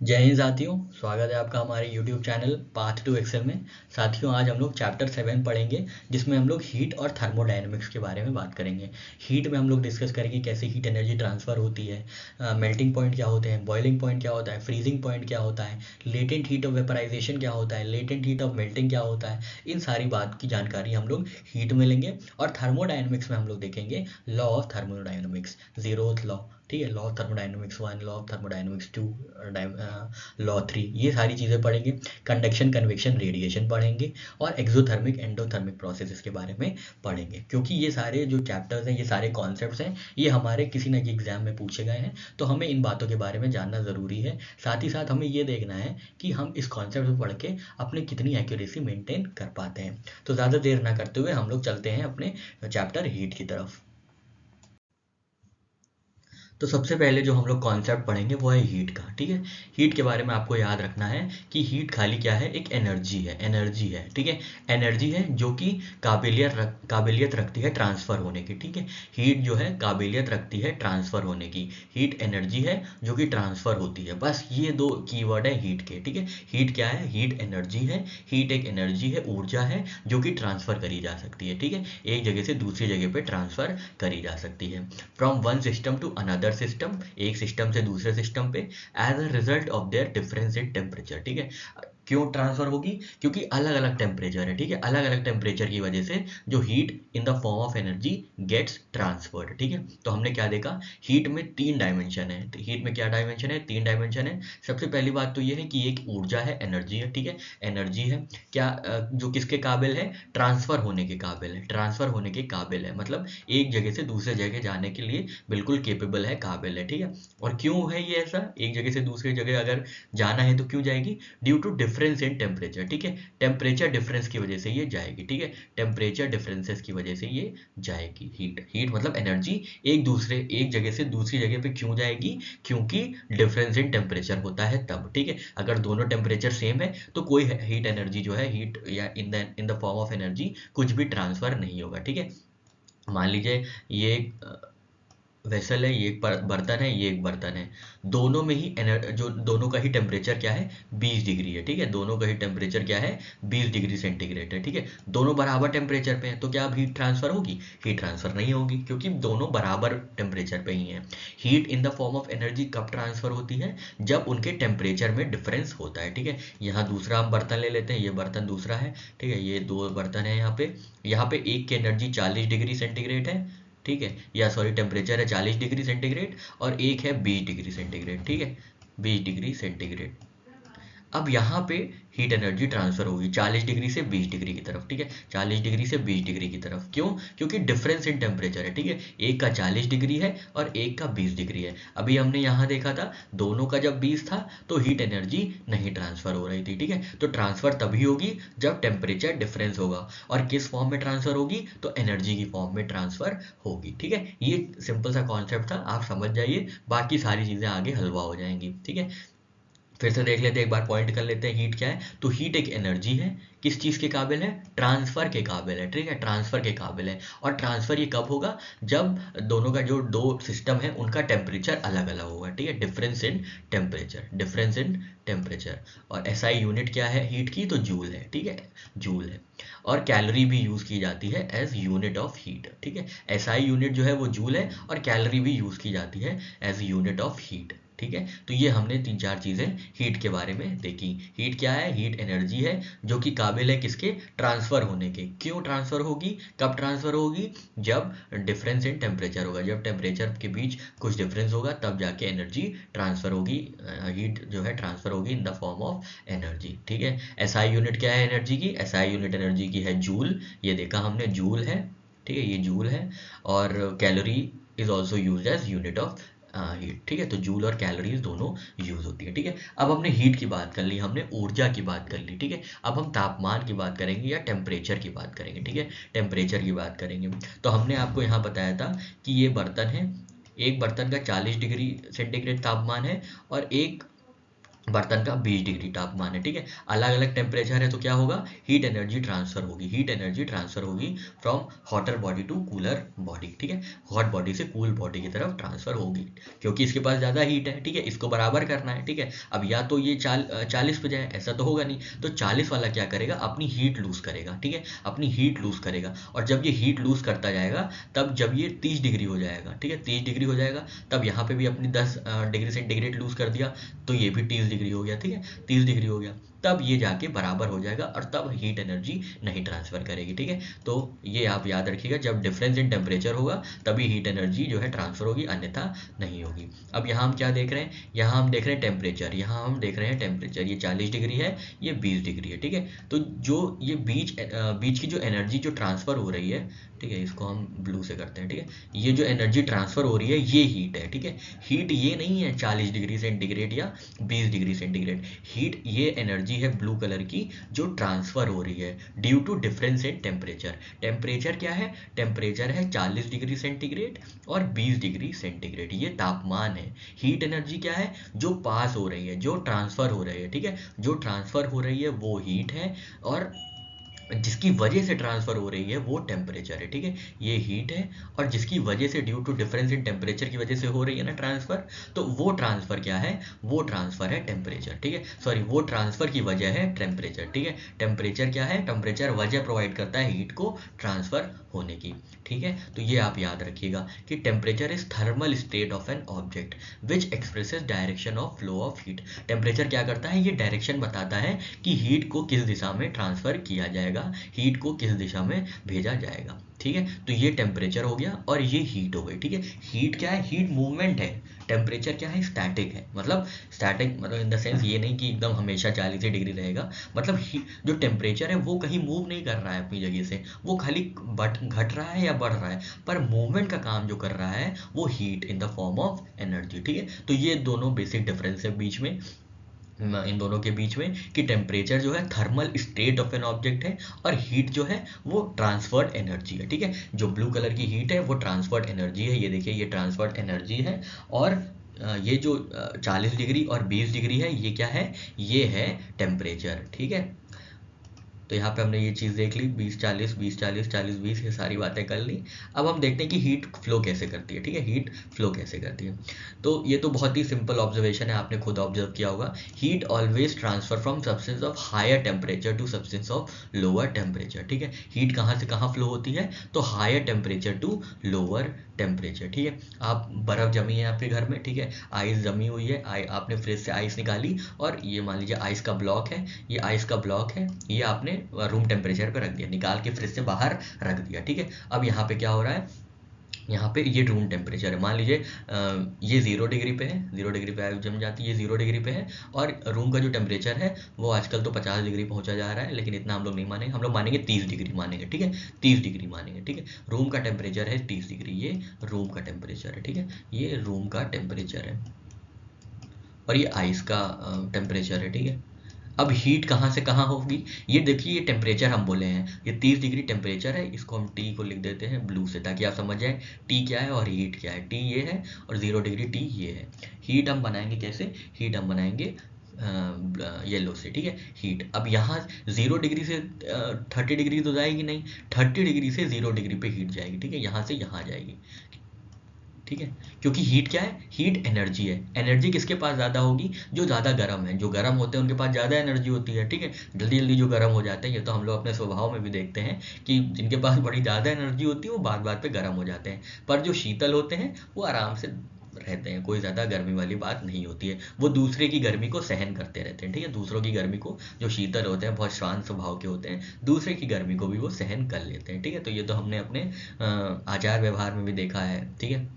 जय हिंद साथियों, स्वागत है आपका हमारे YouTube channel path to Excel में। साथियों, आज हम लोग चैप्टर 7 पढ़ेंगे, जिसमें हम लोग हीट और थर्मोडायनेमिक्स के बारे में बात करेंगे। हीट में हम लोग डिस्कस करेंगे कैसे हीट एनर्जी ट्रांसफ़र होती है, मेल्टिंग पॉइंट क्या होते हैं, बॉइलिंग पॉइंट क्या होता है, फ्रीजिंग पॉइंट क्या होता है, लेटेंट हीट ऑफ वेपराइजेशन क्या होता है, लेटेंट हीट ऑफ मेल्टिंग क्या होता है। इन सारी बात की जानकारी हम लोग हीट में लेंगे। और थर्मोडायनेमिक्स में हम लोग देखेंगे law of thermodynamics, zeroth law, ठीक है, law of thermodynamics 1, law of thermodynamics 2, law 3, ये सारी चीज़ें पढ़ेंगे। कंडक्शन, कन्वेक्शन, रेडिएशन पढ़ेंगे और एक्सोथर्मिक एंडोथर्मिक प्रोसेसेस के बारे में पढ़ेंगे, क्योंकि ये सारे जो चैप्टर्स हैं, ये सारे कॉन्सेप्ट्स हैं, ये हमारे किसी न किसी एग्जाम में पूछे गए हैं, तो हमें इन बातों के बारे में जानना ज़रूरी है। साथ ही साथ हमें ये देखना है कि हम इस कॉन्सेप्ट को पढ़ के अपनी कितनी एक्यूरेसी मेंटेन कर पाते हैं। तो ज़्यादा देर ना करते हुए हम लोग चलते हैं अपने चैप्टर हीट की तरफ। तो सबसे पहले जो हम लोग कॉन्सेप्ट पढ़ेंगे वो है हीट का, ठीक है। हीट के बारे में आपको याद रखना है कि हीट खाली क्या है, एक एनर्जी है, ठीक है। एनर्जी है जो कि काबिलियत रखती है ट्रांसफ़र होने की, ठीक है। हीट जो है काबिलियत रखती है ट्रांसफ़र होने की। हीट एनर्जी है जो कि ट्रांसफ़र होती है। बस ये दो कीवर्ड है हीट के, ठीक है। हीट क्या है? हीट एनर्जी है। हीट एक एनर्जी है, ऊर्जा है जो कि ट्रांसफ़र करी जा सकती है, ठीक है। एक जगह से दूसरी जगह पे ट्रांसफ़र करी जा सकती है। From one system to another system, एक सिस्टम से दूसरे सिस्टम पे, as a result of their difference in temperature, ठीक है। क्यों ट्रांसफर होगी? क्योंकि अलग अलग टेम्परेचर है, ठीक है। अलग अलग टेम्परेचर की वजह से जो heat in the form of energy gets transferred, ठीक है। तो हमने क्या देखा? हीट में 3 डायमेंशन है। हीट में क्या डायमेंशन है? 3 डायमेंशन है। सबसे पहली बात तो ये है कि एक ऊर्जा है, एनर्जी है, ठीक है। एनर्जी है क्या, जो किसके काबिल है? ट्रांसफर होने के काबिल है। ट्रांसफर होने के काबिल है मतलब एक जगह से दूसरे जगह जाने के लिए बिल्कुल केपेबल है, काबिल है, ठीक है। और क्यों है ये ऐसा? एक जगह से दूसरी जगह अगर जाना है तो क्यों जाएगी? Due to difference in temperature, ठीक है। टेम्परेचर डिफरेंस की वजह से ये जाएगी, ठीक है। टेम्परेचर डिफरेंसेस की वजह से ये जाएगी। हीट मतलब एनर्जी एक जगह से दूसरी जगह पे क्यों जाएगी? क्योंकि डिफरेंस इन टेम्परेचर होता है तब, ठीक है। अगर दोनों टेम्परेचर सेम है तो कोई हीट एनर्जी जो है, हीट या इन द फॉर्म ऑफ एनर्जी कुछ भी ट्रांसफर नहीं होगा, ठीक है। मान लीजिए ये वेसल है, ये एक बर्तन है, ये एक बर्तन है। दोनों में ही जो दोनों का ही टेम्परेचर क्या है? 20 डिग्री है, ठीक है। दोनों का ही टेम्परेचर क्या है? 20 डिग्री सेंटीग्रेड है, ठीक है। दोनों बराबर टेम्परेचर पे हैं, तो क्या अब हीट ट्रांसफर होगी? हीट ट्रांसफर नहीं होगी, क्योंकि दोनों बराबर टेम्परेचर पे ही हैं। Heat in the form of energy कब ट्रांसफर होती है? जब उनके टेम्परेचर में डिफरेंस होता है, ठीक है। यहाँ दूसरा हम बर्तन ले लेते हैं, ये बर्तन दूसरा है, ठीक है। ये 2 बर्तन है यहाँ पे एक की एनर्जी 40 डिग्री सेंटीग्रेड है, ठीक है। या सॉरी, टेम्परेचर है 40 डिग्री सेंटीग्रेड और एक है 20 डिग्री सेंटीग्रेड, ठीक है। 20 डिग्री सेंटीग्रेड। अब यहाँ पे हीट एनर्जी ट्रांसफर होगी 40 डिग्री से 20 डिग्री की तरफ, ठीक है। 40 डिग्री से 20 डिग्री की तरफ क्यों? क्योंकि डिफरेंस इन टेम्परेचर है, ठीक है। एक का 40 डिग्री है और एक का 20 डिग्री है। अभी हमने यहाँ देखा था दोनों का जब 20 था तो हीट एनर्जी नहीं ट्रांसफर हो रही थी, ठीक है। तो ट्रांसफर तभी होगी जब टेम्परेचर डिफरेंस होगा। और किस फॉर्म में ट्रांसफर होगी? तो एनर्जी की फॉर्म में ट्रांसफर होगी, ठीक है। ये सिंपल सा कॉन्सेप्ट था, आप समझ जाइए, बाकी सारी चीज़ें आगे हलवा हो जाएंगी, ठीक है। फिर से देख लेते हैं, एक बार पॉइंट कर लेते हैं हीट क्या है। तो हीट एक एनर्जी है, किस चीज़ के काबिल है? ट्रांसफर के काबिल है, ठीक है। ट्रांसफर के काबिल है। और ट्रांसफर ये कब होगा? जब दोनों का जो दो सिस्टम है उनका टेम्परेचर अलग अलग होगा, ठीक है। Difference in temperature, difference in temperature. और एसआई यूनिट क्या है हीट की? तो जूल है, ठीक है, जूल है। और कैलोरी भी यूज़ की जाती है एज यूनिट ऑफ हीट, ठीक है। एसआई यूनिट जो है वो जूल है और कैलोरी भी यूज़ की जाती है एज यूनिट ऑफ हीट, ठीक है। तो ये हमने 3-4 चीज़ें हीट के बारे में देखी। हीट क्या है? हीट एनर्जी है जो कि काबिल है किसके? ट्रांसफ़र होने के। क्यों ट्रांसफ़र होगी? कब ट्रांसफ़र होगी? जब डिफरेंस इन टेम्परेचर होगा, जब टेम्परेचर के बीच कुछ डिफरेंस होगा तब जाके एनर्जी ट्रांसफ़र होगी, हीट जो है ट्रांसफ़र होगी इन द फॉर्म ऑफ एनर्जी, ठीक है। एसआई यूनिट क्या है एनर्जी की? एसआई यूनिट एनर्जी की है जूल, ये देखा हमने, जूल है, ठीक है, ये जूल है। और calorie is also use as unit of heat, ठीक है। तो जूल और कैलोरीज दोनों यूज होती है, ठीक है। अब हमने हीट की बात कर ली, हमने ऊर्जा की बात कर ली, ठीक है। अब हम तापमान की बात करेंगे या टेम्परेचर की बात करेंगे, ठीक है। टेम्परेचर की बात करेंगे। तो हमने आपको यहाँ बताया था कि ये बर्तन है, एक बर्तन का 40 डिग्री सेंटीग्रेड तापमान है और एक बर्तन का 20 डिग्री तापमान है, ठीक है। अलग अलग टेम्परेचर है तो क्या होगा, हीट एनर्जी ट्रांसफर होगी, हीट एनर्जी ट्रांसफर होगी from hotter body to cooler body, ठीक है। हॉट बॉडी से कूल बॉडी की तरफ ट्रांसफर होगी, क्योंकि इसके पास ज़्यादा हीट है, ठीक है। इसको बराबर करना है, ठीक है। अब या तो ये 40 पे जाए, ऐसा तो होगा नहीं, तो 40 वाला क्या करेगा, अपनी हीट लूज़ करेगा, ठीक है, अपनी हीट लूज़ करेगा। और जब ये हीट लूज़ करता जाएगा, तब जब ये 30 डिग्री हो जाएगा, ठीक है, 30 डिग्री हो जाएगा, तब यहाँ पे भी अपनी 10 डिग्री सेंटीग्रेड लूज़ कर दिया, तो ये भी 30 डिग्री हो गया, ठीक है, 30 डिग्री हो गया, तब ये जाके बराबर हो जाएगा और तब हीट एनर्जी नहीं ट्रांसफर करेगी, ठीक है। तो ये आप याद रखिएगा, जब डिफरेंस इन टेम्परेचर होगा तभी हीट एनर्जी जो है ट्रांसफर होगी, अन्यथा नहीं होगी। अब यहाँ हम क्या देख रहे हैं, यहाँ हम देख रहे हैं टेम्परेचर, यहाँ हम देख रहे हैं टेम्परेचर, ये 40 डिग्री है, ये 20 डिग्री है, ठीक है। तो जो ये बीच की जो एनर्जी जो ट्रांसफर हो रही है, ठीक है, इसको हम ब्लू से करते हैं, ठीक है। ये जो एनर्जी ट्रांसफर हो रही है ये हीट है, ठीक है। हीट ये नहीं है 40 डिग्री सेंटीग्रेड या 20 डिग्री सेंटीग्रेड, हीट ये एनर्जी है ब्लू कलर की जो ट्रांसफर हो रही है due to difference in temperature. Temperature क्या है, टेम्परेचर है 40 डिग्री सेंटीग्रेड और 20 डिग्री सेंटीग्रेड, ये तापमान है। हीट एनर्जी क्या है, जो पास हो रही है, जो ट्रांसफर हो रही है, ठीक है, जो ट्रांसफर हो रही है वो हीट है, और जिसकी वजह से ट्रांसफर हो रही है वो टेम्परेचर है, ठीक है। ये हीट है, और जिसकी वजह से due to difference in temperature की वजह से हो रही है ना ट्रांसफर, तो वो ट्रांसफर क्या है, वो ट्रांसफर है टेम्परेचर, ठीक है। सॉरी, वो ट्रांसफर की वजह है टेम्परेचर, ठीक है। टेम्परेचर क्या है, टेम्परेचर वजह प्रोवाइड करता है हीट को ट्रांसफर होने की, ठीक है। तो ये आप याद रखिएगा कि temperature is thermal state of an object which expresses direction of flow of heat. Temperature क्या करता है, ये डायरेक्शन बताता है कि हीट को किस दिशा में ट्रांसफर किया जाएगा, हीट को किस दिशा में भेजा जाएगा, ठीक है। तो ये टेम्परेचर हो गया और ये हीट हो गई, ठीक है। हीट क्या है, हीट मूवमेंट है। टेम्परेचर क्या है, स्टैटिक है, मतलब स्टैटिक मतलब इन द सेंस ये नहीं कि एकदम हमेशा 40 डिग्री रहेगा, मतलब जो टेम्परेचर है वो कहीं मूव नहीं कर रहा है अपनी जगह से, वो खाली घट रहा है या बढ़ रहा है, पर मूवमेंट का काम जो कर रहा है वो heat in the form of energy, ठीक है। तो ये दोनों बेसिक डिफरेंस है बीच में, इन दोनों के बीच में, कि टेम्परेचर जो है thermal state of an object है, और हीट जो है वो ट्रांसफर्ड एनर्जी है, ठीक है। जो ब्लू कलर की हीट है वो ट्रांसफर्ड एनर्जी है, ये देखिए ये ट्रांसफर्ड एनर्जी है। और ये जो 40 डिग्री और 20 डिग्री है ये क्या है, ये है टेम्परेचर, ठीक है। तो यहाँ पे हमने ये चीज़ देख ली, 20-40 20-40 40-20, ये सारी बातें कर ली। अब हम देखते हैं कि हीट फ्लो कैसे करती है, ठीक है, हीट फ्लो कैसे करती है। तो ये तो बहुत ही सिंपल ऑब्जर्वेशन है, आपने खुद ऑब्जर्व किया होगा। Heat always transfer from substance of higher temperature to substance of lower temperature, ठीक है। हीट कहाँ से कहाँ फ्लो होती है, तो higher temperature to lower temperature, ठीक है। आप बर्फ़ जमी है आपके घर में, ठीक है, आइस जमी हुई है, आपने फ्रिज से आइस निकाली, और ये मान लीजिए आइस का ब्लॉक है, ये आइस का ब्लॉक है, ये आपने रूम टेम्परेचर पे रख दिया, निकाल के फ्रिज से बाहर रख दिया, ठीक है। अब यहाँ पे क्या हो रहा है, यहाँ पे ये रूम टेम्परेचर है, मान लीजिए ये 0 डिग्री पे है, 0 डिग्री पे जम जाती है, ये 0 डिग्री पे है, और रूम का जो टेम्परेचर है वो आजकल तो 50 डिग्री पहुंचा जा रहा है, लेकिन इतना हम लोग नहीं मानेंगे, हम लोग मानेंगे 30 डिग्री मानेंगे, ठीक है, 30 डिग्री मानेंगे, ठीक है। रूम का टेम्परेचर है 30 डिग्री, ये रूम का टेम्परेचर है, ठीक है, ये रूम का टेम्परेचर है, और ये आइस का टेम्परेचर है, ठीक है। अब हीट कहाँ से कहाँ होगी, ये देखिए, ये टेम्परेचर हम बोले हैं, ये 30 डिग्री टेम्परेचर है, इसको हम टी को लिख देते हैं ब्लू से, ताकि आप समझ जाए टी क्या है और हीट क्या है। टी ये है और 0 डिग्री टी ये है। हीट हम बनाएंगे कैसे, हीट हम बनाएंगे येलो से, ठीक है, हीट। अब यहाँ 0 डिग्री से 30 डिग्री तो जाएगी नहीं, 30 डिग्री से 0 डिग्री पे हीट जाएगी, ठीक है, यहाँ से यहाँ जाएगी, ठीक है। क्योंकि हीट क्या है, हीट एनर्जी है। एनर्जी किसके पास ज़्यादा होगी, जो ज़्यादा गर्म है, जो गर्म होते हैं उनके पास ज़्यादा एनर्जी होती है, ठीक है, जल्दी जल्दी जो गर्म हो जाते हैं, ये तो हम लोग अपने स्वभाव में भी देखते हैं कि जिनके पास बड़ी ज़्यादा एनर्जी होती है वो बात बात पे गर्म हो जाते हैं, पर जो शीतल होते हैं वो आराम से रहते हैं, कोई ज़्यादा गर्मी वाली बात नहीं होती है, वो दूसरे की गर्मी को सहन करते रहते हैं, ठीक है, दूसरों की गर्मी को, जो शीतल होते हैं बहुत शांत स्वभाव के होते हैं, दूसरे की गर्मी को भी वो सहन कर लेते हैं, ठीक है। तो ये तो हमने अपने आचार व्यवहार में भी देखा है, ठीक है।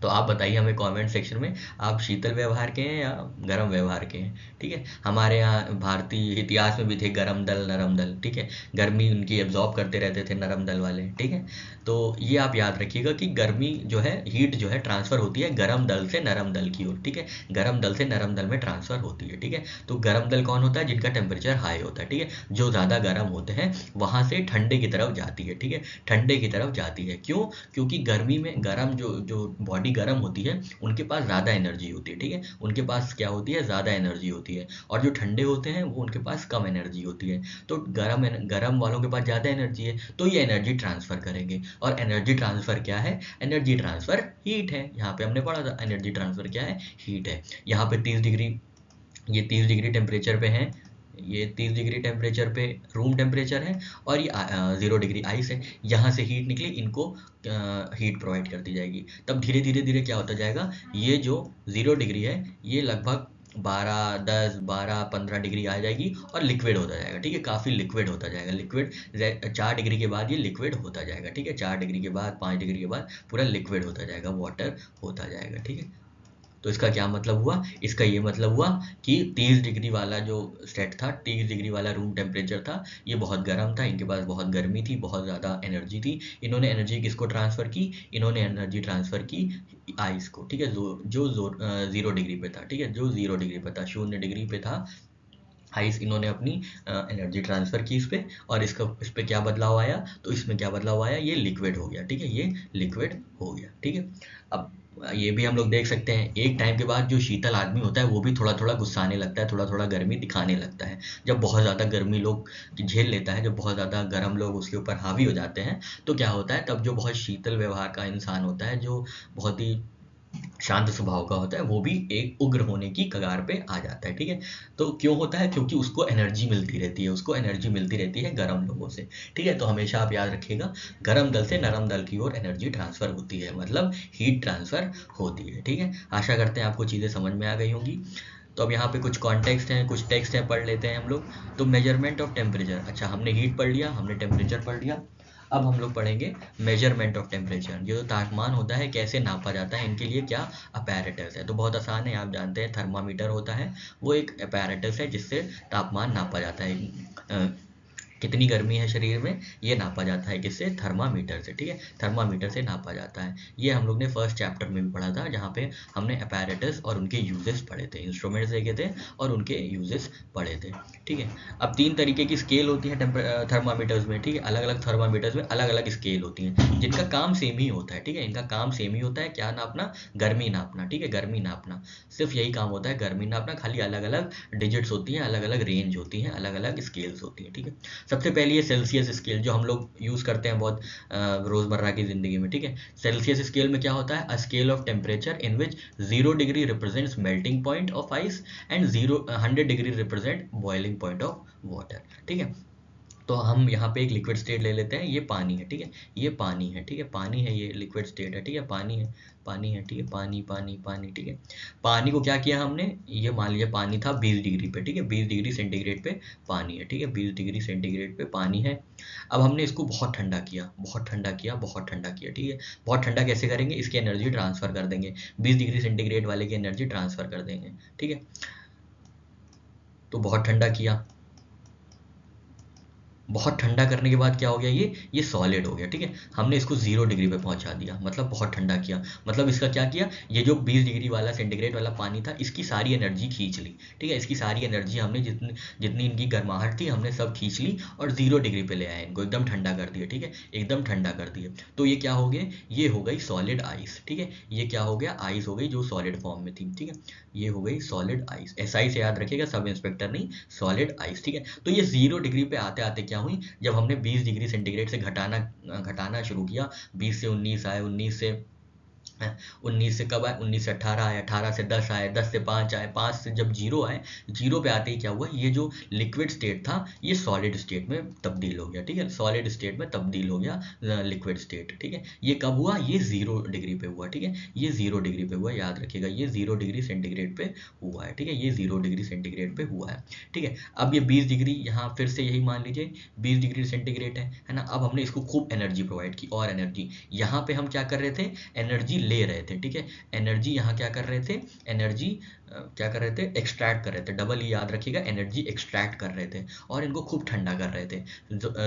तो आप बताइए हमें कमेंट सेक्शन में, आप शीतल व्यवहार के हैं या गर्म व्यवहार के हैं, ठीक है। हमारे यहाँ भारतीय इतिहास में भी थे गर्म दल नरम दल, ठीक है, गर्मी उनकी एब्जॉर्ब करते रहते थे नरम दल वाले, ठीक है। तो ये आप याद रखिएगा कि गर्मी जो है, हीट जो है ट्रांसफ़र होती है गर्म दल से नरम दल की ओर, ठीक है, गर्म दल से नरम दल में ट्रांसफ़र होती है, ठीक है। तो गर्म दल कौन होता है, जिनका टेम्परेचर हाई होता है, ठीक है, जो ज़्यादा गर्म होते हैं वहाँ से ठंडे की तरफ जाती है, ठीक है, ठंडे की तरफ जाती है। क्यों, क्योंकि गर्मी में गर्म जो जो बॉडी जितनी गर्म होती है उनके पास ज़्यादा एनर्जी होती है, ठीक है, उनके पास क्या होती है, ज़्यादा एनर्जी होती है, और जो ठंडे होते हैं वो उनके पास कम एनर्जी होती है। तो गर्म वालों के पास ज़्यादा एनर्जी है तो ये एनर्जी ट्रांसफ़र करेंगे। और एनर्जी ट्रांसफ़र क्या है, एनर्जी ट्रांसफ़र हीट है। यहाँ पे हमने पढ़ा था एनर्जी ट्रांसफ़र क्या है, हीट है। यहाँ पे 30 डिग्री, ये 30 डिग्री टेम्परेचर पे है, ये 30 डिग्री टेम्परेचर पे रूम टेम्परेचर है, और ये 0 डिग्री आइस है। यहाँ से हीट निकली, इनको हीट प्रोवाइड कर दी जाएगी। तब धीरे धीरे धीरे क्या होता जाएगा, ये जो 0 डिग्री है ये लगभग 12, 10, 12, 15 डिग्री आ जाएगी और लिक्विड होता जाएगा, ठीक है, काफ़ी लिक्विड होता जाएगा। लिक्विड 4 डिग्री के बाद ये लिक्विड होता जाएगा, ठीक है, 4 डिग्री के बाद, 5 डिग्री के बाद पूरा लिक्विड होता जाएगा, वाटर होता जाएगा, ठीक है। तो इसका क्या मतलब हुआ, इसका ये मतलब हुआ कि 30 डिग्री वाला जो स्टेट था, 30 डिग्री वाला रूम टेम्परेचर था, ये बहुत गर्म था, इनके पास बहुत गर्मी थी, बहुत ज़्यादा एनर्जी थी। इन्होंने एनर्जी किसको ट्रांसफ़र की, इन्होंने एनर्जी ट्रांसफ़र की आइस को, ठीक है, जो 0 डिग्री पे था, ठीक है, जो 0 डिग्री पे था, 0 डिग्री पे था आइस, इन्होंने अपनी एनर्जी ट्रांसफ़र की इस पे, और इस पे क्या बदलाव आया, तो इसमें क्या बदलाव आया, ये लिक्विड हो गया, ठीक है, ये लिक्विड हो गया, ठीक है। अब ये भी हम लोग देख सकते हैं, एक टाइम के बाद जो शीतल आदमी होता है वो भी थोड़ा थोड़ा गुस्साने लगता है, थोड़ा थोड़ा गर्मी दिखाने लगता है। जब बहुत ज़्यादा गर्मी लोग झेल लेता है, जब बहुत ज़्यादा गर्म लोग उसके ऊपर हावी हो जाते हैं, तो क्या होता है, तब जो बहुत शीतल व्यवहार का इंसान होता है, जो बहुत ही शांत स्वभाव का होता है, वो भी एक उग्र होने की कगार पे आ जाता है, ठीक है। तो क्यों होता है, क्योंकि उसको एनर्जी मिलती रहती है, उसको एनर्जी मिलती रहती है गर्म लोगों से, ठीक है। तो हमेशा आप याद रखिएगा, गर्म दल से नरम दल की ओर एनर्जी ट्रांसफ़र होती है, मतलब हीट ट्रांसफ़र होती है, ठीक है। आशा करते हैं आपको चीज़ें समझ में आ गई होंगी। तो अब यहाँ पे कुछ कॉन्टेक्स्ट हैं, कुछ टेक्स्ट हैं, पढ़ लेते हैं हम लोग। तो मेजरमेंट ऑफ टेम्परेचर, अच्छा हमने हीट पढ़ लिया, हमने टेम्परेचर पढ़ लिया। अब हम लोग पढ़ेंगे मेजरमेंट ऑफ टेम्परेचर, ये जो तापमान होता है कैसे नापा जाता है, इनके लिए क्या अपैरेटस है। तो बहुत आसान है, आप जानते हैं थर्मामीटर होता है, वो एक अपैरेटस है जिससे तापमान नापा जाता है, कितनी गर्मी है शरीर में, ये नापा जाता है किससे, थर्मामीटर से, ठीक है, थर्मामीटर से नापा जाता है। ये हम लोग ने फर्स्ट चैप्टर में भी पढ़ा था, जहाँ पे हमने अपैरेटस और उनके यूजेस पढ़े थे, इंस्ट्रूमेंट्स देखे थे और उनके यूजेस पढ़े थे, ठीक है। अब 3 तरीके की स्केल होती है थर्मामीटर्स में, ठीक है, अलग अलग थर्मामीटर्स में अलग अलग स्केल होती हैं, जिनका काम सेम ही होता है, ठीक है, इनका काम सेम ही होता है, क्या नापना, गर्मी नापना, ठीक है, गर्मी नापना, सिर्फ यही काम होता है, गर्मी नापना, खाली अलग अलग डिजिट्स होती हैं, अलग अलग रेंज होती हैं, अलग अलग स्केल्स होती हैं, ठीक है। सबसे पहले ये सेल्सियस स्केल जो हम लोग यूज़ करते हैं बहुत रोज़मर्रा की ज़िंदगी में, ठीक है। सेल्सियस स्केल में क्या होता है, a scale of temperature in which 0 degree represents melting point of ice and 100 degree represent boiling point of water, ठीक है। तो हम यहाँ पे एक लिक्विड स्टेट ले लेते हैं, ये पानी है, ठीक है, ये पानी है, ठीक है, पानी है, ये लिक्विड स्टेट है, ठीक है, पानी है, पानी है, ठीक है, पानी पानी पानी, ठीक है। पानी को क्या किया हमने, ये मान लीजिए पानी था 20 डिग्री पे, ठीक है, 20 डिग्री सेंटीग्रेड पे पानी है, ठीक है, 20 डिग्री सेंटीग्रेड पे पानी है। अब हमने इसको बहुत ठंडा किया, बहुत ठंडा किया, बहुत ठंडा किया, ठीक है। बहुत ठंडा कैसे करेंगे, इसकी एनर्जी ट्रांसफ़र कर देंगे, 20 डिग्री सेंटीग्रेड वाले की एनर्जी ट्रांसफ़र कर देंगे, ठीक है। तो बहुत ठंडा किया, बहुत ठंडा करने के बाद क्या हो गया, ये सॉलिड हो गया, ठीक है। हमने इसको 0 डिग्री पे पहुंचा दिया, मतलब बहुत ठंडा किया, मतलब इसका क्या किया, ये जो 20 डिग्री वाला सेंटीग्रेड वाला पानी था, इसकी सारी एनर्जी खींच ली, ठीक है, इसकी सारी एनर्जी हमने जितनी जितनी इनकी गर्माहट थी हमने सब खींच ली और 0 डिग्री पे ले आए, इनको एकदम ठंडा कर दिया, ठीक है, एकदम ठंडा कर दिया। तो ये क्या हो गया, ये हो गई सॉलिड आइस, ठीक है, ये क्या हो गया, आइस हो गई जो सॉलिड फॉर्म में थी, ठीक है, ये हो गई सॉलिड आइस, SI से याद रखिएगा, सब इंस्पेक्टर नहीं, सॉलिड आइस, ठीक है। तो ये 0 डिग्री पे आते आते क्या हुई, जब हमने 20 डिग्री सेंटीग्रेड से घटाना शुरू किया, 20 से 19 आए, 19 से 19 से कब आए, 19 से 18 आए, 18 से 10 आए, 10 से 5 आए, 5 से जब 0 आए, 0 पे आते ही क्या हुआ, ये जो लिक्विड स्टेट था ये सॉलिड स्टेट में तब्दील हो गया, ठीक है, सॉलिड स्टेट में तब्दील हो गया लिक्विड स्टेट, ठीक है। ये कब हुआ, ये 0 डिग्री पे हुआ, ठीक है, ये 0 डिग्री पे हुआ, याद रखिएगा, ये 0 डिग्री सेंटीग्रेड पे हुआ है, ठीक है, ये 0 डिग्री सेंटीग्रेड पे हुआ है, ठीक है। अब ये 20 डिग्री, यहाँ फिर से यही मान लीजिए 20 डिग्री सेंटीग्रेड है ना। अब हमने इसको खूब एनर्जी प्रोवाइड की, और एनर्जी, यहाँ पे हम क्या कर रहे थे, एनर्जी ले रहे थे, ठीक है, एनर्जी यहाँ क्या कर रहे थे, एनर्जी क्या कर रहे थे, एक्सट्रैक्ट कर रहे थे, डबल याद रखिएगा, एनर्जी एक्सट्रैक्ट कर रहे थे और इनको खूब ठंडा कर रहे थे।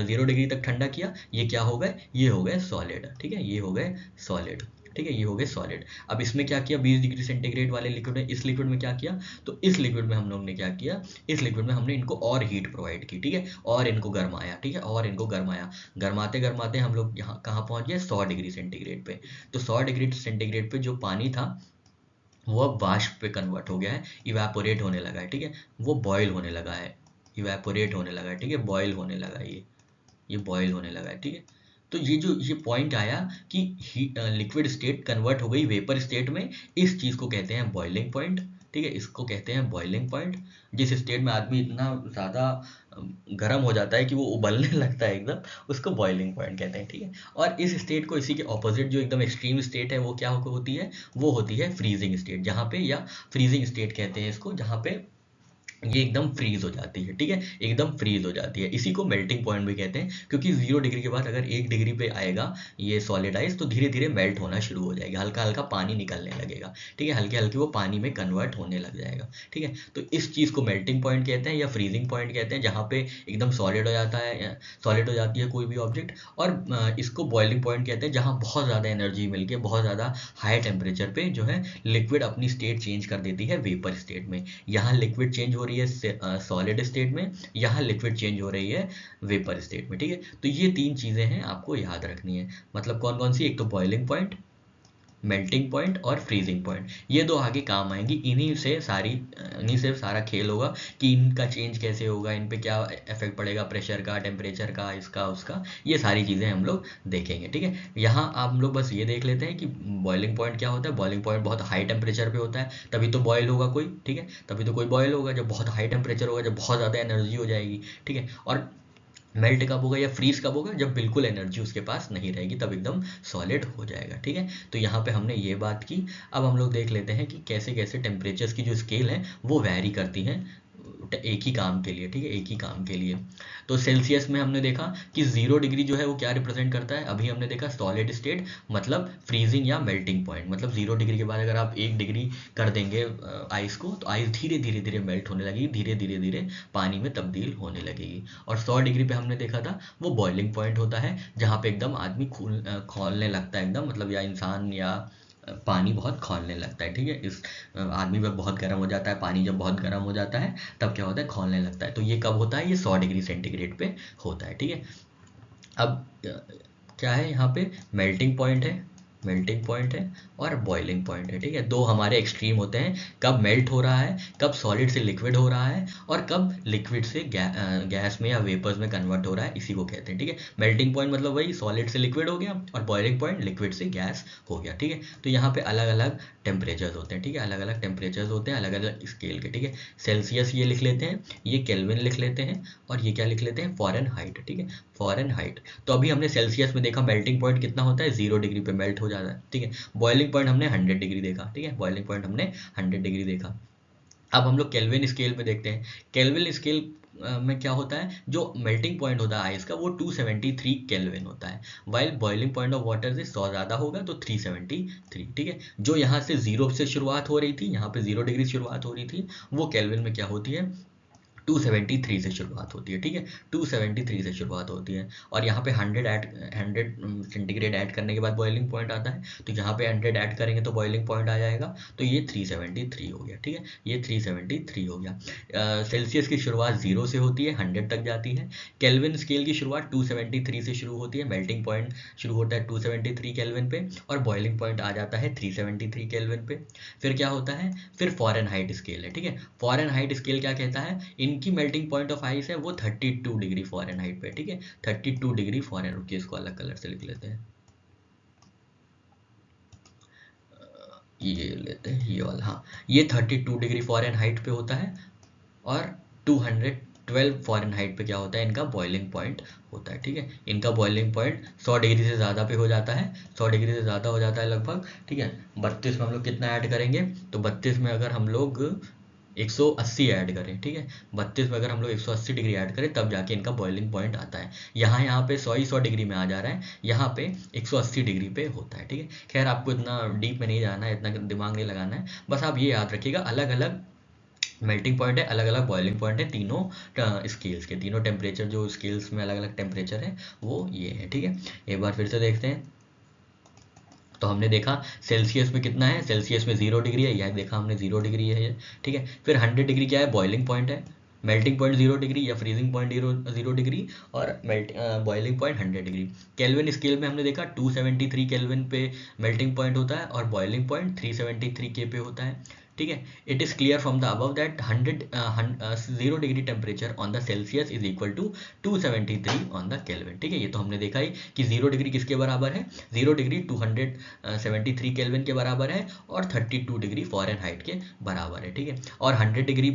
0 डिग्री तक ठंडा किया, ये क्या हो गए, ये हो गए सॉलिड, ठीक है, ये हो गए सॉलिड, ठीक है, ये हो गए सॉलिड। अब इसमें क्या किया, 20 डिग्री सेंटीग्रेड वाले लिक्विड में, इस लिक्विड में क्या किया, तो इस लिक्विड में हम लोग ने क्या किया, इस लिक्विड में हमने इनको और हीट प्रोवाइड की, ठीक है, और इनको गर्माया, ठीक है, और इनको गर्माया, गर्माते गर्माते हम लोग यहाँ कहाँ पहुँच गए, 100 डिग्री सेंटीग्रेड पे। तो 100 डिग्री सेंटीग्रेड पे जो पानी था वो अब वाष्प पे कन्वर्ट हो गया है, इवेपोरेट होने लगा है, ठीक है, वो बॉयल होने लगा है, इवेपोरेट होने लगा है, ठीक है, बॉयल होने लगा है, ये बॉयल होने लगा है, ठीक है। तो ये जो ये पॉइंट आया कि लिक्विड स्टेट कन्वर्ट हो गई वेपर स्टेट में, इस चीज़ को कहते हैं बॉइलिंग पॉइंट, ठीक है, इसको कहते हैं बॉइलिंग पॉइंट। जिस स्टेट में आदमी इतना ज़्यादा गर्म हो जाता है कि वो उबलने लगता है एकदम, उसको बॉइलिंग पॉइंट कहते हैं, ठीक है। और इस स्टेट को, इसी के ऑपोजिट जो एकदम एक्सट्रीम स्टेट है वो क्या होती है, वो होती है फ्रीजिंग स्टेट, जहाँ पे, या फ्रीजिंग स्टेट कहते हैं इसको, जहाँ पे ये एकदम फ्रीज हो जाती है, ठीक है, एकदम फ्रीज हो जाती है। इसी को मेल्टिंग पॉइंट भी कहते हैं, क्योंकि 0 डिग्री के बाद अगर 1 डिग्री पे आएगा ये सॉलिड आइस, तो धीरे धीरे मेल्ट होना शुरू हो जाएगा, हल्का हल्का पानी निकलने लगेगा, ठीक है, हल्के हल्के वो पानी में कन्वर्ट होने लग जाएगा, ठीक है। तो इस चीज़ को मेल्टिंग पॉइंट कहते हैं या फ्रीजिंग पॉइंट कहते हैं, जहाँ पे एकदम सॉलिड हो जाता है, सॉलिड हो जाती है कोई भी ऑब्जेक्ट। और इसको बॉइलिंग पॉइंट कहते हैं, जहाँ बहुत ज़्यादा एनर्जी मिलके बहुत ज़्यादा हाई टेम्परेचर पे जो है लिक्विड अपनी स्टेट चेंज कर देती है वेपर स्टेट में। यहाँ लिक्विड चेंज हो रही है सॉलिड स्टेट में, यहाँ लिक्विड चेंज हो रही है वेपर स्टेट में, ठीक है। तो ये 3 चीज़ें हैं, आपको याद रखनी है, मतलब कौन कौन सी, एक तो बॉइलिंग पॉइंट, मेल्टिंग पॉइंट और फ्रीजिंग पॉइंट, ये दो आगे काम आएंगी, इन्हीं से सारा खेल होगा कि इनका चेंज कैसे होगा, इन पे क्या इफेक्ट पड़ेगा, प्रेशर का, टेम्परेचर का, इसका उसका, ये सारी चीज़ें हम लोग देखेंगे, ठीक है। यहाँ आप लोग बस ये देख लेते हैं कि बॉइलिंग पॉइंट क्या होता है। बॉइलिंग पॉइंट बहुत हाई टेम्परेचर पे होता है, तभी तो बॉयल होगा कोई, ठीक है, तभी तो कोई बॉयल होगा जब बहुत हाई टेम्परेचर होगा, जब बहुत ज़्यादा एनर्जी हो जाएगी, ठीक है। और मेल्ट कब होगा या फ्रीज कब होगा, जब बिल्कुल एनर्जी उसके पास नहीं रहेगी, तब एकदम सॉलिड हो जाएगा, ठीक है। तो यहाँ पे हमने ये बात की। अब हम लोग देख लेते हैं कि कैसे कैसे टेम्परेचर्स की जो स्केल है वो वैरी करती हैं एक ही काम के लिए, ठीक है, एक ही काम के लिए। तो सेल्सियस में हमने देखा कि 0 डिग्री जो है वो क्या रिप्रेजेंट करता है, अभी हमने देखा सॉलिड स्टेट मतलब फ्रीजिंग या मेल्टिंग पॉइंट, मतलब 0 डिग्री के बाद अगर आप 1 डिग्री कर देंगे आइस को, तो आइस धीरे धीरे धीरे मेल्ट होने लगेगी, धीरे धीरे धीरे पानी में तब्दील होने लगेगी। और 100 डिग्री पे हमने देखा था वो बॉइलिंग पॉइंट होता है, जहाँ पे एकदम आदमी खौलने लगता है एकदम, मतलब या इंसान या पानी बहुत खौलने लगता है, ठीक है। इस आदमी जब बहुत गर्म हो जाता है, पानी जब बहुत गर्म हो जाता है, तब क्या होता है, खौलने लगता है। तो ये कब होता है, ये 100 डिग्री सेंटीग्रेड पे होता है, ठीक है। अब क्या है यहाँ पे, मेल्टिंग पॉइंट है, मेल्टिंग पॉइंट है और बॉइलिंग पॉइंट है, ठीक है। दो हमारे एक्सट्रीम होते हैं, कब मेल्ट हो रहा है, कब सॉलिड से लिक्विड हो रहा है, और कब लिक्विड से गैस में या वेपर्स में कन्वर्ट हो रहा है, इसी को कहते हैं, ठीक है। मेल्टिंग पॉइंट मतलब वही सॉलिड से लिक्विड हो गया, और बॉइलिंग पॉइंट लिक्विड से गैस हो गया, ठीक है। तो यहाँ पे अलग अलग टेम्परेचर्स होते हैं, ठीक है, अलग अलग टेम्परेचर्स होते हैं, अलग अलग स्केल के, ठीक है। सेल्सियस ये लिख लेते हैं, ये केल्विन लिख लेते हैं, और ये क्या लिख लेते हैं, फ़ारेनहाइट, ठीक है, फ़ारेनहाइट। तो अभी हमने सेल्सियस में देखा मेल्टिंग पॉइंट कितना होता है, 0 डिग्री पे मेल्ट हो जाता है, ठीक है। बॉइलिंग पॉइंट हमने 100 डिग्री देखा, ठीक है, बॉइलिंग पॉइंट हमने 100 डिग्री देखा। अब हम लोग केल्विन स्केल पे देखते हैं। केल्विन स्केल में क्या होता है, जो मेल्टिंग पॉइंट होता है आइस का वो 273 केल्विन होता है, while boiling point of water से 100 ज़्यादा होगा तो 373, ठीक है। जो यहाँ से 0 से शुरुआत हो रही थी, यहाँ पे 0 डिग्री शुरुआत हो रही थी, वो केल्विन में क्या होती है, 273 से शुरुआत होती है, ठीक है, 273 से शुरुआत होती है। और यहाँ पे 100 सेंटीग्रेड ऐड करने के बाद बॉइलिंग पॉइंट आता है, तो यहाँ पे 100 ऐड करेंगे तो बॉइलिंग पॉइंट आ जाएगा, तो ये 373 हो गया, ठीक है, ये 373 हो गया। सेल्सियस की शुरुआत 0 से होती है, 100 तक जाती है। केल्विन स्केल की शुरुआत 273 से शुरू होती है, मेल्टिंग पॉइंट शुरू होता है 273 केल्विन पे, और बॉइलिंग पॉइंट आ जाता है 373 केल्विन पे। फिर क्या होता है, फिर फ़ारेनहाइट स्केल है, ठीक है। फ़ारेनहाइट स्केल क्या कहता है, इनकी मेल्टिंग पॉइंट ऑफ आइस है वो 32 डिग्री फ़ारेनहाइट पे, ठीक है, 32 डिग्री फ़ारेनहाइट। रुकिए, इसको अलग कलर से लिख लेते हैं, ये लेते हैं ये वाला, हाँ, ये 32 डिग्री फ़ारेनहाइट पे होता है, और 212 फ़ारेनहाइट पे क्या होता है, इनका बॉइलिंग पॉइंट होता है, ठीक है। इनका बॉइलिंग पॉइंट 100 डिग्री से ज़्यादा पे हो जाता है, 100 डिग्री से ज़्यादा हो जाता है लगभग, ठीक है। 32 में हम लोग कितना ऐड करेंगे, तो 32 में अगर हम लोग 180 ऐड करें, ठीक है, 32 में अगर हम लोग 180 डिग्री ऐड करें, तब जाके इनका बॉइलिंग पॉइंट आता है। यहाँ पे 100 डिग्री में आ जा रहा है, यहाँ पे 180 डिग्री पे होता है, ठीक है। खैर आपको इतना डीप में नहीं जाना है, इतना दिमाग नहीं लगाना है, बस आप ये याद रखिएगा अलग अलग मेल्टिंग पॉइंट है, अलग अलग बॉइलिंग पॉइंट है, तीनों स्केल्स के, तीनों टेम्परेचर जो स्केल्स में अलग अलग टेम्परेचर है वो ये है, ठीक है। एक बार फिर से देखते हैं, तो हमने देखा सेल्सियस में कितना है, सेल्सियस में 0 डिग्री है, यह देखा हमने 0 डिग्री है ये, ठीक है। फिर 100 डिग्री क्या है, बॉइलिंग पॉइंट है, मेल्टिंग पॉइंट 0 डिग्री या फ्रीजिंग पॉइंट 0 डिग्री, और boiling point 100 degree. Kelvin scale में हमने देखा 273 केल्विन पे मेल्टिंग पॉइंट होता है और बॉइलिंग पॉइंट 373 के पे होता है, ठीक है। It is clear from the above that 0 degree temperature on the Celsius is equal to 273 on the Kelvin, ठीक है। ये तो हमने देखा ही कि 0 डिग्री किसके बराबर है, 0 डिग्री 273 केल्विन के बराबर है और 32 डिग्री फ़ारेनहाइट के बराबर है, ठीक है। और 100 डिग्री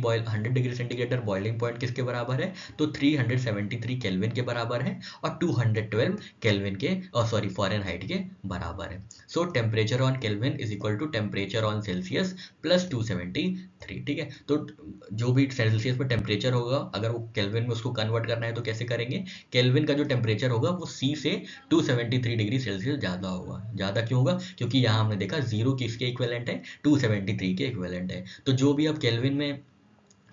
सेंटीग्रेड बॉइलिंग पॉइंट किसके बराबर है, तो 373 केल्विन के बराबर है और 212 केल्विन के सॉरी फ़ारेनहाइट के बराबर है। So temperature on Kelvin is equal to temperature on Celsius plus 273, ठीक है। तो जो भी सेल्सियस में टेम्परेचर होगा, अगर वो केल्विन में उसको कन्वर्ट करना है तो कैसे करेंगे, केल्विन का जो टेम्परेचर होगा वो सी से 273 डिग्री सेल्सियस ज़्यादा होगा। ज़्यादा क्यों होगा, क्योंकि यहाँ हमने देखा 0 किसके इक्विवेलेंट है, 273 के इक्विवेलेंट है। तो जो भी अब केल्विन में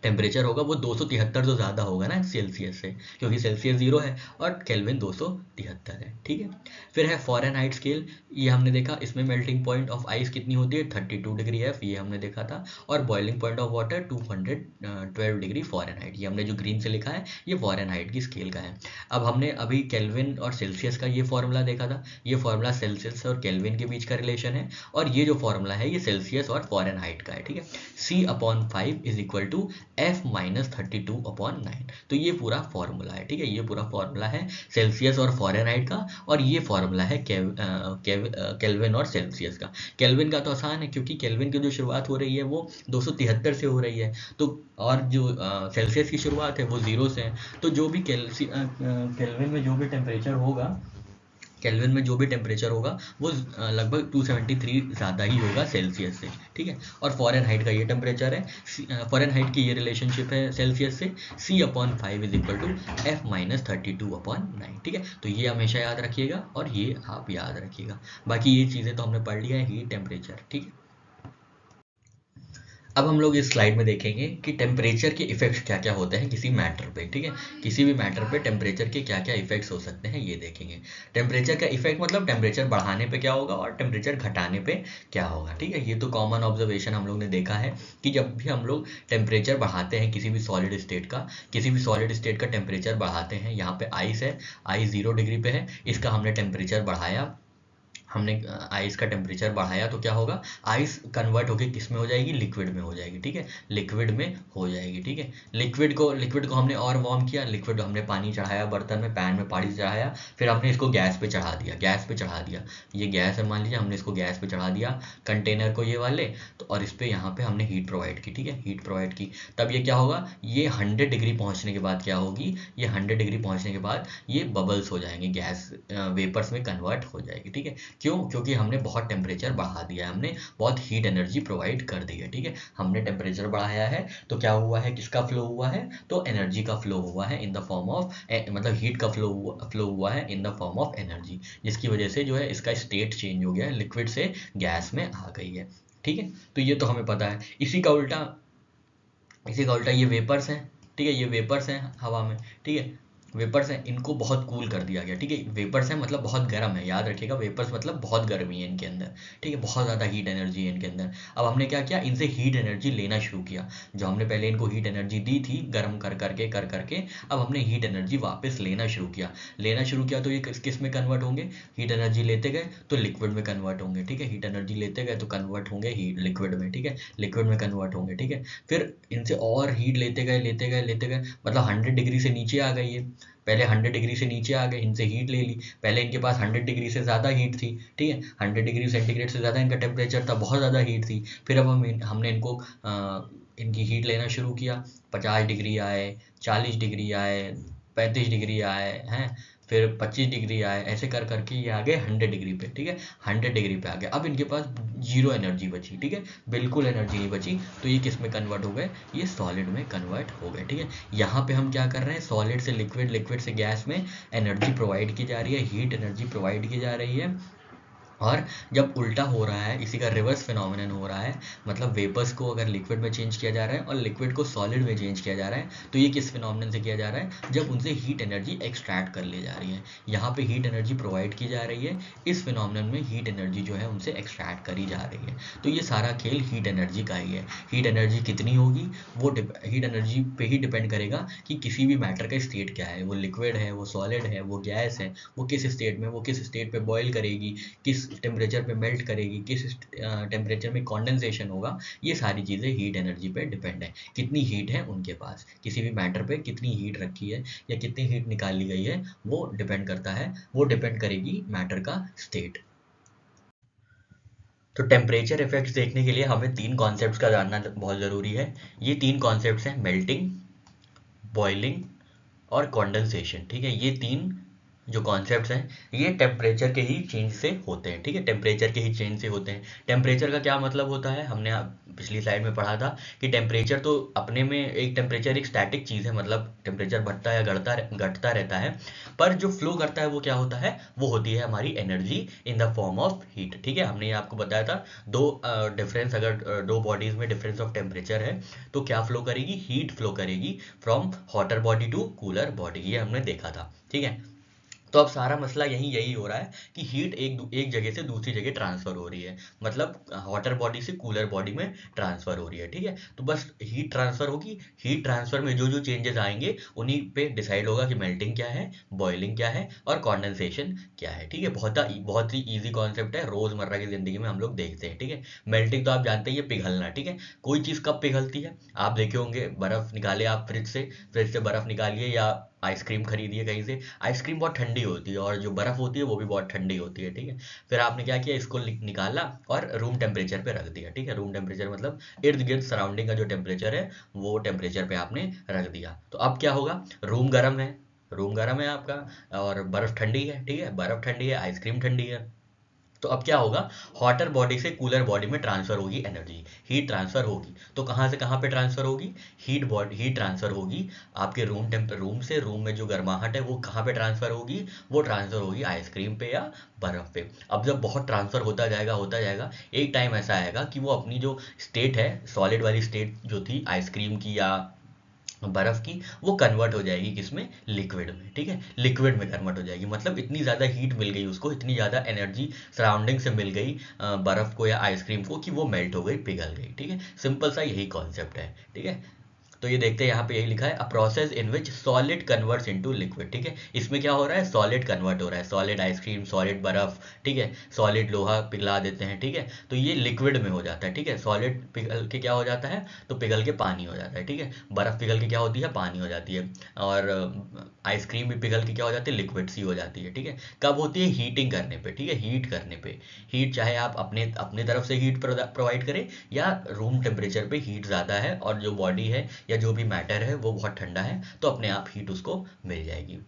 टेम्परेचर होगा वो 273 तो ज़्यादा होगा ना सेल्सियस से, क्योंकि सेल्सियस 0 है और केल्विन 273 है, ठीक है। फिर है फ़ारेनहाइट स्केल, ये हमने देखा इसमें मेल्टिंग पॉइंट ऑफ आइस कितनी होती है, 32 डिग्री एफ, ये हमने देखा था। और boiling point of water 212 degree Fahrenheit, ये हमने जो ग्रीन से लिखा है ये फ़ारेनहाइट की स्केल का है। अब हमने अभी केल्विन और सेल्सियस का ये फॉर्मूला देखा था, ये फॉर्मूला सेल्सियस और केल्विन के बीच का रिलेशन है, और ये जो फॉर्मूला है ये सेल्सियस और फ़ारेनहाइट का है, ठीक है। C/5 is equal to F-32/9, तो ये पूरा फॉर्मूला है, ठीक है। ये पूरा फॉर्मूला है सेल्सियस और फ़ारेनहाइट का, और ये फॉर्मूला है केल्विन और सेल्सियस का। केल्विन का तो आसान है, क्योंकि केल्विन की जो शुरुआत हो रही है वो 273 से हो रही है, तो और जो सेल्सियस की शुरुआत है वो 0 से है। तो जो भी केल्विन में जो भी टेम्परेचर होगा, केल्विन में जो भी टेम्परेचर होगा वो लगभग 273 ज़्यादा ही होगा सेल्सियस से, ठीक है। और फ़ारेनहाइट का ये टेम्परेचर है, फ़ारेनहाइट की ये रिलेशनशिप है सेल्सियस से, C/5 is equal to F-32/9, ठीक है। तो ये हमेशा याद रखिएगा और ये आप याद रखिएगा। बाकी ये चीज़ें तो हमने पढ़ लिया है, हीट टेम्परेचर, ठीक है। अब हम लोग इस स्लाइड में देखेंगे कि टेम्परेचर के इफेक्ट्स क्या क्या होते हैं किसी मैटर पे, ठीक है। किसी भी मैटर पे टेम्परेचर के क्या क्या इफेक्ट्स हो सकते हैं ये देखेंगे। टेम्परेचर का इफेक्ट मतलब टेम्परेचर बढ़ाने पे क्या होगा और टेम्परेचर घटाने पे क्या होगा, ठीक है। ये तो कॉमन ऑब्जर्वेशन हम लोग ने देखा है कि जब भी हम लोग टेम्परेचर बढ़ाते हैं किसी भी सॉलिड स्टेट का टेम्परेचर बढ़ाते हैं, यहाँ पे आइस है, आइस 0 डिग्री पे है, इसका हमने टेम्परेचर बढ़ाया, हमने आइस का टेम्परेचर बढ़ाया तो क्या होगा, आइस कन्वर्ट होकर किस में हो जाएगी, लिक्विड में हो जाएगी, ठीक है। लिक्विड में हो जाएगी, ठीक है। लिक्विड को हमने और वार्म किया, लिक्विड हमने पानी चढ़ाया बर्तन में, पैन में पानी चढ़ाया, फिर हमने इसको गैस पे चढ़ा दिया, ये गैस है मान लीजिए, हमने इसको गैस पे चढ़ा दिया कंटेनर को ये वाले, तो और इस पे यहाँ पे हमने हीट प्रोवाइड की, ठीक है, हीट प्रोवाइड की। तब ये क्या होगा, ये 100 डिग्री पहुँचने के बाद क्या होगी, ये 100 डिग्री पहुँचने के बाद ये बबल्स हो जाएंगे, गैस वेपर्स में कन्वर्ट हो जाएगी, ठीक है। क्यों, क्योंकि हमने बहुत टेम्परेचर बढ़ा दिया है, हमने बहुत हीट एनर्जी प्रोवाइड कर दी है, ठीक है। हमने टेम्परेचर बढ़ाया है तो क्या हुआ है, किसका फ्लो हुआ है, तो एनर्जी का फ्लो हुआ है इन द फॉर्म ऑफ मतलब हीट का फ्लो हुआ है इन द फॉर्म ऑफ एनर्जी, जिसकी वजह से जो है इसका स्टेट चेंज हो गया है, लिक्विड से गैस में आ गई है, ठीक है। तो ये तो हमें पता है। इसी का उल्टा ये वेपर्स हैं, ठीक है, ये वेपर्स हैं हवा में, ठीक है, वेपर्स हैं, इनको बहुत कूल कर दिया गया, ठीक है। वेपर्स हैं मतलब बहुत गर्म है, याद रखिएगा, वेपर्स मतलब बहुत गर्मी है इनके अंदर, ठीक है, बहुत ज़्यादा हीट एनर्जी है इनके अंदर। अब हमने क्या किया, इनसे हीट एनर्जी लेना शुरू किया, जो हमने पहले इनको हीट एनर्जी दी थी गर्म कर करके, अब हमने हीट एनर्जी वापस लेना शुरू किया तो ये किस में कन्वर्ट होंगे, हीट एनर्जी लेते गए तो लिक्विड में कन्वर्ट होंगे, ठीक है, हीट एनर्जी लेते गए तो कन्वर्ट होंगे लिक्विड में, ठीक है, लिक्विड में कन्वर्ट होंगे, ठीक है। फिर इनसे और हीट लेते गए मतलब 100 डिग्री से नीचे आ गई है, पहले 100 डिग्री से नीचे आ गए, इनसे हीट ले ली, पहले इनके पास 100 डिग्री से ज़्यादा हीट थी, ठीक है, 100 डिग्री सेंटीग्रेड से ज़्यादा इनका टेम्परेचर था, बहुत ज़्यादा हीट थी। फिर अब हमने इनको इनकी हीट लेना शुरू किया, 50 डिग्री आए, 40 डिग्री आए, 35 डिग्री आए हैं, फिर 25 डिग्री आए, ऐसे कर करके ये आ गए 100 डिग्री पे, ठीक है, 100 डिग्री पे आ गए। अब इनके पास जीरो एनर्जी बची, ठीक है, बिल्कुल एनर्जी नहीं बची, तो ये किस में कन्वर्ट हो गए, ये सॉलिड में कन्वर्ट हो गए, ठीक है। यहाँ पे हम क्या कर रहे हैं, सॉलिड से लिक्विड, लिक्विड से गैस में एनर्जी प्रोवाइड की जा रही है, हीट एनर्जी प्रोवाइड की जा रही है, और जब उल्टा हो रहा है, इसी का रिवर्स फिनोमेनन हो रहा है, मतलब वेपर्स को अगर लिक्विड में चेंज किया जा रहा है और लिक्विड को सॉलिड में चेंज किया जा रहा है, तो ये किस फिनोमेनन से किया जा रहा है, जब उनसे हीट एनर्जी एक्सट्रैक्ट कर ली जा रही है। यहाँ पे हीट एनर्जी प्रोवाइड की जा रही है, इस फिनोमेनन में हीट एनर्जी जो है उनसे एक्सट्रैक्ट करी जा रही है। तो ये सारा खेल हीट एनर्जी का ही है। हीट एनर्जी कितनी होगी, वो हीट एनर्जी पे ही डिपेंड करेगा कि किसी भी मैटर का स्टेट क्या है, वो लिक्विड है, वो सॉलिड है, वो गैस है, वो किस स्टेट में, वो किस स्टेट पे बॉयल करेगी, किस टेम्परेचर पे मेल्ट करेगी, किस टेम्परेचर में कंडेंसेशन होगा। ये सारी चीज़ें हीट एनर्जी पे डिपेंड है। कितनी हीट है उनके पास, किसी भी मैटर पे कितनी हीट रखी है या कितनी हीट निकाल ली गई है, वो डिपेंड करता है, वो डिपेंड करेगी मैटर का स्टेट। तो टेम्परेचर इफेक्ट्स देखने के लिए हमें 3 कॉन्सेप्ट्स का जानना बहुत ज़रूरी है। ये 3 कॉन्सेप्ट्स हैं, मेल्टिंग, बॉइलिंग और कंडेंसेशन। ठीक है, ये 3 जो कॉन्सेप्ट्स हैं, ये टेम्परेचर के ही चेंज से होते हैं। ठीक है, टेम्परेचर के ही चेंज से होते हैं। टेम्परेचर का क्या मतलब होता है, हमने पिछली स्लाइड में पढ़ा था कि टेम्परेचर तो अपने में एक टेम्परेचर एक स्टैटिक चीज़ है, मतलब टेम्परेचर बढ़ता या घटता रहता है, पर जो फ्लो करता है वो क्या होता है, वो होती है हमारी energy in the form of heat. ठीक है, हमने ये आपको बताया था, दो डिफरेंस, अगर दो बॉडीज में डिफरेंस ऑफ टेम्परेचर है तो क्या फ्लो करेगी, हीट फ्लो करेगी from hotter body to cooler body, ये हमने देखा था। ठीक है, तो अब सारा मसला यही हो रहा है कि हीट एक जगह से दूसरी जगह ट्रांसफर हो रही है, मतलब हॉटर बॉडी से कूलर बॉडी में ट्रांसफर हो रही है। ठीक है, तो बस हीट ट्रांसफर होगी, हीट ट्रांसफर में जो जो चेंजेस आएंगे उन्हीं पे डिसाइड होगा कि मेल्टिंग क्या है, बॉइलिंग क्या है और कॉन्डेंसेशन क्या है। ठीक है, बहुत ही ईजी कॉन्सेप्ट है, रोजमर्रा की जिंदगी में हम लोग देखते हैं। ठीक है, मेल्टिंग तो आप जानते ही है, पिघलना। ठीक है, कोई चीज़ कब पिघलती है, आप देखे होंगे, बर्फ निकाले आप फ्रिज से बर्फ निकालिए या आइसक्रीम खरीदिए कहीं से, आइसक्रीम बहुत ठंडी होती है और जो बर्फ़ होती है वो भी बहुत ठंडी होती है। ठीक है, फिर आपने क्या किया, इसको निकाला और रूम टेम्परेचर पे रख दिया। ठीक है, रूम टेम्परेचर मतलब इर्द गिर्द सराउंडिंग का जो टेम्परेचर है वो टेम्परेचर पे आपने रख दिया। तो अब क्या होगा, रूम गर्म है आपका और बर्फ़ ठंडी है। ठीक है, बर्फ़ ठंडी है, आइसक्रीम ठंडी है, तो अब क्या होगा, हॉटर बॉडी से कूलर बॉडी में ट्रांसफर होगी एनर्जी, हीट ट्रांसफर होगी। तो कहाँ से कहाँ पे ट्रांसफर होगी, हीट ट्रांसफर होगी आपके रूम से, रूम में जो गर्माहट है वो कहाँ पे ट्रांसफर होगी, वो ट्रांसफर होगी आइसक्रीम पे या बर्फ पे। अब जब बहुत ट्रांसफर होता जाएगा, एक टाइम ऐसा आएगा कि वो अपनी जो स्टेट है, सॉलिड वाली स्टेट जो थी आइसक्रीम की या बर्फ की, वो कन्वर्ट हो जाएगी किसमें, लिक्विड में। ठीक है, लिक्विड में कन्वर्ट हो जाएगी, मतलब इतनी ज़्यादा हीट मिल गई उसको, इतनी ज़्यादा एनर्जी सराउंडिंग से मिल गई बर्फ को या आइसक्रीम को कि वो मेल्ट हो गई, पिघल गई। ठीक है, सिंपल सा यही कॉन्सेप्ट है। ठीक है, तो ये देखते हैं, यहाँ पे यही लिखा है, a process in which solid converts into liquid. ठीक है, इसमें क्या हो रहा है, सॉलिड कन्वर्ट हो रहा है, सॉलिड आइसक्रीम, सॉलिड बर्फ, ठीक है, सॉलिड लोहा पिघला देते हैं। ठीक है, तो ये लिक्विड में हो जाता है। ठीक है, सॉलिड पिघल के क्या हो जाता है, तो पिघल के पानी हो जाता है। ठीक है, बर्फ पिघल के क्या होती है, पानी हो जाती है, और आइसक्रीम भी पिघल के क्या हो जाती है, लिक्विड सी हो जाती है। ठीक है, कब होती है, हीटिंग करने पे। ठीक है, हीट करने पे, हीट चाहे आप अपने अपने तरफ से हीट प्रोवाइड करें या रूम टेम्परेचर पे हीट ज़्यादा है और जो बॉडी है या जो भी मैटर है वो बहुत ठंडा है, तो अपने आप हीट उसको मिल जाएगी।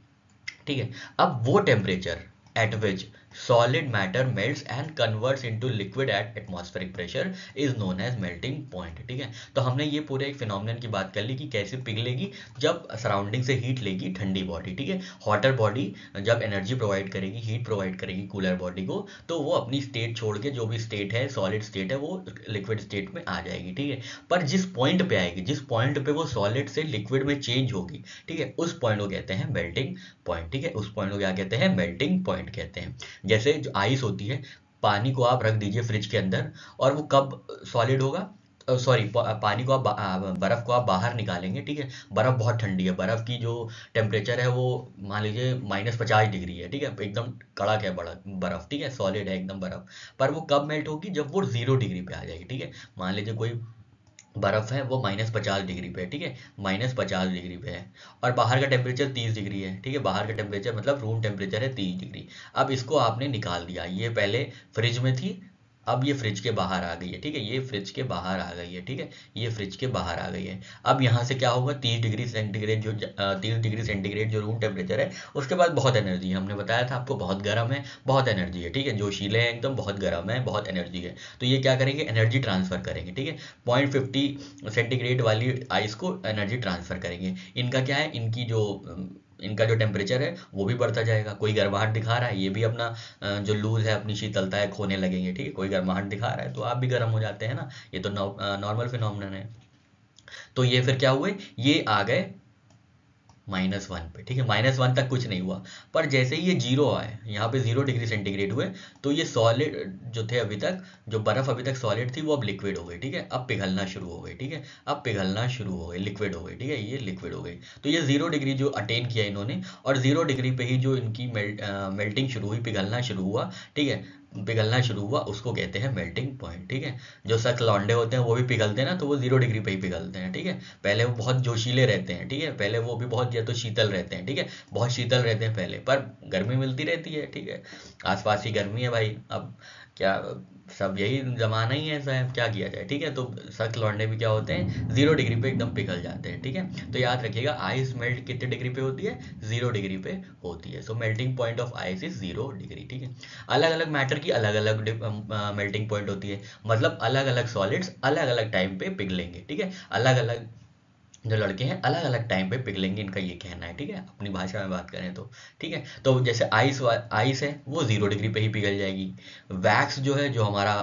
ठीक है, अब वो temperature at which solid matter melts and converts into liquid at atmospheric pressure is known as melting point। ठीक है, तो हमने ये पूरे एक फिनोमिनन की बात कर ली कि कैसे पिघलेगी, जब सराउंडिंग से हीट लेगी ठंडी बॉडी। ठीक है, हॉटर बॉडी जब एनर्जी प्रोवाइड करेगी, हीट प्रोवाइड करेगी कूलर बॉडी को, तो वो अपनी स्टेट छोड़ के, जो भी स्टेट है, सॉलिड स्टेट है, वो लिक्विड स्टेट में आ जाएगी। ठीक है, पर जिस पॉइंट पे आएगी, जिस पॉइंट पे वो सॉलिड से लिक्विड में चेंज होगी, ठीक है, उस पॉइंट को कहते हैं मेल्टिंग पॉइंट। ठीक है, उस पॉइंट को क्या कहते हैं, मेल्टिंग पॉइंट कहते हैं। जैसे जो आइस होती है, पानी को आप रख दीजिए फ्रिज के अंदर और वो कब सॉलिड होगा, सॉरी, पानी को आप बर्फ को आप बाहर निकालेंगे। ठीक है, बर्फ बहुत ठंडी है, बर्फ की जो टेम्परेचर है वो मान लीजिए -50 डिग्री है। ठीक है, एकदम कड़क है बड़ा बर्फ। ठीक है, सॉलिड है एकदम बर्फ, पर वो कब मेल्ट होगी, जब वो 0 डिग्री पे आ जाएगी। ठीक है, मान लीजिए कोई बर्फ है, वो -50 डिग्री पे है। ठीक है, -50 डिग्री पे है और बाहर का टेम्परेचर 30 डिग्री है। ठीक है, बाहर का टेम्परेचर मतलब रूम टेम्परेचर है 30 डिग्री। अब इसको आपने निकाल दिया, ये पहले फ्रिज में थी, अब ये फ्रिज के बाहर आ गई है। ठीक है, ये फ्रिज के बाहर आ गई है। ठीक है, ये फ्रिज के बाहर आ गई है। अब यहाँ से क्या होगा, 30 डिग्री सेंटीग्रेड जो 30 डिग्री सेंटीग्रेड जो रूम टेम्परेचर है, उसके बाद बहुत एनर्जी है, हमने बताया था आपको, बहुत गर्म है, बहुत एनर्जी है। ठीक है, जोशीले हैं एकदम, बहुत गर्म है, बहुत एनर्जी है, तो ये क्या करेंगे, एनर्जी ट्रांसफर करेंगे। ठीक है, 0.50 सेंटीग्रेड वाली आइस को एनर्जी ट्रांसफर करेंगे। इनका क्या है, इनकी जो इनका जो टेम्परेचर है वो भी बढ़ता जाएगा। कोई गर्माहट दिखा रहा है, ये भी अपना जो लूज है अपनी शीतलता है खोने लगेंगे, ठीक है। कोई गर्माहट दिखा रहा है तो आप भी गर्म हो जाते हैं ना, ये तो नॉर्मल फिनोमिनन है। तो ये फिर क्या हुए, ये आ गए -1 पे, ठीक है। -1 तक कुछ नहीं हुआ, पर जैसे ही ये जीरो आए, यहाँ पे 0 डिग्री सेंटीग्रेड हुए, तो ये सॉलिड जो थे अभी तक, जो बर्फ अभी तक सॉलिड थी वो अब लिक्विड हो गई, ठीक है। अब पिघलना शुरू हो गई, ठीक है। अब पिघलना शुरू हो गई, लिक्विड हो गई, ठीक है। ये लिक्विड हो गई। तो ये 0 डिग्री जो अटेन किया इन्होंने, और 0 डिग्री पे ही जो इनकी मेल्टिंग शुरू हुई, पिघलना शुरू हुआ, ठीक है। पिघलना शुरू हुआ, उसको कहते हैं मेल्टिंग पॉइंट, ठीक है। जो सख्त लौंडे होते हैं वो भी पिघलते हैं ना, तो वो 0 डिग्री पे ही पिघलते हैं, ठीक है। पहले वो बहुत जोशीले रहते हैं, ठीक है। पहले वो भी बहुत या तो शीतल रहते हैं, ठीक है। बहुत शीतल रहते हैं पहले, पर गर्मी मिलती रहती है, ठीक है। आसपास ही गर्मी है भाई, अब क्या, सब यही जमाना ही ऐसा है, क्या किया जाए, ठीक है। तो सख्त लौंडे भी क्या होते हैं, 0 डिग्री पे एकदम पिघल जाते हैं, ठीक है। तो याद रखिएगा, आइस मेल्ट कितने डिग्री पे होती है, 0 डिग्री पे होती है। So melting point of ice is 0 degree, ठीक है। अलग अलग मैटर की अलग अलग मेल्टिंग पॉइंट होती है, मतलब अलग अलग सॉलिड्स अलग अलग टाइम पे पिघलेंगे, ठीक है। अलग अलग जो लड़के हैं अलग अलग टाइम पे पिघलेंगे, इनका ये कहना है, ठीक है। अपनी भाषा में बात करें तो, ठीक है। तो जैसे आइस है वो 0 डिग्री पे ही पिघल जाएगी। वैक्स जो है, जो हमारा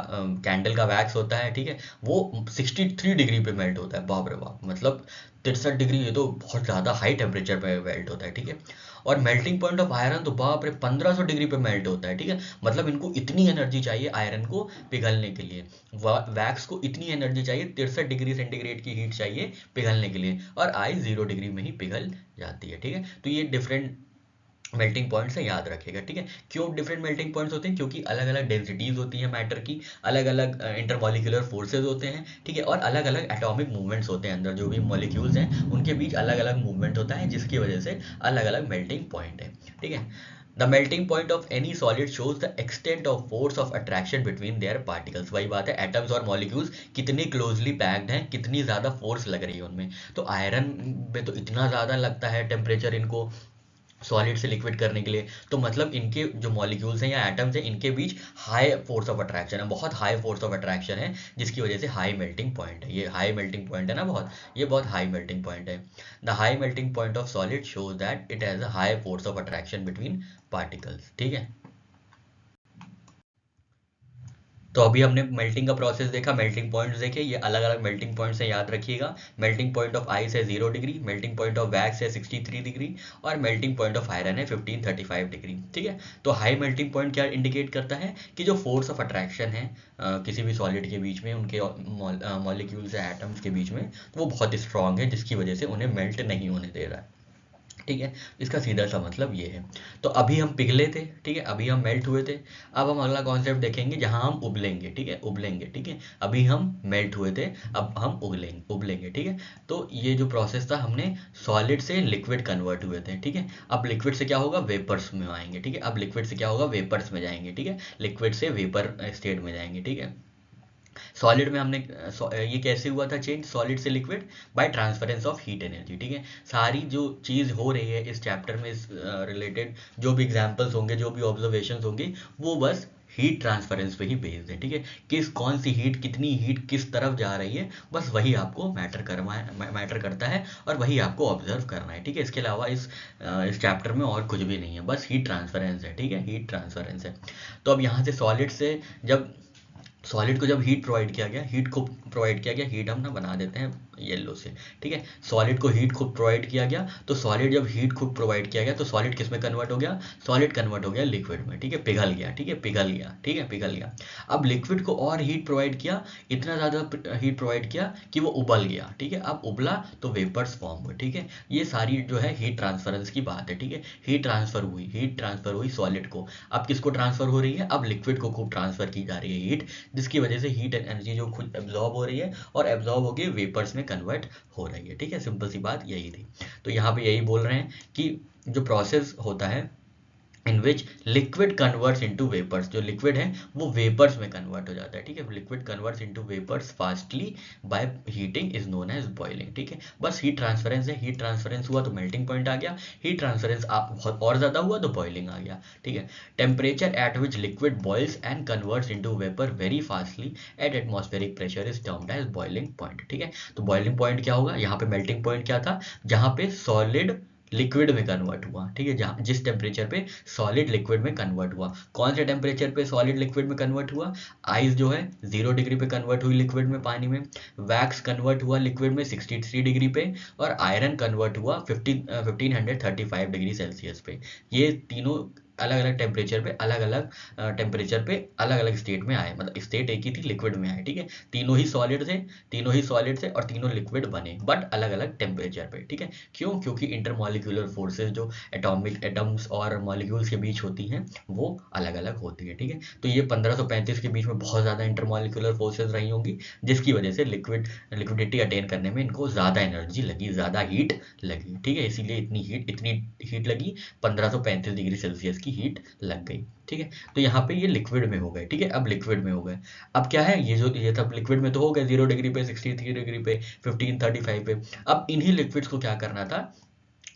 कैंडल का वैक्स होता है, ठीक है, वो 63 डिग्री पे मेल्ट होता है। बाप रे बाप, मतलब 63 डिग्री, ये तो बहुत ज़्यादा हाई टेम्परेचर पे मेल्ट होता है, ठीक है। और मेल्टिंग पॉइंट ऑफ आयरन तो बाप रे 1500 डिग्री पे मेल्ट होता है, ठीक है। मतलब इनको इतनी एनर्जी चाहिए आयरन को पिघलने के लिए, वैक्स को इतनी एनर्जी चाहिए, 63 डिग्री सेंटीग्रेड की हीट चाहिए पिघलने के लिए, और आइस 0 डिग्री में ही पिघल जाती है, ठीक है। तो ये डिफरेंट मेल्टिंग पॉइंट्स है, याद रखिएगा, ठीक है। क्यों डिफरेंट मेल्टिंग पॉइंट्स होते हैं, क्योंकि अलग अलग डेंसिटीज होती है मैटर की, अलग अलग इंटरमॉलिक्यूलर फोर्सेज होते हैं, ठीक है। और अलग अलग एटॉमिक मूवमेंट्स होते हैं, अंदर जो भी मॉलिक्यूल्स हैं उनके बीच अलग अलग मूवमेंट होता है, जिसकी वजह से अलग अलग मेल्टिंग पॉइंट है, ठीक है। The melting point of any solid shows the extent of force of attraction between their particles. वही बात है, एटम्स और मॉलिक्यूल्स कितने क्लोजली पैक्ड हैं, कितनी ज़्यादा फोर्स लग रही है उनमें। तो आयरन में तो इतना ज़्यादा लगता है टेम्परेचर इनको सॉलिड से लिक्विड करने के लिए, तो मतलब इनके जो मॉलिक्यूल्स हैं या एटम्स हैं, इनके बीच हाई फोर्स ऑफ अट्रैक्शन है, बहुत हाई फोर्स ऑफ अट्रैक्शन है, जिसकी वजह से हाई मेल्टिंग पॉइंट है। ये हाई मेल्टिंग पॉइंट है ना, बहुत, ये बहुत हाई मेल्टिंग पॉइंट है। The high melting point of solid shows that it has a high force of attraction between particles, ठीक है। तो अभी हमने मेल्टिंग का प्रोसेस देखा, मेल्टिंग पॉइंट्स देखे, ये अलग अलग मेल्टिंग पॉइंट्स हैं, याद रखिएगा। मेल्टिंग पॉइंट ऑफ आइस है 0 degree, melting point of wax है 63 डिग्री, और मेल्टिंग पॉइंट ऑफ आयरन है 1535 डिग्री, ठीक है। तो हाई मेल्टिंग पॉइंट क्या इंडिकेट करता है, कि जो फोर्स ऑफ अट्रैक्शन है किसी भी सॉलिड के बीच में, उनके मॉलिक्यूल्स या एटम्स के बीच में, तो वो बहुत स्ट्रांग है, जिसकी वजह से उन्हें मेल्ट नहीं होने दे रहा है, ठीक है। इसका सीधा सा मतलब ये है। तो अभी हम पिघले थे, ठीक है, अभी हम मेल्ट हुए थे। अब हम अगला कॉन्सेप्ट देखेंगे जहां हम उबलेंगे, ठीक है, उबलेंगे, ठीक है। अभी हम मेल्ट हुए थे, अब हम उबलेंगे, उबलेंगे, ठीक है। तो ये जो प्रोसेस था, हमने सॉलिड से लिक्विड कन्वर्ट हुए थे, ठीक है। अब लिक्विड से क्या होगा, वेपर्स में आएंगे, ठीक है। अब लिक्विड से क्या होगा, वेपर्स में जाएंगे, ठीक है। लिक्विड से वेपर स्टेट में जाएंगे, ठीक है। सॉलिड में हमने ये कैसे हुआ था चेंज, सॉलिड से liquid, by transference of heat energy, ठीक है। सारी जो चीज़ हो रही है इस चैप्टर में, इस रिलेटेड जो भी एग्जांपल्स होंगे, जो भी ऑब्जर्वेशंस होंगे, वो बस हीट ट्रांसफरेंस पे ही बेस्ड है, ठीक है। किस कौन सी हीट, कितनी हीट किस तरफ जा रही है, बस वही आपको मैटर करता है, और वही आपको ऑब्जर्व करना है, ठीक है। इसके अलावा इस चैप्टर में और कुछ भी नहीं है, बस हीट ट्रांसफरेंस है, ठीक है, हीट ट्रांसफरेंस है। तो अब यहाँ से सॉलिड से, जब सॉलिड को जब हीट प्रोवाइड किया गया, हीट को प्रोवाइड किया गया, हीट हम ना बना देते हैं येलो से, ठीक है। सॉलिड को हीट खूब प्रोवाइड किया गया, तो सॉलिड जब हीट खूब प्रोवाइड किया गया, तो सॉलिड किस में कन्वर्ट हो गया, सॉलिड कन्वर्ट हो गया लिक्विड में, ठीक है, पिघल गया, ठीक है, पिघल गया, ठीक है, पिघल गया। अब लिक्विड को और हीट प्रोवाइड किया, इतना ज़्यादा हीट प्रोवाइड किया कि वो उबल गया, ठीक है। अब उबला तो वेपर्स फॉर्म हुए, ठीक है। ये सारी जो है हीट ट्रांसफरेंस की बात है, ठीक है। हीट ट्रांसफर हुई सॉलिड को। अब किसको ट्रांसफर हो रही है, अब लिक्विड को खूब ट्रांसफर की जा रही है हीट, जिसकी वजह से हीट एनर्जी जो खुद एब्जॉर्ब हो रही है, और एब्जॉर्ब होकर वेपर्स में कन्वर्ट हो रही है, ठीक है। सिंपल सी बात यही थी। तो यहाँ पे यही बोल रहे हैं कि जो प्रोसेस होता है in which liquid converts into vapours, जो लिक्विड है वो वेपर्स में कन्वर्ट हो जाता है, ठीक है। Liquid converts into vapours fastly by heating is known as boiling, ठीक है। बस हीट ट्रांसफरेंस है, हीट ट्रांसफरेंस हुआ तो मेल्टिंग पॉइंट आ गया, हीट ट्रांसफरेंस आप बहुत और ज्यादा हुआ तो बॉइलिंग आ गया, ठीक है। Temperature at which liquid boils and converts into vapour very fastly at atmospheric pressure is termed as boiling point, ठीक है। तो बॉइलिंग पॉइंट क्या होगा, यहाँ पे मेल्टिंग पॉइंट क्या था, जहाँ पे सॉलिड लिक्विड में कन्वर्ट हुआ, ठीक है, जहाँ जिस टेम्परेचर पे सॉलिड लिक्विड में कन्वर्ट हुआ। कौन से टेम्परेचर पे सॉलिड लिक्विड में कन्वर्ट हुआ? आइस जो है 0 डिग्री पे कन्वर्ट हुई लिक्विड में, पानी में। वैक्स कन्वर्ट हुआ लिक्विड में 63 डिग्री पे। और आयरन कन्वर्ट हुआ 1535 डिग्री सेल्सियस पे। ये तीनों अलग अलग टेम्परेचर पे अलग अलग स्टेट में आए, मतलब स्टेट एक ही थी, लिक्विड में आए, ठीक है। तीनों ही सॉलिड थे और तीनों लिक्विड बने, बट अलग अलग टेम्परेचर पे, ठीक है। क्यों? क्योंकि इंटरमॉलिक्यूलर फोर्सेस जो एटम्स और मॉलिक्यूल्स के बीच होती हैं वो अलग अलग होती है, ठीक है। तो ये 1535 के बीच में बहुत ज़्यादा इंटरमॉलिक्यूलर फोर्सेस रही होंगी, जिसकी वजह से लिक्विडिटी अटेन करने में इनको ज़्यादा एनर्जी लगी, ज़्यादा हीट लगी, ठीक है। इसीलिए इतनी हीट लगी, 1535 डिग्री सेल्सियस की हीट लग गई, ठीक है। तो यहाँ पे ये लिक्विड में हो गए, ठीक है। अब लिक्विड में हो गए, अब क्या है, ये सब लिक्विड में तो हो गए 0 डिग्री पे, 63 डिग्री पे, 1535 पे। अब इन्हीं लिक्विड्स को क्या करना था?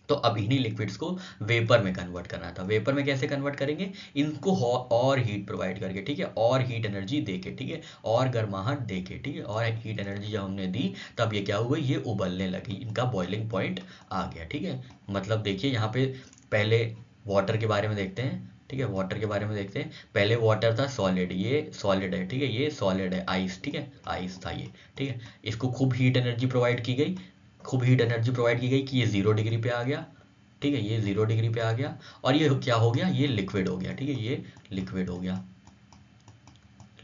तो अब इन्हीं लिक्विड्स को वेपर में कन्वर्ट करना था। वेपर में कैसे कन्वर्ट करेंगे? इनको और हीट प्रोवाइड करके, ठीक है, और हीट एनर्जी देके, ठीक है, और गर्माहट देके, ठीक है, और हीट एनर्जी जब हमने दी तब ये क्या हुआ, ये उबलने लगी, इनका बॉइलिंग पॉइंट आ गया, ठीक है। मतलब देखिए यहाँ पे पहले वाटर के बारे में देखते हैं, ठीक है, वाटर के बारे में देखते हैं। पहले वाटर था सॉलिड, ये सॉलिड है, ठीक है, ये सॉलिड है, आइस, ठीक है, आइस था ये, ठीक है। इसको खूब हीट एनर्जी प्रोवाइड की गई, कि ये 0 डिग्री पे आ गया, ठीक है, ये 0 डिग्री पे आ गया। और ये क्या हो गया? ये लिक्विड हो गया, ठीक है, ये लिक्विड हो गया,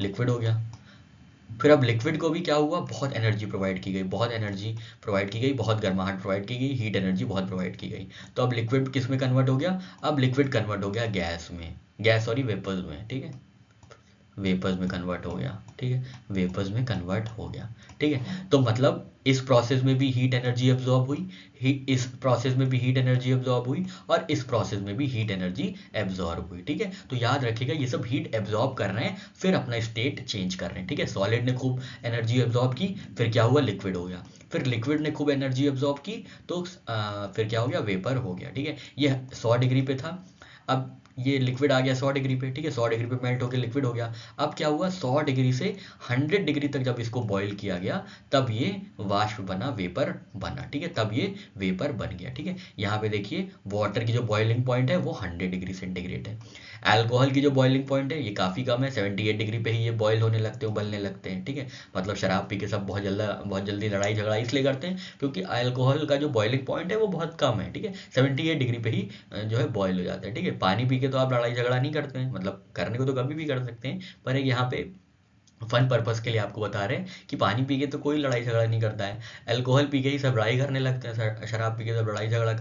लिक्विड हो गया। फिर अब लिक्विड को भी क्या हुआ, बहुत एनर्जी प्रोवाइड की गई, बहुत गर्माहट प्रोवाइड की गई, हीट एनर्जी बहुत प्रोवाइड की गई। तो अब लिक्विड किस में कन्वर्ट हो गया? अब लिक्विड कन्वर्ट हो गया गैस में, सॉरी वेपर्स में, ठीक है, वेपर्स में कन्वर्ट हो गया, ठीक है, वेपर्स में कन्वर्ट हो गया, ठीक है। तो मतलब इस प्रोसेस में भी हीट एनर्जी एब्जॉर्ब हुई, इस प्रोसेस में भी हीट एनर्जी एब्जॉर्ब हुई, और इस प्रोसेस में भी हीट एनर्जी एब्जॉर्ब हुई, ठीक है। तो याद रखिएगा ये सब हीट एब्जॉर्ब कर रहे हैं, फिर अपना स्टेट चेंज कर रहे हैं, ठीक है। सॉलिड ने खूब एनर्जी एब्जॉर्ब की, फिर क्या हुआ, लिक्विड हो गया। फिर लिक्विड ने खूब एनर्जी एब्जॉर्ब की, तो फिर क्या हो गया, वेपर हो गया, ठीक है। ये 100 डिग्री पे था, अब ये लिक्विड आ गया 100 डिग्री पे, ठीक है, 100 डिग्री पे मेल्ट होकर लिक्विड हो गया। अब क्या हुआ, 100 डिग्री से 100 डिग्री तक जब इसको बॉईल किया गया, तब ये वाष्प बना, वेपर बना, ठीक है, तब ये वेपर बन गया, ठीक है। यहाँ पे देखिए वाटर की जो बॉइलिंग पॉइंट है वो 100 डिग्री सेंटीग्रेड है। अल्कोहल की जो बॉइलिंग पॉइंट है ये काफ़ी कम है, 78 डिग्री पे ही ये बॉयल होने लगते हैं, उबलने लगते हैं, ठीक है। मतलब शराब पी के सब बहुत जल्दी लड़ाई झगड़ा इसलिए करते हैं क्योंकि अल्कोहल का जो बॉइलिंग पॉइंट है वो बहुत कम है, ठीक है, 78 डिग्री पे ही जो है बॉयल हो जाता है, ठीक है। पानी पी के तो आप लड़ाई झगड़ा नहीं करते हैं, मतलब करने को तो कभी भी कर सकते हैं, पर एक यहाँ पे फन पर्पस के लिए आपको बता रहे हैं कि पानी पी के तो कोई लड़ाई झगड़ा नहीं करता है, अल्कोहल पी के ही सब लड़ाई करने लगते हैं, शराब पी के सब लड़ाई झगड़ा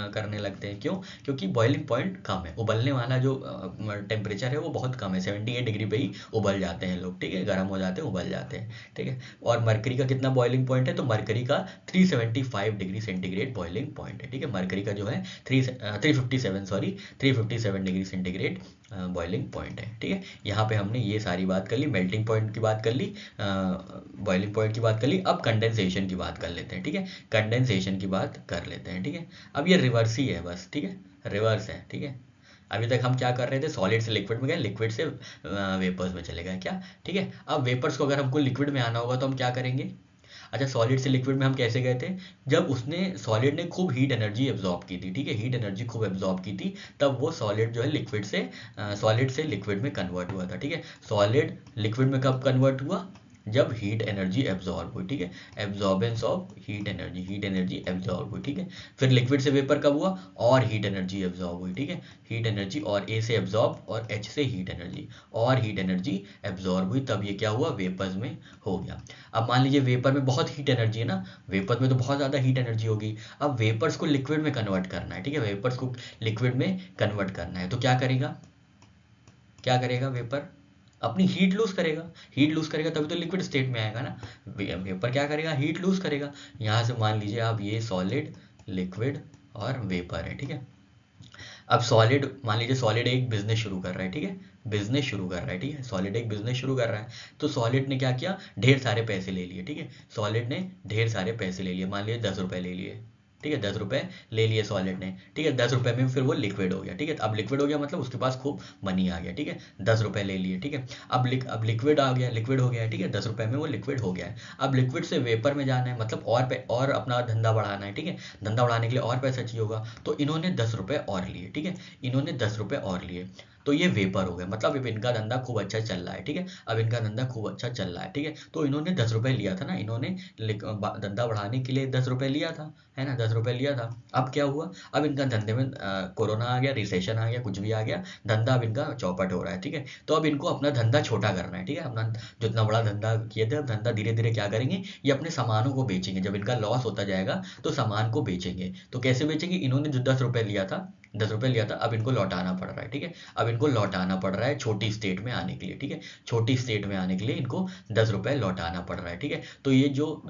करने लगते हैं। क्यों? क्योंकि बॉइलिंग पॉइंट कम है, उबलने वाला जो टेम्परेचर है वो बहुत कम है, 78 डिग्री पे ही उबल जाते हैं लोग, ठीक है, गर्म हो जाते हैं, उबल जाते हैं, ठीक है। और मरकरी का कितना बॉइलिंग पॉइंट है? तो मरकरी का 375 डिग्री सेंटीग्रेड बॉइलिंग पॉइंट है, ठीक है। मरकरी का जो है 357 डिग्री सेंटीग्रेड बॉइलिंग पॉइंट है, ठीक है। यहाँ पे हमने ये सारी बात कर ली, मेल्टिंग पॉइंट की बात कर ली, बॉइलिंग पॉइंट की बात कर ली। अब कंडेंसेशन की बात कर लेते हैं, ठीक है, कंडेंसेशन की बात कर लेते हैं, ठीक है। अब ये रिवर्स ही है बस, ठीक है, रिवर्स है, ठीक है। अभी तक हम क्या कर रहे थे, सॉलिड से लिक्विड में गए, लिक्विड से वेपर्स में चले गए, क्या, ठीक है। अब वेपर्स को अगर हमको लिक्विड में आना होगा तो हम क्या करेंगे? अच्छा, सॉलिड से लिक्विड में हम कैसे गए थे? जब सॉलिड ने खूब हीट एनर्जी एब्जॉर्ब की थी, ठीक है, हीट एनर्जी खूब एब्जॉर्ब की थी, तब वो सॉलिड जो है सॉलिड से लिक्विड में कन्वर्ट हुआ था, ठीक है। सॉलिड लिक्विड में कब कन्वर्ट हुआ? जब हीट एनर्जी एब्जॉर्ब हुई, ठीक है, absorbance of heat energy absorb हुई, ठीक है। फिर लिक्विड से वेपर कब हुआ? और हीट एनर्जी एब्जॉर्ब हुई, ठीक है, हीट एनर्जी, और ए से एब्जॉर्ब और एच से हीट एनर्जी, और हीट एनर्जी एब्जॉर्ब हुई, तब ये क्या हुआ, वेपर्स में हो गया। अब मान लीजिए वेपर में बहुत हीट एनर्जी है ना, वेपर में तो बहुत ज़्यादा हीट एनर्जी होगी। अब वेपर्स को लिक्विड में कन्वर्ट करना है, ठीक है, वेपर्स को लिक्विड में कन्वर्ट करना है, तो क्या करेगा वेपर? अपनी हीट लूज करेगा, तभी तो लिक्विड स्टेट में आएगा ना। वेपर क्या करेगा? हीट लूज करेगा। यहाँ से मान लीजिए आप ये सॉलिड, लिक्विड और वेपर है, ठीक है। अब सॉलिड, मान लीजिए सॉलिड एक बिजनेस शुरू कर रहा है, ठीक है, बिजनेस शुरू कर रहा है, ठीक है, सॉलिड एक बिजनेस शुरू कर रहा है। तो सॉलिड ने क्या किया? ढेर सारे पैसे ले लिए, ठीक है, सॉलिड ने ढेर सारे पैसे ले लिए, मान लीजिए 10 रुपए ले लिए, ठीक है, 10 रुपये ले लिए सॉलिड ने, ठीक है, 10 रुपये में फिर वो लिक्विड हो गया, ठीक है, अब लिक्विड हो गया मतलब उसके पास खूब मनी आ गया, ठीक है, 10 रुपये ले लिए, ठीक है, अब लिक्विड आ गया, लिक्विड हो गया है, ठीक है, 10 रुपये में वो लिक्विड हो गया है। अब लिक्विड से वेपर में जाना है, मतलब और अपना धंधा बढ़ाना है, ठीक है, धंधा बढ़ाने के लिए और पैसा चाहिए होगा, तो इन्होंने 10 रुपये और लिए, ठीक है, इन्होंने 10 रुपये और लिए, तो ये वेपर हो गया, मतलब अब इनका धंधा खूब अच्छा चल रहा है, ठीक है, अब इनका धंधा खूब अच्छा चल रहा है, ठीक है, तो इन्होंने 10 रुपये लिया था ना, इन्होंने धंधा बढ़ाने के लिए 10 रुपये लिया था, है ना, 10 रुपये लिया था। अब क्या हुआ, अब इनका धंधे में कोरोना आ गया, रिसेशन आ गया, कुछ भी आ गया, धंधा अब इनका चौपट हो रहा है, ठीक है, तो अब इनको अपना धंधा छोटा करना है, ठीक है, अपना जो इतना बड़ा धंधा किए थे, अब धंधा धीरे धीरे क्या करेंगे, ये अपने सामानों को बेचेंगे, जब इनका लॉस होता जाएगा तो सामान को बेचेंगे, तो कैसे बेचेंगे, इन्होंने जो 10 रुपये लिया था, 10 रुपये लिया था, अब इनको लौटाना पड़ रहा है, ठीक है, अब इनको लौटाना पड़ रहा है छोटी स्टेट में आने के लिए, ठीक है, छोटी स्टेट में आने के लिए इनको 10 रुपये लौटाना पड़ रहा है, ठीक है, तो ये जो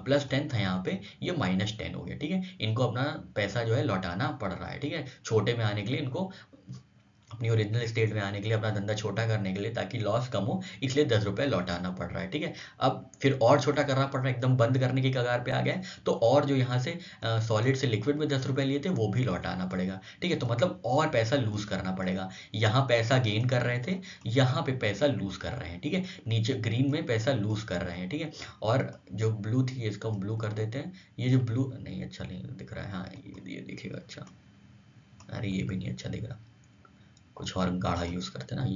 +10 था यहाँ पे, ये -10 हो गया, ठीक है, इनको अपना पैसा जो है लौटाना पड़ रहा है, ठीक है, छोटे में आने के लिए इनको अपनी ओरिजिनल स्टेट में आने के लिए, अपना धंधा छोटा करने के लिए, ताकि लॉस कम हो, इसलिए 10 रुपये लौटाना पड़ रहा है, ठीक है, अब फिर और छोटा करना पड़ रहा है, एकदम बंद करने की कगार पे आ गया है, तो और जो यहाँ से सॉलिड से लिक्विड में 10 रुपये लिए थे वो भी लौटाना पड़ेगा, ठीक है, तो मतलब और पैसा लूज करना पड़ेगा, यहाँ पैसा गेन कर रहे थे, यहाँ पे पैसा लूज कर रहे हैं, ठीक है, नीचे ग्रीन में पैसा लूज कर रहे हैं, ठीक है, और जो ब्लू थी इसको हम ब्लू कर देते हैं, ये जो ब्लू नहीं अच्छा नहीं दिख रहा है, हाँ ये दिखेगा अच्छा, अरे ये भी नहीं अच्छा दिख रहा, कुछ और गाढ़ा यूज करते ना,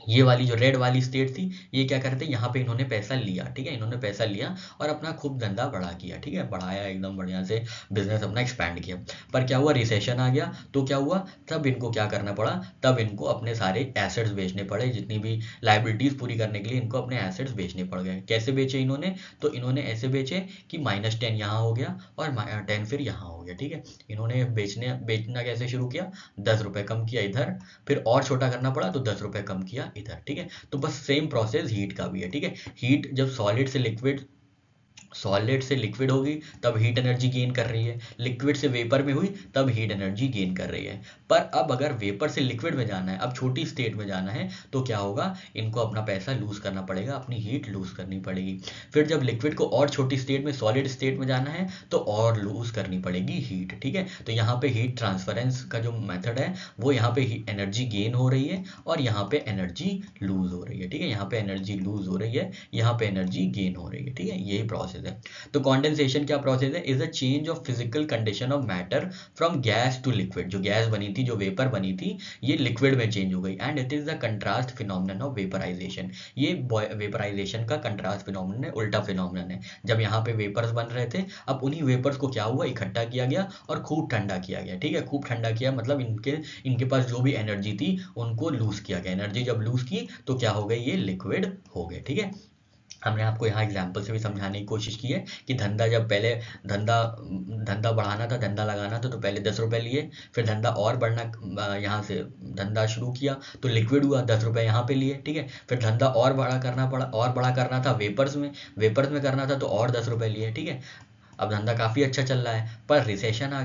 ये वाली जो रेड वाली स्टेट थी, ये क्या करते हैं, यहाँ पे इन्होंने पैसा लिया, ठीक है, इन्होंने पैसा लिया और अपना खूब धंधा बढ़ा किया, ठीक है, बढ़ाया एकदम बढ़िया से, बिजनेस अपना एक्सपैंड किया, पर क्या हुआ, रिसेशन आ गया, तो क्या हुआ, तब इनको क्या करना पड़ा, तब इनको अपने सारे एसेट्स बेचने पड़े, जितनी भी लाइबिलिटीज पूरी करने के लिए इनको अपने एसेट्स बेचने पड़ गए। कैसे बेचे इन्होंने, तो इन्होंने ऐसे बेचे कि -10 यहाँ हो गया और 10 फिर यहाँ हो गया, ठीक है, इन्होंने बेचना कैसे शुरू किया, 10 रुपये कम किया इधर, फिर और छोटा करना पड़ा तो 10 रुपये कम किया इधर, ठीक है, तो बस सेम प्रोसेस हीट का भी है, ठीक है, हीट जब सॉलिड से लिक्विड होगी तब हीट एनर्जी गेन कर रही है, लिक्विड से वेपर में हुई तब हीट एनर्जी गेन कर रही है, पर अब अगर वेपर से लिक्विड में जाना है, अब छोटी स्टेट में जाना है, तो क्या होगा, इनको अपना पैसा लूज करना पड़ेगा, अपनी हीट लूज करनी पड़ेगी, फिर जब लिक्विड को और छोटी स्टेट में सॉलिड स्टेट में जाना है तो और लूज करनी पड़ेगी हीट, ठीक है, तो यहाँ पे हीट ट्रांसफरेंस का जो मेथड है वो यहाँ पे एनर्जी गेन हो रही है और यहाँ पे एनर्जी लूज हो रही है, ठीक है, यहाँ पे एनर्जी लूज हो रही है, यहाँ पे एनर्जी गेन हो रही है, ठीक है, यही प्रोसेस है। तो कंडेंसेशन क्या प्रोसेस है, is a change of physical condition of matter from gas to liquid, जो गैस बनी थी, जो वेपर बनी थी, ये लिक्विड में चेंज हो गई, and it is the contrast phenomenon of vaporisation, ये वेपराइजेशन का कंट्रास्ट फिनोमिनन है, उल्टा फिनोमिनन है, जब यहाँ पे वेपर्स बन रहे थे, अब उन्हीं वेपर्स को क्या हुआ, इकट्ठा किया गया और खूब ठंडा किया गया, ठीक है, खूब ठंडा किया मतलब इनके पास जो भी एनर्जी थी उनको लूज किया गया, एनर्जी जब लूज की तो क्या हो गई, ये लिक्विड हो गए, ठीक है, हमने आपको यहाँ एग्जाम्पल से भी समझाने की कोशिश की है कि धंधा जब पहले धंधा बढ़ाना था, धंधा लगाना था, तो पहले 10 रुपये लिए, फिर धंधा और बढ़ना, यहाँ से धंधा शुरू किया तो लिक्विड हुआ, 10 रुपये यहाँ पे लिए, ठीक है, फिर धंधा और बड़ा करना पड़ा, और बड़ा करना था वेपर्स में करना था तो और 10 रुपये लिए, ठीक है, अब धंधा काफ़ी अच्छा चल रहा है, पर रिसेशन आ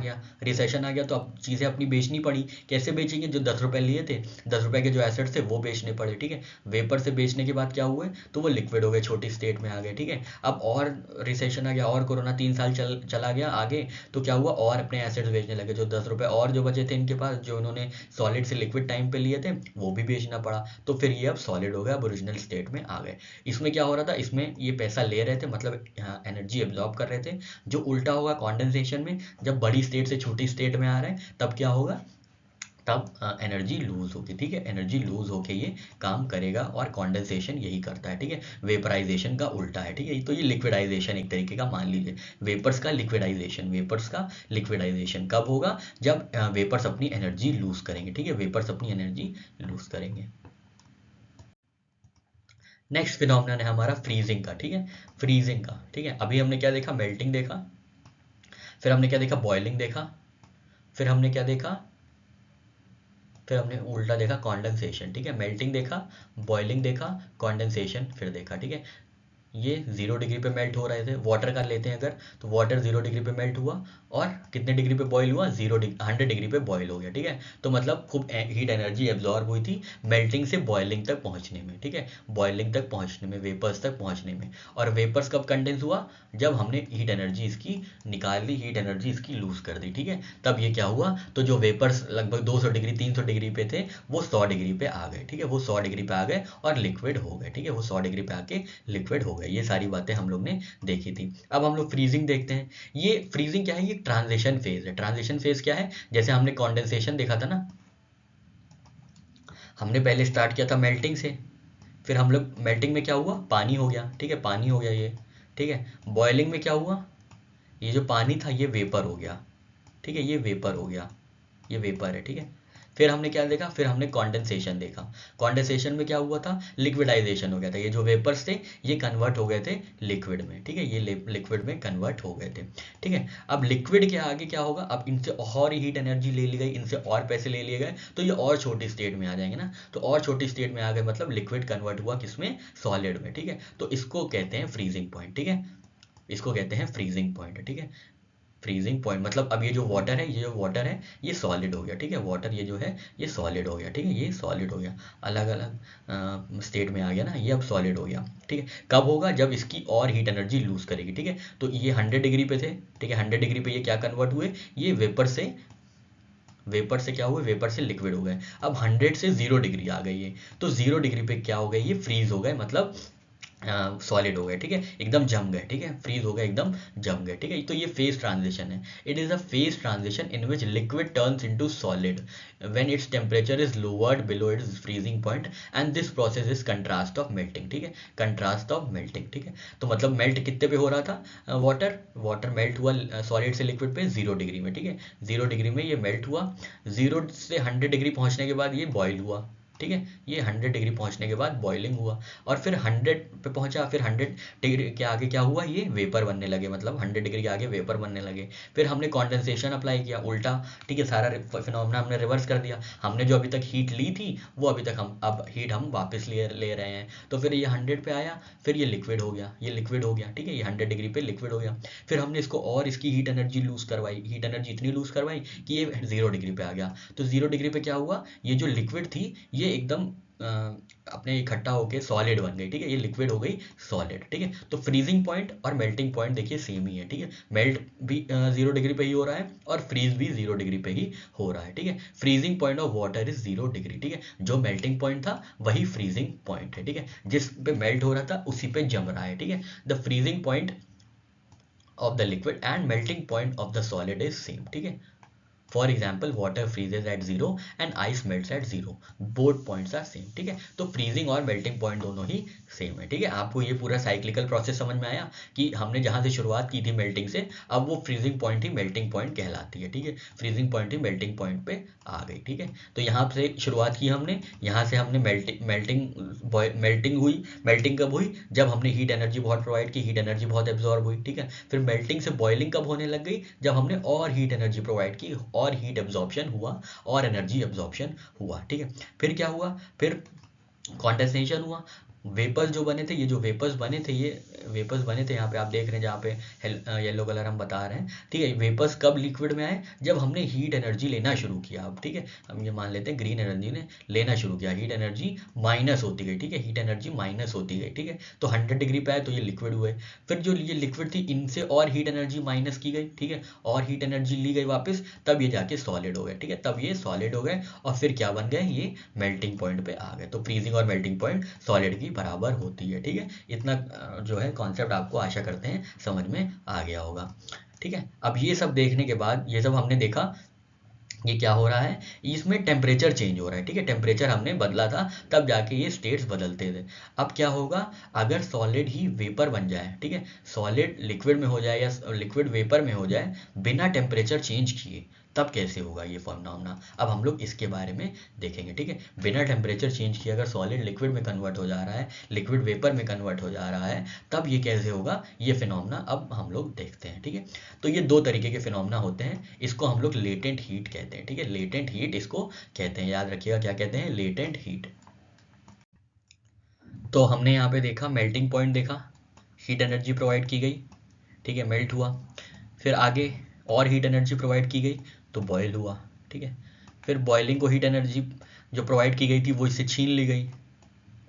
गया तो अब चीज़ें अपनी बेचनी पड़ी, कैसे बेचेंगे, जो 10 रुपये लिए थे, 10 रुपये के जो एसेट्स थे वो बेचने पड़े, ठीक है, वेपर से बेचने के बाद क्या हुए, तो वो लिक्विड हो गए, छोटी स्टेट में आ गए, ठीक है, अब और रिसेशन आ गया और कोरोना 3 साल चला गया आगे, तो क्या हुआ, और अपने एसेट्स बेचने लगे, जो 10 रुपये और जो बचे थे इनके पास, जो इन्होंने सॉलिड से लिक्विड टाइम पे लिए थे वो भी बेचना पड़ा, तो फिर ये अब सॉलिड हो गया, अब ओरिजिनल स्टेट में आ गए। इसमें क्या हो रहा था, इसमें ये पैसा ले रहे थे, मतलब एनर्जी एब्जॉर्ब कर रहे थे, जो उल्टा होगा कंडेंसेशन में, जब बड़ी स्टेट से छोटी स्टेट में आ रहे हैं तब क्या होगा, तब एनर्जी लूज होगी, ठीक है, एनर्जी लूज होके ये काम करेगा, और कंडेंसेशन यही करता है, ठीक है, वेपराइजेशन का उल्टा है, ठीक है, तो ये लिक्विडाइजेशन एक तरीके का मान लीजिए, वेपर्स का लिक्विडाइजेशन कब होगा, जब वेपर्स अपनी एनर्जी लूज करेंगे, ठीक है, वेपर्स अपनी एनर्जी लूज करेंगे। नेक्स्ट फिनोमेनन है हमारा फ्रीजिंग का, ठीक है, फ्रीजिंग का, ठीक है, अभी हमने क्या देखा, मेल्टिंग देखा, फिर हमने क्या देखा, बॉइलिंग देखा, फिर हमने क्या देखा, फिर हमने उल्टा देखा कंडेंसेशन, ठीक है, मेल्टिंग देखा, बॉइलिंग देखा, कंडेंसेशन फिर देखा, ठीक है, ये 0 डिग्री पे मेल्ट हो रहे थे। वाटर का लेते हैं अगर, तो वाटर 0 डिग्री पे मेल्ट हुआ और कितने डिग्री पे बॉईल हुआ, 100 डिग्री पे बॉईल हो गया, ठीक है। तो मतलब खूब हीट एनर्जी एब्जॉर्ब हुई थी मेल्टिंग से बॉइलिंग तक पहुंचने में, ठीक है, बॉइलिंग तक पहुंचने में, वेपर्स तक पहुंचने में। और वेपर्स कब कंडेंस हुआ, जब हमने हीट एनर्जी इसकी निकाल ली, हीट एनर्जी इसकी लूज कर दी, ठीक है। तब ये क्या हुआ, तो जो वेपर्स लगभग 200 डिग्री 300 डिग्री पे थे वो 100 डिग्री पे आ गए, ठीक है, वो 100 डिग्री पे आ गए और लिक्विड हो गए, ठीक है, वो 100 डिग्री पे आके लिक्विड हो गए। ये सारी बातें हम लोग ने देखी थी। अब हम लोग फ्रीजिंग देखते हैं। ये फ्रीजिंग क्या है, ये ट्रांजिशन फेज है। ट्रांजिशन फेज क्या है, जैसे हमने कॉन्डेंसेशन देखा था ना, हमने पहले स्टार्ट किया था मेल्टिंग से, फिर हम लोग मेल्टिंग में क्या हुआ, पानी हो गया, ठीक है, पानी हो गया ये, ठीक है। बॉइलिंग में क्या हुआ, ये जो पानी था ये वेपर हो गया, ठीक है, ये वेपर हो गया, ये वेपर है, ठीक है। फिर हमने क्या देखा, फिर हमने कॉन्डेंसेशन देखा। कॉन्डेंसेशन में क्या हुआ था, लिक्विडाइजेशन हो गया था, ये जो वेपर्स थे ये कन्वर्ट हो गए थे लिक्विड में, ठीक है, ये लिक्विड में कन्वर्ट हो गए थे, ठीक है। अब लिक्विड के आगे क्या होगा, अब इनसे और हीट एनर्जी ले ली गई, इनसे और पैसे ले लिए गए, तो ये और छोटी स्टेट में आ जाएंगे ना, तो और छोटी स्टेट में आ गए, मतलब लिक्विड कन्वर्ट हुआ किसमें, सॉलिड में, ठीक है। तो इसको कहते हैं फ्रीजिंग पॉइंट, ठीक है, इसको कहते हैं फ्रीजिंग पॉइंट, ठीक है। फ्रीजिंग पॉइंट मतलब अब ये जो वाटर है, ये जो वाटर है ये सॉलिड हो गया, ठीक है, वाटर ये जो है ये सॉलिड हो गया, ठीक है, ये सॉलिड हो गया, अलग अलग स्टेट में आ गया ना, ये अब सॉलिड हो गया, ठीक है। कब होगा, जब इसकी और हीट एनर्जी लूज करेगी, ठीक है। तो ये 100 डिग्री पे थे, ठीक है, 100 डिग्री पे ये क्या कन्वर्ट हुए, ये वेपर से क्या हुए, वेपर से लिक्विड हो गए। अब 100 से 0 डिग्री आ गई है, तो 0 डिग्री पे क्या हो गए, ये फ्रीज हो गए, मतलब सॉलिड हो गए, ठीक है, एकदम जम गए, ठीक है, फ्रीज हो गए, एकदम जम गए, ठीक है। तो ये फेज ट्रांजिशन है। It is a phase transition in which liquid turns into solid when its temperature is lowered below it's freezing point and this process is contrast of melting, ठीक है, कंट्रास्ट ऑफ मेल्टिंग, ठीक है। तो मतलब melt कितने पे हो रहा था, वाटर मेल्ट हुआ सॉलिड से लिक्विड पे 0 डिग्री में, ठीक है, 0 डिग्री में ये मेल्ट हुआ, 0 से 100 डिग्री पहुंचने के बाद ये बॉयल हुआ, ठीक है, ये 100 डिग्री पहुंचने के बाद बॉइलिंग हुआ, और फिर 100 पे पहुंचा, फिर 100 डिग्री के आगे क्या हुआ, ये वेपर बनने लगे, मतलब 100 डिग्री के आगे वेपर बनने लगे। फिर हमने कॉन्डेंसेशन अप्लाई किया, उल्टा, ठीक है, सारा फिनोमेना हमने रिवर्स कर दिया। हमने जो अभी तक हीट ली थी वो अभी तक हम अब हीट हम वापस ले रहे हैं, तो फिर ये 100 पे आया, फिर ये लिक्विड हो गया, ये लिक्विड हो गया, ठीक है, ये 100 डिग्री पे लिक्विड हो गया। फिर हमने इसको और इसकी हीट एनर्जी लूज करवाई, हीट एनर्जी इतनी लूज करवाई कि ये 0 डिग्री पे आ गया। तो 0 डिग्री पे क्या हुआ, ये जो लिक्विड थी ये एकदम अपने इकट्ठा होके सॉलिड बन गई, ठीक है, ये लिक्विड हो गई सॉलिड, ठीक है। तो फ्रीजिंग पॉइंट और मेल्टिंग पॉइंट देखिए सेम ही है, ठीक है, मेल्ट भी 0 डिग्री पे ही हो रहा है और फ्रीज भी 0 डिग्री पे ही हो रहा है, ठीक है। Freezing point of water is 0 degree, ठीक है, जो मेल्टिंग पॉइंट था वही फ्रीजिंग पॉइंट है, ठीक है, जिस पे मेल्ट हो रहा था उसी पे जम रहा है, ठीक है। The freezing point of the liquid and melting point of the solid is same, ठीक है। For example water freezes at 0 and ice melts at 0, both points are same, ठीक है। तो फ्रीजिंग और मेल्टिंग पॉइंट दोनों ही सेम है, ठीक है। आपको ये पूरा साइक्लिकल प्रोसेस समझ में आया कि हमने जहाँ से शुरुआत की थी मेल्टिंग से, अब वो फ्रीजिंग पॉइंट ही मेल्टिंग पॉइंट कहलाती है, ठीक है, फ्रीजिंग पॉइंट ही मेल्टिंग पॉइंट पे आ गई, ठीक है। तो यहाँ से शुरुआत की हमने, यहाँ से हमने मेल्टिंग हुई। मेल्टिंग कब हुई, जब हमने हीट एनर्जी बहुत प्रोवाइड की, हीट एनर्जी बहुत एब्जॉर्ब हुई, ठीक है। फिर मेल्टिंग से बॉइलिंग कब होने लग गई, जब हमने और हीट एनर्जी प्रोवाइड की और हीट एब्जॉर्प्शन हुआ और एनर्जी एब्जॉर्प्शन हुआ, ठीक है। फिर क्या हुआ, फिर कॉन्डेंसेशन हुआ, वेपर्स जो बने थे, ये जो वेपर्स बने थे, ये वेपर्स बने थे, यहाँ पे आप देख रहे हैं जहाँ पे येलो कलर हम बता रहे हैं, ठीक है। वेपर्स कब लिक्विड में आए, जब हमने हीट एनर्जी लेना शुरू किया, अब ठीक है, हम ये मान लेते हैं ग्रीन एनर्जी ने लेना शुरू किया, हीट एनर्जी माइनस होती गई, ठीक है, हीट एनर्जी माइनस होती गई, ठीक है। तो 100 डिग्री पे आए तो ये लिक्विड हुए, फिर जो ये लिक्विड थी इनसे और हीट एनर्जी माइनस की गई, ठीक है, और हीट एनर्जी ली गई वापस, तब ये जाके सॉलिड हो गए, ठीक है, तब ये सॉलिड हो गए और फिर क्या बन गए, ये मेल्टिंग पॉइंट पे आ गए। तो फ्रीजिंग और मेल्टिंग पॉइंट सॉलिड की बराबर होती है, ठीक है। इतना जो है कॉन्सेप्ट आपको आशा करते हैं समझ में आ गया होगा, ठीक है। अब ये सब देखने के बाद, ये सब हमने देखा, ये क्या हो रहा है, इसमें टेम्परेचर चेंज हो रहा है, ठीक है, टेम्परेचर हमने बदला था तब जाके ये स्टेट्स बदलते थे। अब क्या होगा, अगर सॉलिड ही वेपर बन जाए, ठीक है, सॉलिड लिक्विड में हो जाए या लिक्विड वेपर में हो जाए बिना टेम्परेचर चेंज किए, तब कैसे होगा ये फिनोमेना। अब हम लोग इसके बारे में देखेंगे, ठीक है। बिना टेम्परेचर चेंज किए अगर सॉलिड लिक्विड में कन्वर्ट हो जा रहा है, लिक्विड वेपर में कन्वर्ट हो जा रहा है, तब ये कैसे होगा, ये फिनोमेना अब हम लोग देखते हैं, ठीक है। तो ये दो तरीके के फिनोमेना होते हैं, इसको हम लोग लेटेंट हीट कहते हैं, ठीक है, लेटेंट हीट इसको कहते हैं, याद रखिएगा क्या कहते हैं, लेटेंट हीट। तो हमने यहाँ पे देखा मेल्टिंग पॉइंट देखा, हीट एनर्जी प्रोवाइड की गई, ठीक है, मेल्ट हुआ। फिर आगे और हीट एनर्जी प्रोवाइड की गई तो बॉयल हुआ, ठीक है। फिर बॉइलिंग को हीट एनर्जी जो प्रोवाइड की गई थी वो इससे छीन ली गई,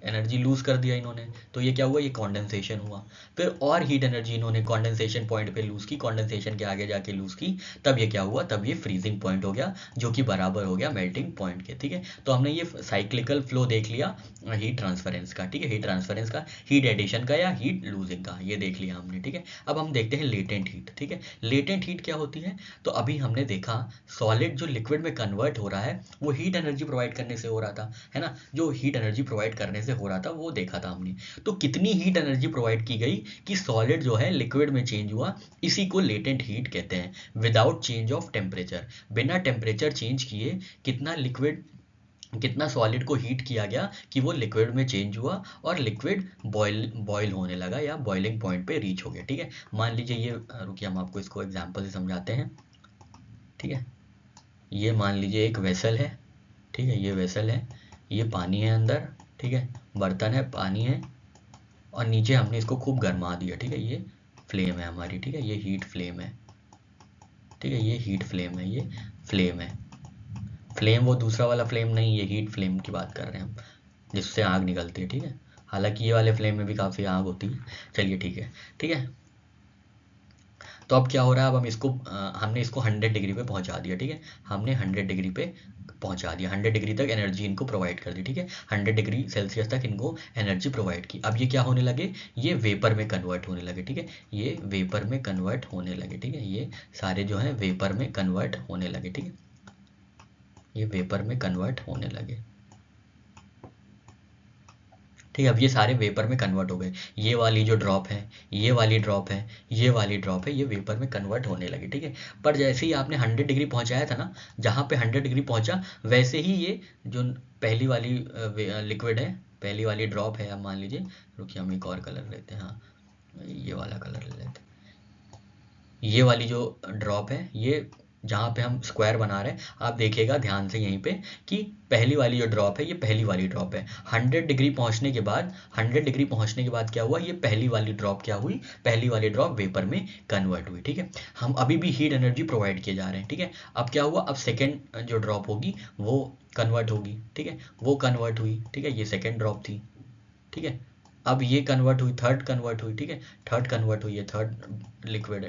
एनर्जी लूज कर दिया इन्होंने, तो ये क्या हुआ, ये कॉन्डेंसेशन हुआ। फिर और हीट एनर्जी इन्होंने कॉन्डेंसेशन पॉइंट पे लूज की, कॉन्डेंसेशन के आगे जाके लूज की, तब ये क्या हुआ, तब ये फ्रीजिंग पॉइंट हो गया, जो कि बराबर हो गया मेल्टिंग पॉइंट के, ठीक है। तो हमने ये साइक्लिकल फ्लो देख लिया हीट ट्रांसफरेंस का, ठीक है, हीट ट्रांसफरेंस का, हीट एडिशन का या हीट लूजिंग का, ये देख लिया हमने, ठीक है। अब हम देखते हैं लेटेंट हीट, ठीक है। लेटेंट हीट क्या होती है, तो अभी हमने देखा सॉलिड जो लिक्विड में कन्वर्ट हो रहा है वो हीट एनर्जी प्रोवाइड करने से हो रहा था, है ना, जो हीट एनर्जी प्रोवाइड करने से हो रहा था वो देखा था हमने। तो कितनी हीट एनर्जी प्रोवाइड की गई कि सॉलिड जो है लिक्विड में चेंज हुआ, इसी को लेटेंट हीट कहते हैं, विदाउट चेंज ऑफ टेम्परेचर, बिना टेम्परेचर चेंज किए कितना लिक्विड, कितना सॉलिड को हीट किया गया कि वो लिक्विड में चेंज हुआ और लिक्विड बॉयल होने लगा या बॉइलिंग पॉइंट पे रीच हो गया, ठीक है। मान लीजिए ये, रुकिए हम आपको इसको एग्जांपल से समझाते हैं, ठीक है। ये मान लीजिए एक वेसल है, ठीक है, ये वेसल है, ये पानी है अंदर, ठीक है, बर्तन है, पानी है, और नीचे हमने इसको खूब गर्मा दिया, ठीक है, ये फ्लेम है हमारी, ठीक है, ये हीट फ्लेम है, ठीक है, ये हीट फ्लेम है, ये फ्लेम है। फ्लेम वो दूसरा वाला फ्लेम नहीं, ये हीट फ्लेम की बात कर रहे हैं हम, जिससे आग निकलती है, ठीक है। हालांकि ये वाले फ्लेम में भी काफ़ी आग होती है, चलिए ठीक है, ठीक है। तो अब क्या हो रहा है, अब हम इसको हमने इसको 100 डिग्री पे पहुंचा दिया, ठीक है, हमने 100 डिग्री पे पहुंचा दिया, 100 डिग्री तक एनर्जी इनको प्रोवाइड कर दी, ठीक है, 100 डिग्री सेल्सियस तक इनको एनर्जी प्रोवाइड की। अब ये क्या होने लगे, ये वेपर में कन्वर्ट होने लगे, ठीक है, ये वेपर में कन्वर्ट होने लगे, ठीक है, ये सारे जो है वेपर में कन्वर्ट होने लगे, ठीक है, ये वेपर में कन्वर्ट होने लगे, ठीक है। अब ये सारे वेपर में कन्वर्ट हो गए, ये वाली जो ड्रॉप है, ये वाली ड्रॉप है, ये वाली ड्रॉप है, ये वेपर में कन्वर्ट होने लगी, ठीक है। पर जैसे ही आपने 100 डिग्री पहुंचाया था ना, जहाँ पे 100 डिग्री पहुंचा, वैसे ही ये जो पहली वाली लिक्विड है, पहली वाली ड्रॉप है, अब मान लीजिए, रुकिए हम एक और कलर लेते हैं, हाँ ये वाला कलर ले लेते हैं, ये वाली जो ड्रॉप है, ये जहाँ पे हम स्क्वायर बना रहे हैं, आप देखिएगा ध्यान से यहीं पे कि पहली वाली जो ड्रॉप है, ये पहली वाली ड्रॉप है। 100 डिग्री पहुँचने के बाद, 100 डिग्री पहुँचने के बाद क्या हुआ, ये पहली वाली ड्रॉप क्या हुई, पहली वाली ड्रॉप वेपर में कन्वर्ट हुई, ठीक है। हम अभी भी हीट एनर्जी प्रोवाइड किए जा रहे हैं, ठीक है। अब क्या हुआ, अब सेकेंड जो ड्रॉप होगी वो कन्वर्ट होगी, ठीक है, वो कन्वर्ट हुई, ठीक है, ये सेकेंड ड्रॉप थी, ठीक है। अब ये कन्वर्ट हुई, थर्ड कन्वर्ट हुई, ठीक है, थर्ड कन्वर्ट हुई, ये थर्ड लिक्विड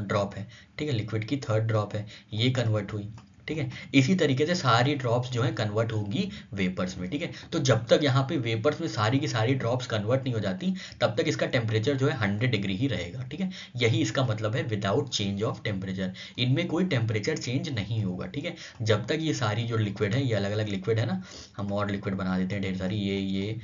ड्रॉप है, ठीक है, लिक्विड की थर्ड ड्रॉप है, ये कन्वर्ट हुई, ठीक है। इसी तरीके से सारी ड्रॉप्स जो है कन्वर्ट होंगी वेपर्स में, ठीक है। तो जब तक यहाँ पे वेपर्स में सारी की सारी ड्रॉप्स कन्वर्ट नहीं हो जाती, तब तक इसका टेम्परेचर जो है 100 डिग्री ही रहेगा, ठीक है। यही इसका मतलब है विदाउट चेंज ऑफ टेम्परेचर, इनमें कोई टेम्परेचर चेंज नहीं होगा, ठीक है। जब तक ये सारी जो लिक्विड है, ये अलग अलग लिक्विड है ना, हम और लिक्विड बना देते हैं ढेर सारी,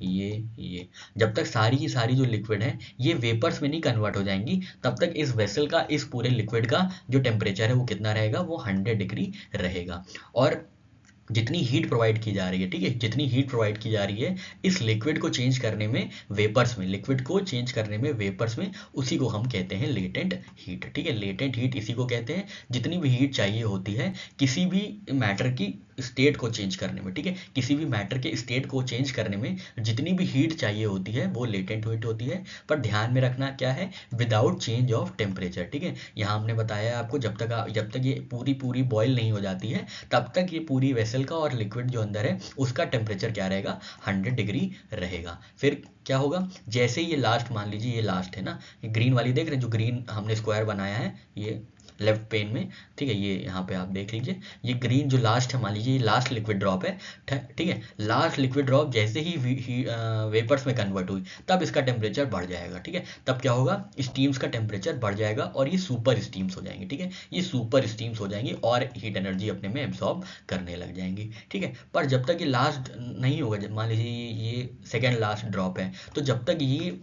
ये जब तक सारी की सारी जो लिक्विड है ये वेपर्स में नहीं कन्वर्ट हो जाएंगी, तब तक इस वेसल का, इस पूरे लिक्विड का जो टेम्परेचर है वो कितना रहेगा, वो 100 डिग्री रहेगा। और जितनी हीट प्रोवाइड की जा रही है, ठीक है, जितनी हीट प्रोवाइड की जा रही है इस लिक्विड को चेंज करने में, वेपर्स में, लिक्विड को चेंज करने में वेपर्स में, उसी को हम कहते हैं लेटेंट हीट, ठीक है। लेटेंट हीट इसी को कहते हैं, जितनी भी हीट चाहिए होती है किसी भी मैटर की स्टेट को चेंज करने में, ठीक है, किसी भी मैटर के स्टेट को चेंज करने में जितनी भी हीट चाहिए होती है वो लेटेंट हीट होती है। पर ध्यान में रखना क्या है, विदाउट चेंज ऑफ टेम्परेचर, ठीक है। यहाँ हमने बताया आपको, जब तक ये पूरी बॉयल नहीं हो जाती है, तब तक ये पूरी वेसल का और लिक्विड जो अंदर है उसका टेम्परेचर क्या रहेगा, 100 डिग्री रहेगा। फिर क्या होगा, जैसे ये लास्ट, मान लीजिए ये लास्ट है ना, ये ग्रीन वाली देख रहे हैं, जो ग्रीन हमने स्क्वायर बनाया है ये लेफ्ट पेन में, ठीक है, ये यहाँ पे आप देख लीजिए, ये ग्रीन जो लास्ट है, मान लीजिए ये लास्ट लिक्विड ड्रॉप है, ठीक है। लास्ट लिक्विड ड्रॉप जैसे ही वेपर्स में कन्वर्ट हुई, तब इसका टेम्परेचर बढ़ जाएगा, ठीक है। तब क्या होगा, स्टीम्स का टेम्परेचर बढ़ जाएगा और ये सुपर स्टीम्स हो जाएंगे, ठीक है, ये सुपर स्टीम्स हो जाएंगी और हीट एनर्जी अपने में एब्सॉर्ब करने लग जाएंगी, ठीक है। पर जब तक ये लास्ट नहीं होगा, मान लीजिए ये सेकेंड लास्ट ड्रॉप है, तो जब तक ये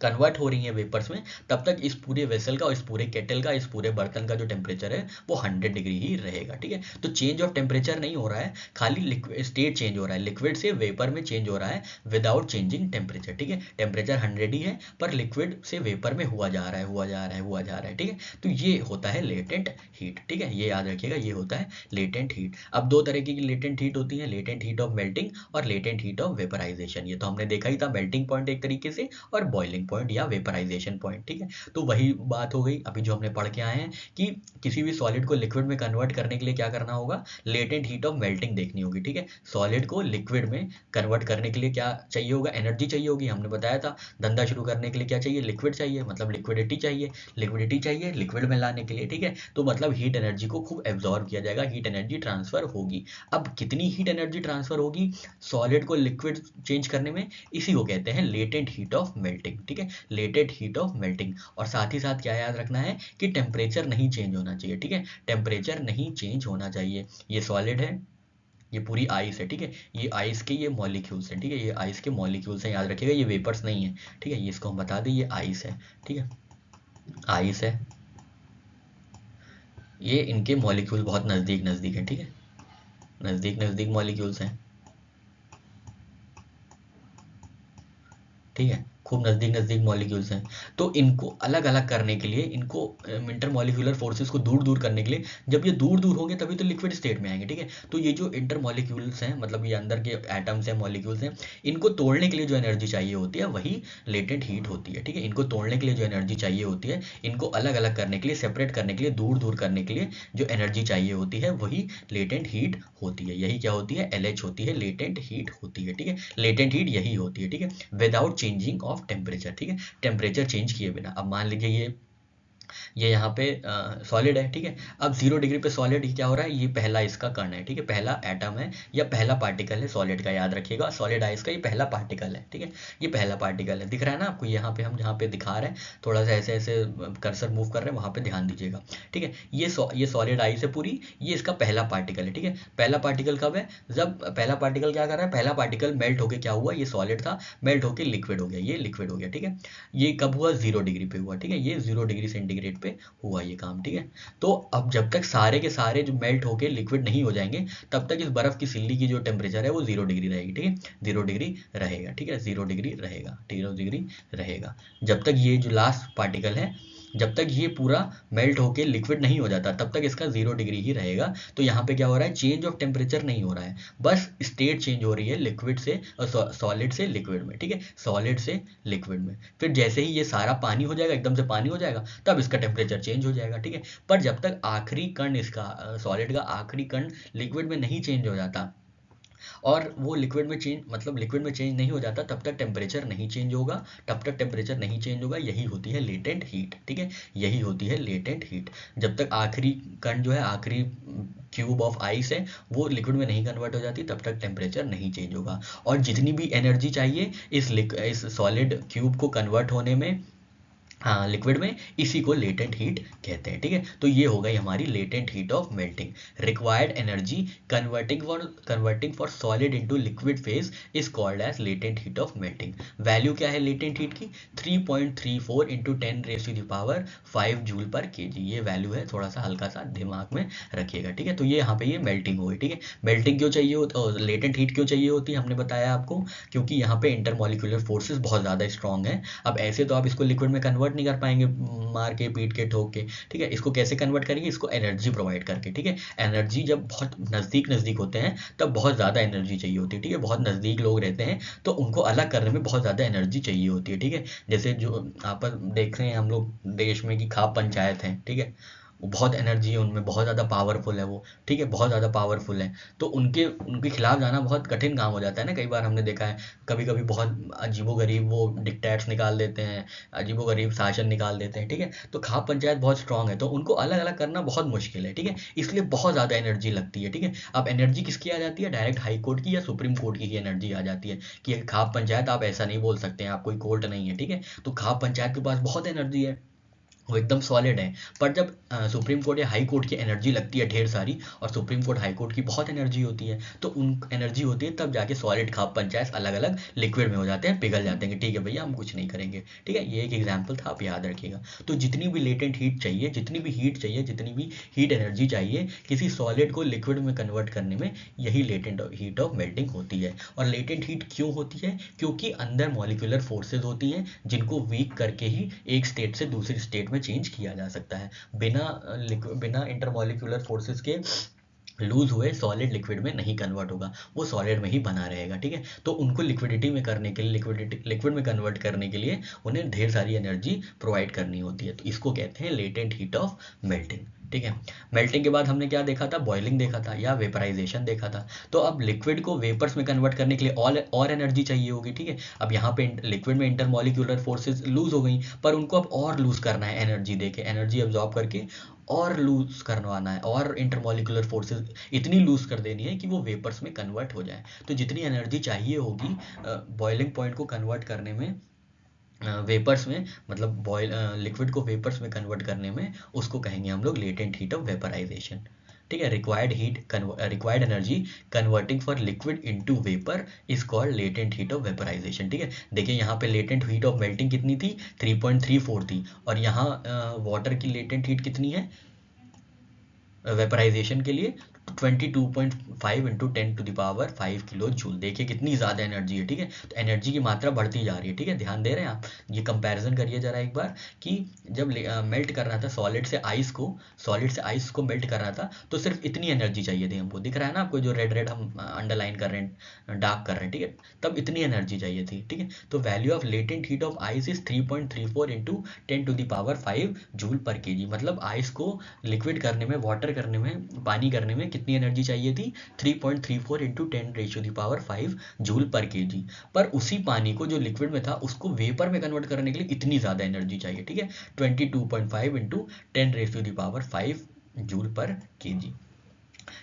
कन्वर्ट हो रही है वेपर्स में, तब तक इस पूरे वेसल का, इस पूरे केटल का, इस पूरे बर्तन का जो टेम्परेचर है वो 100 डिग्री ही रहेगा, ठीक है। तो चेंज ऑफ टेम्परेचर नहीं हो रहा है, खाली स्टेट चेंज हो रहा है, लिक्विड से वेपर में चेंज हो रहा है विदाउट चेंजिंग टेम्परेचर, ठीक है। टेम्परेचर 100 ही है, पर लिक्विड से वेपर में हुआ जा रहा है, ठीक है। तो ये होता है लेटेंट हीट, ठीक है, ये याद रखिएगा, ये होता है लेटेंट हीट। अब दो तरह की लेटेंट हीट होती है, लेटेंट हीट ऑफ मेल्टिंग और लेटेंट हीट ऑफ वेपराइजेशन। ये तो हमने देखा ही था, मेल्टिंग पॉइंट एक तरीके से और बॉइलिंग बॉइलिंग पॉइंट या वेपराइजेशन पॉइंट, ठीक है। तो वही बात हो गई अभी जो हमने पढ़ के आए हैं कि किसी भी सॉलिड को लिक्विड में कन्वर्ट करने के लिए क्या करना होगा, लेटेंट हीट ऑफ मेल्टिंग देखनी होगी, ठीक है। सॉलिड को लिक्विड में कन्वर्ट करने के लिए क्या चाहिए होगा, एनर्जी चाहिए होगी। हमने बताया था धंधा शुरू करने के लिए क्या चाहिए, लिक्विड चाहिए, मतलब लिक्विडिटी चाहिए, लिक्विडिटी चाहिए लिक्विड में लाने के लिए, ठीक है। तो मतलब हीट एनर्जी को खूब एब्जॉर्ब किया जाएगा, हीट एनर्जी ट्रांसफर होगी। अब कितनी हीट एनर्जी ट्रांसफर होगी सॉलिड को लिक्विड चेंज करने में, इसी को कहते हैं लेटेंट हीट ऑफ मेल्टिंग, ठीक है, लेटेंट हीट ऑफ मेल्टिंग। और साथ ही साथ क्या याद रखना है कि टेम्परेचर नहीं चेंज होना चाहिए, ठीक है, टेम्परेचर नहीं चेंज होना चाहिए। ये सॉलिड है, ये पूरी आइस है, ठीक है, ये आइस के ये मॉलिक्यूल्स हैं, ठीक है, ये आइस के मॉलिक्यूल्स हैं, याद रखिएगा, ये वेपर्स नहीं है, ठीक है, ये इसको हम बता दें, ये आइस है, ठीक है, आइस है, ये इनके मॉलिक्यूल बहुत नज़दीक नज़दीक हैं, ठीक है, नज़दीक नज़दीक मॉलिक्यूल्स हैं, ठीक है, खूब नज़दीक नज़दीक मॉलिक्यूल्स हैं। तो इनको अलग अलग करने के लिए, इनको इंटर मॉलिक्यूलर फोर्सेस को दूर दूर करने के लिए, जब ये दूर दूर होंगे तभी तो लिक्विड स्टेट में आएंगे, ठीक है। तो ये जो इंटर मॉलिक्यूल्स हैं, मतलब ये अंदर के एटम्स हैं, मॉलिक्यूल्स हैं, इनको तोड़ने के लिए जो एनर्जी चाहिए होती है वही लेटेंट हीट होती है, ठीक है। इनको तोड़ने के लिए जो एनर्जी चाहिए होती है, इनको अलग अलग करने के लिए, सेपरेट करने के लिए, दूर दूर करने के लिए जो एनर्जी चाहिए होती है वही लेटेंट हीट होती है। यही क्या होती है, LH होती है, लेटेंट हीट होती है, ठीक है, लेटेंट हीट यही होती है, ठीक है, विदाउट चेंजिंग ऑफ टेम्परेचर, ठीक है, टेम्परेचर चेंज किए बिना। अब मान लीजिए ये यहाँ पे सॉलिड है, ठीक है। अब 0 डिग्री पे सॉलिड ही क्या हो रहा है, ये पहला इसका कण है, ठीक है, पहला एटम है या पहला पार्टिकल है सॉलिड का, याद रखिएगा, सॉलिड आइस का ये पहला पार्टिकल है, ठीक है, ये पहला पार्टिकल है, दिख रहा है ना आपको, यहाँ पे हम जहाँ पे दिखा रहे हैं थोड़ा सा ऐसे ऐसे कर्सर मूव कर रहे हैं, वहाँ पे ध्यान दीजिएगा, ठीक है। ये सॉलिड आइस है पूरी, ये इसका पहला पार्टिकल है, ठीक है। पहला पार्टिकल कब है, जब पहला पार्टिकल क्या कर रहा है, पहला पार्टिकल मेल्ट होके क्या हुआ, ये सॉलिड था, मेल्ट होके लिक्विड हो गया, ये लिक्विड हो गया, ठीक है। ये कब हुआ, 0 डिग्री पे हुआ, ठीक है, ये 0 डिग्री सेंटीग्रेड पे हुआ ये काम, ठीक है। तो अब जब तक सारे के सारे जो मेल्ट होके लिक्विड नहीं हो जाएंगे, तब तक इस बर्फ की सिल्ली की जो टेम्परेचर है वो 0 डिग्री रहेगी, ठीक है, 0 डिग्री रहेगा, ठीक है, 0 डिग्री रहेगा, 0 डिग्री रहेगा, जब तक ये जो लास्ट पार्टिकल है, जब तक ये पूरा मेल्ट होके लिक्विड नहीं हो जाता तब तक इसका 0 डिग्री ही रहेगा। तो यहाँ पे क्या हो रहा है, चेंज ऑफ टेम्परेचर नहीं हो रहा है, बस स्टेट चेंज हो रही है लिक्विड से सॉलिड से लिक्विड में, ठीक है, सॉलिड से लिक्विड में। फिर जैसे ही ये सारा पानी हो जाएगा, एकदम से पानी हो जाएगा, तब इसका टेम्परेचर चेंज हो जाएगा, ठीक है। पर जब तक आखिरी कण इसका सॉलिड का आखिरी कण लिक्विड में नहीं चेंज हो जाता, और वो लिक्विड में चेंज, मतलब लिक्विड में चेंज नहीं हो जाता, तब तक टेम्परेचर नहीं चेंज होगा, तब तक टेम्परेचर नहीं चेंज होगा, यही होती है लेटेंट हीट, ठीक है, यही होती है लेटेंट हीट। जब तक आखिरी कण जो है, आखिरी क्यूब ऑफ आइस है, वो लिक्विड में नहीं कन्वर्ट हो जाती, तब तक टेम्परेचर नहीं चेंज होगा। और जितनी भी एनर्जी चाहिए इस सॉलिड क्यूब को कन्वर्ट होने में, हाँ, लिक्विड में, इसी को लेटेंट हीट कहते हैं, ठीक है। तो ये हो गई हमारी latent heat of melting. Required energy converting for solid into liquid phase is called as latent heat of melting. Value क्या है लेटेंट हीट की, 3.34 इंटू 10⁻⁵ जूल पर केजी, ये वैल्यू है, थोड़ा सा हल्का सा दिमाग में रखिएगा, ठीक है। तो ये यहाँ पे ये मेल्टिंग हुई, ठीक है। मेल्टिंग क्यों चाहिए होती, लेटेंट हीट क्यों चाहिए होती है, हमने बताया आपको, क्योंकि यहाँ पे इंटरमॉलिक्यूलर फोर्सेस बहुत ज़्यादा स्ट्रॉन्ग है। अब ऐसे तो आप इसको लिक्विड में कन्वर्ट नहीं कर पाएंगे, मार के पीट के ठोक के, ठीक है। इसको कैसे कन्वर्ट करेंगे, इसको एनर्जी प्रोवाइड करके, ठीक है। एनर्जी जब बहुत नज़दीक नज़दीक होते हैं तब बहुत ज़्यादा एनर्जी चाहिए होती है, ठीक है, बहुत नज़दीक लोग रहते हैं तो उनको अलग करने में बहुत ज़्यादा एनर्जी चाहिए होती है, ठीक है। जैसे जो आप देख रहे हैं हम लोग देश में कि खाप पंचायत हैं, ठीक है, वो बहुत एनर्जी है उनमें, बहुत ज़्यादा पावरफुल है वो, ठीक है, बहुत ज़्यादा पावरफुल है। तो उनके खिलाफ जाना बहुत कठिन काम हो जाता है ना, कई बार हमने देखा है, कभी कभी बहुत अजीबोगरीब वो डिक्टेट्स निकाल देते हैं, अजीबोगरीब शासन निकाल देते हैं, ठीक है। तो खाप पंचायत बहुत स्ट्रांग है, तो उनको अलग अलग करना बहुत मुश्किल है, ठीक है, इसलिए बहुत ज़्यादा एनर्जी लगती है, ठीक है। अब एनर्जी किसकी आ जाती है, डायरेक्ट हाई कोर्ट की या सुप्रीम कोर्ट की ही एनर्जी आ जाती है कि खाप पंचायत आप ऐसा नहीं बोल सकते हैं, आप कोई कोर्ट नहीं है, ठीक है। तो खाप पंचायत के पास बहुत एनर्जी है, वो एकदम सॉलिड है। पर जब सुप्रीम कोर्ट या हाई कोर्ट की एनर्जी लगती है ढेर सारी, और सुप्रीम कोर्ट हाई कोर्ट की बहुत एनर्जी होती है, तो उन एनर्जी होती है तब जाके सॉलिड खाप पंचायत अलग अलग लिक्विड में हो जाते हैं, पिघल जाते हैं कि ठीक है भैया हम कुछ नहीं करेंगे, ठीक है। ये एक एग्जाम्पल था, आप याद रखिएगा। तो जितनी भी लेटेंट हीट चाहिए, जितनी भी हीट चाहिए, जितनी भी हीट एनर्जी चाहिए किसी सॉलिड को लिक्विड में कन्वर्ट करने में, यही लेटेंट हीट ऑफ मेल्टिंग होती है। और लेटेंट हीट क्यों होती है, क्योंकि अंदर मॉलिक्यूलर फोर्सेज होती हैं जिनको वीक करके ही एक स्टेट से दूसरी स्टेट में चेंज किया जा सकता है। बिना इंटरमॉलिक्यूलर फोर्सेस के लूज हुए सॉलिड लिक्विड में नहीं कन्वर्ट होगा, वो सॉलिड में ही बना रहेगा, ठीक है। तो उनको लिक्विडिटी में करने के लिए, लिक्विड में कन्वर्ट करने के लिए उन्हें ढेर सारी एनर्जी प्रोवाइड करनी होती है। तो इसको कहते हैं लेटेंट हीट ऑफ मेल्टिंग, ठीक है। मेल्टिंग के बाद हमने क्या देखा था, बॉइलिंग देखा था या वेपराइजेशन देखा था। तो अब लिक्विड को वेपर्स में कन्वर्ट करने के लिए और एनर्जी चाहिए होगी, ठीक है। अब यहाँ पे लिक्विड में इंटरमॉलिक्यूलर फोर्सेस लूज हो गई, पर उनको अब और लूज करना है एनर्जी देके, एनर्जी अब्जॉर्ब करके और लूज करवाना है, और इंटरमॉलिक्यूलर फोर्सेस इतनी लूज कर देनी है कि वो वेपर्स में कन्वर्ट हो जाए। तो जितनी एनर्जी चाहिए होगी बॉइलिंग पॉइंट को कन्वर्ट करने में, वेपर्स में, मतलब लिक्विड को वेपर्स में कन्वर्ट करने में, उसको कहेंगे हम लोग लेटेंट हीट ऑफ वेपराइजेशन, ठीक है। Required energy converting for liquid into vapour is called latent heat of vaporisation, ठीक है। देखिए यहाँ पे लेटेंट हीट ऑफ मेल्टिंग कितनी थी, 3.34 थी, और यहाँ वाटर की लेटेंट हीट कितनी है वेपराइजेशन के लिए, 22.5 इंटू 10⁵ किलो जूल। देखिए कितनी ज़्यादा एनर्जी है, ठीक है। तो एनर्जी की मात्रा बढ़ती जा रही है, ठीक है। ध्यान दे रहे हैं आप, ये कंपैरिजन करिए जरा एक बार कि जब मेल्ट कर रहा था सॉलिड से आइस को मेल्ट कर रहा था, तो सिर्फ इतनी एनर्जी चाहिए थी हमको, दिख रहा है ना आपको, जो रेड रेड हम अंडरलाइन कर रहे हैं, डार्क कर रहे हैं, ठीक है। तब इतनी एनर्जी चाहिए थी, ठीक है। तो value of latent heat of ice is 3.34 into 10⁵ joule per KG. मतलब आइस को लिक्विड करने में, वाटर करने में, पानी करने में कितनी एनर्जी चाहिए थी, 3.34 इंटू 10⁵ जूल पर केजी। पर उसी पानी को जो लिक्विड में था उसको वेपर में कन्वर्ट करने के लिए इतनी ज़्यादा एनर्जी चाहिए, ठीक है, 22.5 इंटू 10⁵ जूल पर केजी,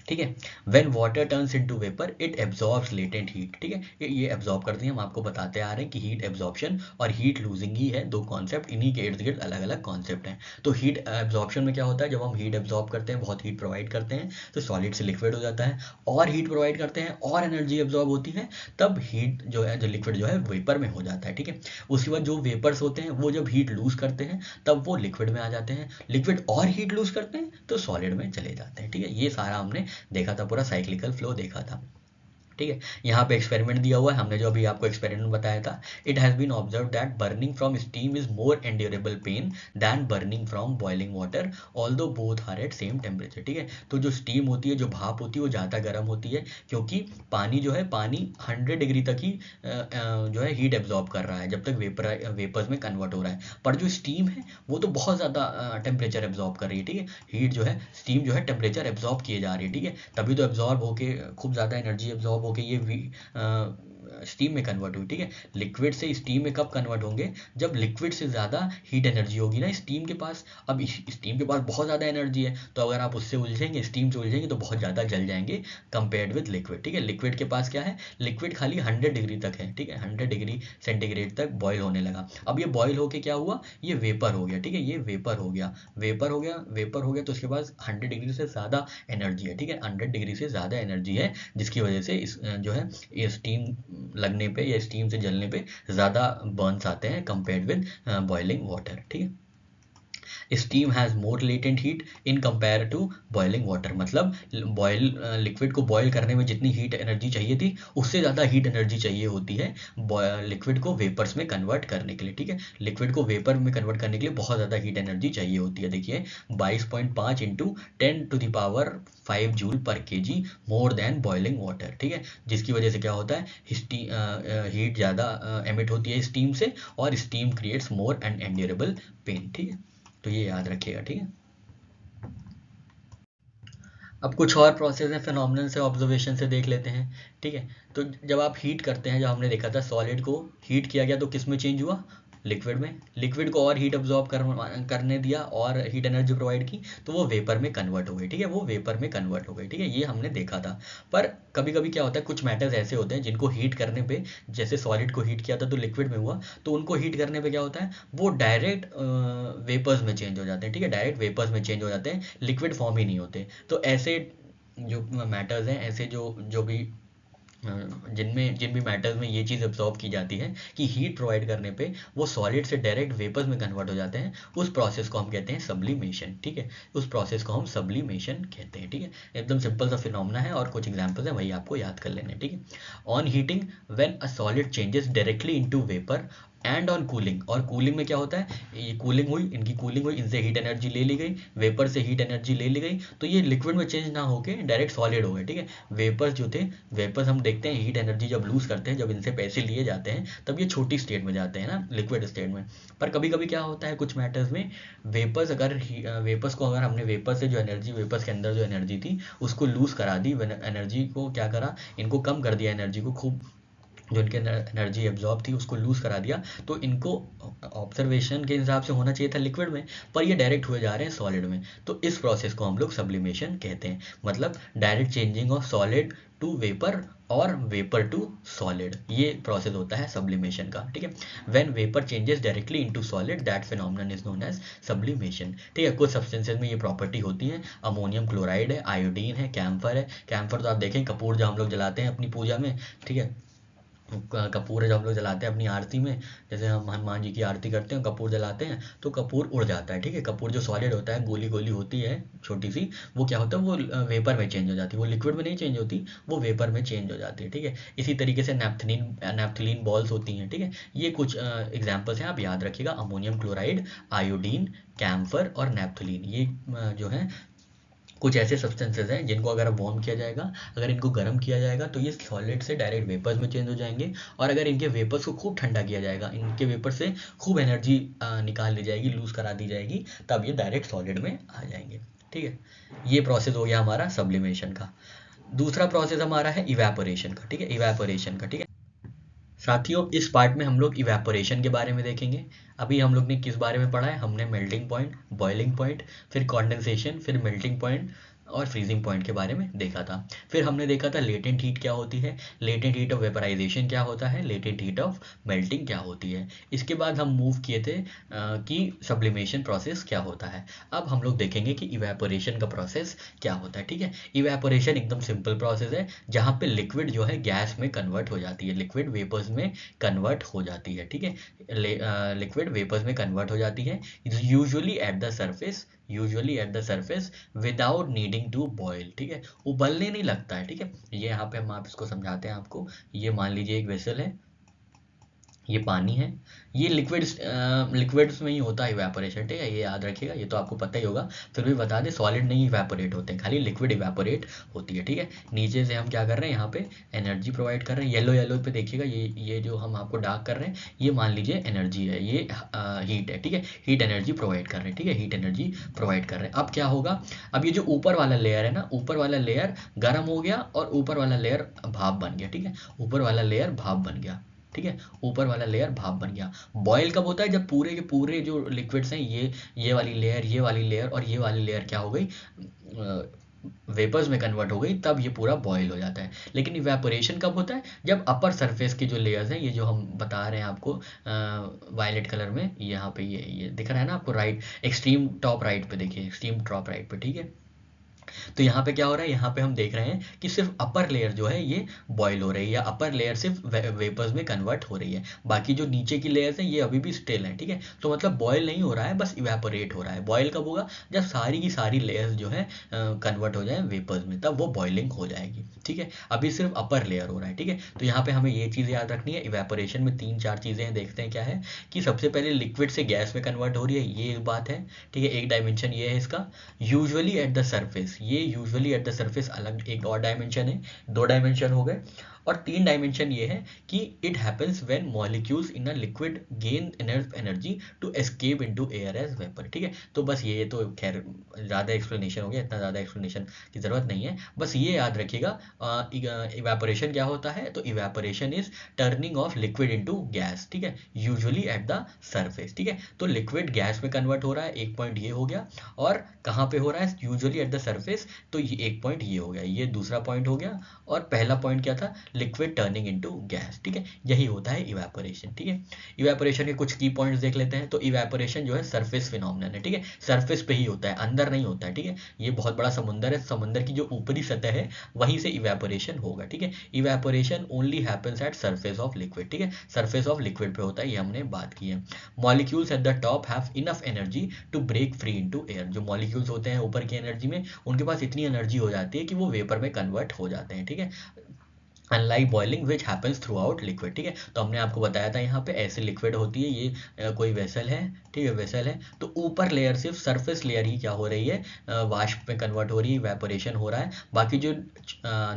ठीक है। When water turns into vapour it absorbs latent heat, ठीक है। ये एब्जॉर्ब करते हैं, हम आपको बताते आ रहे हैं कि हीट एब्जॉर्प्शन और हीट लूजिंग ही है दो कॉन्सेप्ट, इन्हीं के इर्द गिर्द अलग अलग कॉन्सेप्ट हैं। तो हीट एब्जॉर्प्शन में क्या होता है, जब हम हीट एब्जॉर्ब करते हैं, बहुत हीट प्रोवाइड करते हैं, तो सॉलिड से लिक्विड हो जाता है, और हीट प्रोवाइड करते हैं और एनर्जी एब्जॉर्ब होती है, तब हीट जो है, जो लिक्विड जो है वेपर में हो जाता है, ठीक है। उसके बाद जो वेपर्स होते हैं वो जब हीट लूज करते हैं तब वो लिक्विड में आ जाते हैं, लिक्विड और हीट लूज करते हैं तो सॉलिड में चले जाते हैं, ठीक है। ये सारा हमने देखा था, पूरा साइक्लिकल फ्लो देखा था, ठीक है। यहाँ पे एक्सपेरिमेंट दिया हुआ है, हमने जो अभी आपको एक्सपेरिमेंट बताया था, it has been observe that burning from steam is more endurable pain than burning from boiling water although both are at same temperature, ठीक है। तो जो स्टीम होती है, जो भाप होती है, वो ज़्यादा गर्म होती है, क्योंकि पानी जो है, पानी 100 डिग्री तक ही जो है हीट एब्जॉर्ब कर रहा है जब तक वेपर्स में कन्वर्ट हो रहा है। पर जो स्टीम है वो तो बहुत ज़्यादा टेम्परेचर एब्जॉर्ब कर रही है, ठीक है। हीट जो है, स्टीम जो है टेम्परेचर एब्जॉर्ब किए जा रही है, ठीक है। तभी तो एब्जॉर्ब होके खूब ज़्यादा एनर्जी एब्जॉर्ब होके ये स्टीम में कन्वर्ट हुई, ठीक है। लिक्विड से स्टीम में कब कन्वर्ट होंगे, जब लिक्विड से ज़्यादा हीट एनर्जी होगी ना स्टीम के पास। अब स्टीम के पास बहुत ज़्यादा एनर्जी है, तो अगर आप उससे उलझेंगे, स्टीम से उलझेंगे, तो बहुत ज़्यादा जल जाएंगे कंपेयर्ड विद लिक्विड, ठीक है। लिक्विड के पास क्या है, लिक्विड खाली 100 डिग्री तक है, ठीक है, 100 डिग्री सेंटीग्रेड तक बॉयल होने लगा। अब ये बॉयल होके क्या हुआ, ये वेपर हो गया, ठीक है, ये वेपर हो गया, तो उसके पास 100 डिग्री से ज़्यादा एनर्जी है, ठीक है, 100 डिग्री से ज़्यादा एनर्जी है, जिसकी वजह से इस जो है ये स्टीम लगने पे या स्टीम से जलने पे ज़्यादा बर्न्स आते हैं कंपेयर्ड विद बॉइलिंग वाटर, ठीक है। Steam has more latent heat in compare to boiling water. मतलब लिक्विड को बॉयल करने में जितनी हीट एनर्जी चाहिए थी, उससे ज़्यादा हीट एनर्जी चाहिए होती है लिक्विड को वेपर्स में कन्वर्ट करने के लिए, ठीक है। लिक्विड को वेपर में कन्वर्ट करने के लिए बहुत ज़्यादा हीट एनर्जी चाहिए होती है। देखिए 22.5 into 10⁵ joule per KG more than boiling water, ठीक है। जिसकी वजह से क्या होता है, हीट ज़्यादा एमिट होती है स्टीम से, और steam creates more and endurable pain, ठीक है। तो ये याद रखिएगा, ठीक है। अब कुछ और प्रोसेस है फिनोमिनन से, ऑब्जर्वेशन से देख लेते हैं, ठीक है। तो जब आप हीट करते हैं, जब हमने देखा था सॉलिड को हीट किया गया तो किस में चेंज हुआ, लिक्विड में। लिक्विड को और हीट अब्जॉर्ब करने दिया और हीट एनर्जी प्रोवाइड की, तो वो वेपर में कन्वर्ट हो गई, ठीक है, वो वेपर में कन्वर्ट हो गई, ठीक है, ये हमने देखा था। पर कभी कभी क्या होता है, कुछ मैटर्स ऐसे होते हैं जिनको हीट करने पे, जैसे सॉलिड को हीट किया था तो लिक्विड में हुआ, तो उनको हीट करने पे क्या होता है, वो डायरेक्ट वेपर्स में चेंज हो जाते हैं, ठीक है, डायरेक्ट वेपर्स में चेंज हो जाते हैं, लिक्विड फॉर्म ही नहीं होते। तो ऐसे जो मैटर्स हैं, ऐसे जो जो भी जिन भी मैटर्स में ये चीज़ एब्जॉर्ब की जाती है कि हीट प्रोवाइड करने पे वो सॉलिड से डायरेक्ट वेपर्स में कन्वर्ट हो जाते हैं, उस प्रोसेस को हम कहते हैं सब्लिमेशन, ठीक है। उस प्रोसेस को हम सब्लिमेशन कहते हैं, ठीक है। एकदम सिंपल सा फिनोमेना है, और कुछ एग्जांपल्स हैं, वही आपको याद कर लेने, ठीक है। On heating when a solid changes directly into vapour and on cooling, और कूलिंग में क्या होता है, ये कूलिंग हुई, इनकी कूलिंग हुई, इनसे हीट एनर्जी ले ली गई, वेपर से हीट एनर्जी ले ली गई, तो ये लिक्विड में चेंज ना होके डायरेक्ट सॉलिड हो गए, ठीक है। वेपर्स जो थे, वेपर्स हम देखते हैं हीट एनर्जी जब लूज करते हैं, जब इनसे पैसे लिए जाते हैं, तब ये छोटी स्टेट में जाते हैं ना, लिक्विड स्टेट में। पर कभी कभी क्या होता है कुछ मैटर्स में, वेपर्स अगर वेपर्स को अगर हमने वेपर से जो एनर्जी, वेपर्स के अंदर जो एनर्जी थी उसको लूज करा दी, एनर्जी को क्या करा, इनको कम कर दिया, एनर्जी को खूब, जो इनके एनर्जी एब्जॉर्ब थी उसको लूज करा दिया, तो इनको ऑब्जर्वेशन के हिसाब से होना चाहिए था लिक्विड में, पर ये डायरेक्ट हुए जा रहे हैं सॉलिड में। तो इस प्रोसेस को हम लोग सब्लिमेशन कहते हैं, मतलब direct changing of solid to vapour और वेपर टू सॉलिड, ये प्रोसेस होता है सब्लिमेशन का, ठीक है। When vapour changes directly into solid, that phenomenon is known as sublimation, ठीक है। कुछ सब्सटेंसेज में ये प्रॉपर्टी होती है, अमोनियम क्लोराइड है, आयोडीन है, कैम्फर है। कैम्फर तो आप देखें कपूर जो हम लोग जलाते हैं अपनी पूजा में, ठीक है, कपूर जब हम लोग जलाते हैं अपनी आरती में, जैसे हम हनुमान जी की आरती करते हैं, कपूर जलाते हैं तो कपूर उड़ जाता है, ठीक है। कपूर जो सॉलिड होता है, गोली गोली होती है छोटी सी, वो क्या होता है, वो वेपर में चेंज हो जाती है, वो लिक्विड में नहीं चेंज होती, वो वेपर में चेंज हो जाती है, ठीक है। इसी तरीके से नैप्थलीन बॉल्स होती हैं, ठीक है। ये कुछ एग्जाम्पल्स हैं, आप याद रखिएगा, अमोनियम क्लोराइड, आयोडीन, कैम्फर और नैप्थलीन, ये जो है कुछ ऐसे सब्सटेंसेज हैं जिनको अगर वार्म किया जाएगा, अगर इनको गर्म किया जाएगा तो ये सॉलिड से डायरेक्ट वेपर्स में चेंज हो जाएंगे, और अगर इनके वेपर्स को खूब ठंडा किया जाएगा, इनके वेपर से खूब एनर्जी निकाल ली जाएगी, लूज करा दी जाएगी, तब ये डायरेक्ट सॉलिड में आ जाएंगे, ठीक है। ये प्रोसेस हो गया हमारा सब्लिमेशन का। दूसरा प्रोसेस हमारा है इवेपोरेशन का, ठीक है, इवेपोरेशन का, ठीक है। साथियों, इस पार्ट में हम लोग इवेपोरेशन के बारे में देखेंगे। अभी हम लोग ने किस बारे में पढ़ा है, हमने मेल्टिंग पॉइंट, बॉइलिंग पॉइंट, फिर कॉन्डेंसेशन, फिर मेल्टिंग पॉइंट और फ्रीजिंग पॉइंट के बारे में देखा था। फिर हमने देखा था लेटेंट हीट क्या होती है, लेटेंट हीट ऑफ वेपराइजेशन क्या होता है, लेटेंट हीट ऑफ मेल्टिंग क्या होती है। इसके बाद हम मूव किए थे कि सब्लिमेशन प्रोसेस क्या होता है। अब हम लोग देखेंगे कि इवेपोरेशन का प्रोसेस क्या होता है, ठीक है। इवेपोरेशन एकदम सिंपल प्रोसेस है, जहाँ पे लिक्विड जो है गैस में कन्वर्ट हो जाती है, लिक्विड वेपर्स में कन्वर्ट हो जाती है, ठीक है। लिक्विड वेपर्स में कन्वर्ट हो जाती है, usually at the surface, usually at the surface without needing to boil, ठीक है, उबलने नहीं लगता है, ठीक है। ये यहाँ पे हम आप इसको समझाते हैं आपको। ये मान लीजिए एक वेसल है, ये पानी है, ये लिक्विड्स में ही होता है इवेपोरेशन, ठीक है, ये याद रखिएगा, ये तो आपको पता ही होगा, फिर भी बता दें, सॉलिड नहीं इवेपोरेट होते हैं, खाली लिक्विड इवेपोरेट होती है, ठीक है। नीचे से हम क्या कर रहे हैं, यहाँ पे एनर्जी प्रोवाइड कर रहे हैं, येलो येलो पे देखिएगा, ये जो हम आपको डार्क कर रहे हैं, ये मान लीजिए एनर्जी है, ये हीट है, ठीक है, हीट एनर्जी प्रोवाइड कर रहे हैं, ठीक है, हीट एनर्जी प्रोवाइड कर रहे हैं। अब क्या होगा, अब ये जो ऊपर वाला लेयर है ना, ऊपर वाला लेयर गर्म हो गया और ऊपर वाला लेयर भाप बन गया, ठीक है, ऊपर वाला लेयर भाप बन गया, ठीक है, ऊपर वाला लेयर भाप बन गया। बॉयल कब होता है, जब पूरे के पूरे जो लिक्विड्स हैं, ये वाली लेयर, ये वाली लेयर और ये वाली लेयर क्या हो गई, वेपर्स में कन्वर्ट हो गई, तब ये पूरा बॉयल हो जाता है। लेकिन इवेपोरेशन कब होता है, जब अपर सरफेस की जो लेयर्स हैं, ये जो हम बता रहे हैं आपको वायलेट कलर में, यहाँ पे ये दिख रहा है ना आपको, राइट, एक्सट्रीम टॉप राइट पे देखिए, एक्सट्रीम टॉप राइट पे, ठीक है। तो यहाँ पे क्या हो रहा है, यहाँ पे हम देख रहे हैं कि सिर्फ अपर लेयर जो है ये बॉयल हो रही है, या अपर लेयर सिर्फ वेपर्स में कन्वर्ट हो रही है, बाकी जो नीचे की लेयर्स हैं ये अभी भी स्टिल है, ठीक है। तो मतलब बॉयल नहीं हो रहा है, बस इवेपोरेट हो रहा है। बॉयल कब होगा, जब सारी की सारी लेयर्स जो है कन्वर्ट हो जाए वेपर्स में, तब वो बॉइलिंग हो जाएगी, ठीक है। अभी सिर्फ अपर लेयर हो रहा है, ठीक है। तो यहाँ पे हमें ये चीज़ याद रखनी है, इवेपोरेशन में 3-4 चीज़ें हैं, देखते हैं क्या है, कि सबसे पहले लिक्विड से गैस में कन्वर्ट हो रही है, ये एक बात है, ठीक है, एक डायमेंशन ये है इसका। यूजुअली एट द सरफेस, ये यूजुअली एट द सरफेस अलग एक और डायमेंशन है, 2 डायमेंशन हो गए। और 3 डायमेंशन ये है कि it happens when molecules in a liquid gain enough energy to escape into air as vapour, ठीक है। तो बस ये तो खैर ज़्यादा एक्सप्लेनेशन हो गया, इतना ज़्यादा एक्सप्लेनेशन की ज़रूरत नहीं है, बस ये याद रखिएगा। इवेपोरेशन क्या होता है, तो evaporation is turning of liquid into gas, ठीक है, यूजुअली एट द सरफेस, ठीक है। तो लिक्विड गैस में कन्वर्ट हो रहा है, एक पॉइंट ये हो गया, और कहाँ पे हो रहा है, यूजुअली एट द सरफेस, तो ये एक पॉइंट ये हो गया, ये दूसरा पॉइंट हो गया, और पहला पॉइंट क्या था, लिक्विड टर्निंग इनटू गैस, ठीक है, यही होता है इवेपोरेशन, ठीक है। इवेपोरेशन के कुछ की पॉइंट्स देख लेते हैं। तो इवेपोरेशन जो है सरफेस फिनोमेनन है, ठीक है, सरफेस पे ही होता है, अंदर नहीं होता है, ठीक है। ये बहुत बड़ा समुंदर है, समुंदर की जो ऊपरी सतह है वहीं से इवेपोरेशन होगा, ठीक है। Evaporation only happens at surface of liquid, ठीक है, सरफेस ऑफ लिक्विड पे होता है, ये हमने बात की है। Molecules at the top have enough energy to break free into air, जो मॉलिक्यूल्स होते हैं ऊपर की एनर्जी में, उनके पास इतनी एनर्जी हो जाती है कि वो वेपर में कन्वर्ट हो जाते हैं, ठीक है। Unlike boiling which happens through out liquid, ठीक है। तो हमने आपको बताया था यहाँ पे ऐसे लिक्विड होती है, ये कोई वेसल है, ठीक है, वेसल है, तो ऊपर लेयर सिर्फ सरफेस लेयर ही क्या हो रही है, वाष्प में कन्वर्ट हो रही है, इवेपोरेशन हो रहा है। बाकी जो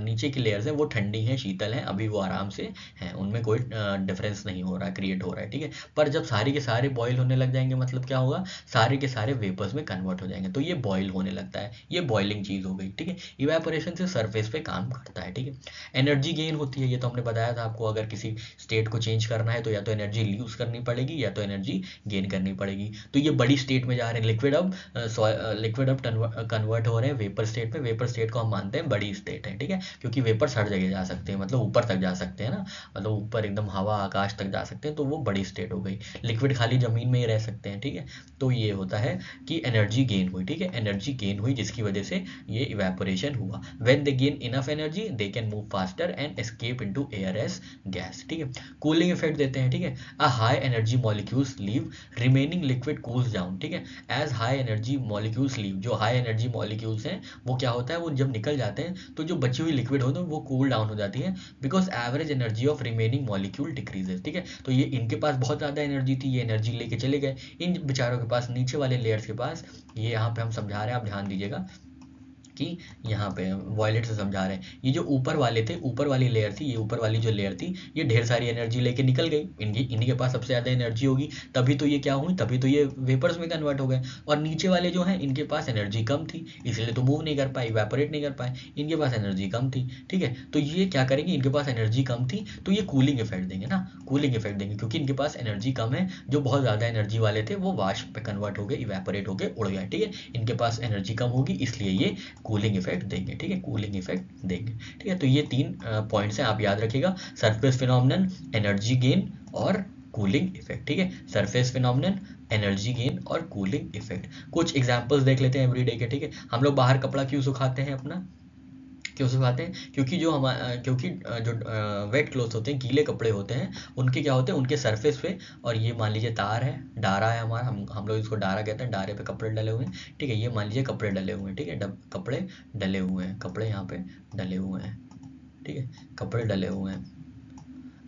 नीचे की लेयर्स हैं वो ठंडी हैं, शीतल हैं, अभी वो आराम से हैं, उनमें कोई डिफरेंस नहीं हो रहा है, क्रिएट हो रहा है, ठीक है। पर जब सारे के सारे बॉयल होने लग जाएंगे, मतलब क्या होगा, सारे के सारे वेपर्स में कन्वर्ट हो जाएंगे, तो ये बॉयल होने लगता है, ये बॉइलिंग चीज़ हो गई, ठीक है। इवेपोरेशन से सरफेस पे काम करता है, ठीक है। एनर्जी गेन होती है, ये तो हमने बताया था आपको, अगर किसी स्टेट को चेंज करना है तो या तो एनर्जी यूज करनी पड़ेगी या तो एनर्जी गेन करनी पड़ेगी। तो ये बड़ी स्टेट में जा रहे हैं, लिक्विड अब कन्वर्ट हो रहे हैं वेपर स्टेट में। वेपर स्टेट को हम मानते हैं बड़ी स्टेट है, ठीक है, क्योंकि वेपर्स हर जगह जा सकते हैं, मतलब ऊपर तक जा सकते हैं ना, मतलब ऊपर एकदम हवा आकाश तक जा सकते हैं, तो वो बड़ी स्टेट हो गई। लिक्विड खाली जमीन में ही रह सकते हैं, ठीक है। तो ये होता है कि एनर्जी गेन हुई, ठीक है, एनर्जी गेन हुई जिसकी वजह से ये इवेपोरेशन हुआ। When they gain enough energy they can move faster and escape into air as gas, ठीक है। कूलिंग इफेक्ट देते हैं, ठीक है। A high energy molecules leave remaining liquid cools down, ठीक है। As high energy molecules leave, जो high energy molecules हैं वो क्या होता है, वो जब निकल जाते हैं तो जो बची हुई लिक्विड होती है वो कूल डाउन हो जाती है, because average energy of remaining molecule decreases, ठीक है। तो ये इनके पास बहुत ज़्यादा एनर्जी थी, ये एनर्जी लेके चले गए, इन बेचारों के पास, नीचे वाले लेयर्स के पास, ये यहाँ पे हम समझा रहे हैं, आप ध्यान दीजिएगा कि यहाँ पे वॉयलेट से समझा रहे हैं, ये जो ऊपर वाले थे, ऊपर वाली लेयर थी, ये ऊपर वाली जो लेयर थी, ये ढेर सारी एनर्जी लेके निकल गई, इन्हीं के पास सबसे ज़्यादा एनर्जी होगी, तभी तो ये क्या हुई, तभी तो ये वेपर्स में कन्वर्ट हो गए। और नीचे वाले जो हैं इनके पास एनर्जी कम थी, इसलिए तो मूव नहीं कर पाए, इवेपोरेट नहीं कर पाए, इनके पास एनर्जी कम थी, ठीक है। तो ये क्या करेंगे, इनके पास एनर्जी कम थी तो ये कूलिंग इफेक्ट देंगे ना, कूलिंग इफेक्ट देंगे, क्योंकि इनके पास एनर्जी कम है, जो बहुत ज़्यादा एनर्जी वाले थे वो वाष्प पे कन्वर्ट हो गए, इवेपोरेट हो गए, उड़ गए, ठीक है। इनके पास एनर्जी कम होगी इसलिए ये कूलिंग इफेक्ट देंगे, ठीक है, कूलिंग इफेक्ट देंगे, ठीक है। तो ये 3 पॉइंट्स हैं, आप याद रखिएगा, सरफेस फिनोमिनन, एनर्जी गेन और कूलिंग इफेक्ट, ठीक है। सरफेस फिनोमिनन, एनर्जी गेन और कूलिंग इफेक्ट। कुछ एग्जांपल्स देख लेते हैं एवरीडे के, ठीक है। हम लोग बाहर कपड़ा क्यों सुखाते हैं अपना, क्यों सुखाते हैं, क्योंकि जो वेट क्लोथ होते हैं, गीले कपड़े होते हैं, उनके क्या होते हैं, उनके सरफेस पे, और ये मान लीजिए तार है, डारा है हमारा, हम लोग इसको डारा कहते हैं, डारे पे कपड़े डले हुए हैं, ठीक है। ये मान लीजिए कपड़े डले हुए हैं, ठीक है, कपड़े डले हुए हैं, कपड़े यहाँ पे डले हुए हैं, ठीक है, कपड़े डले हुए हैं।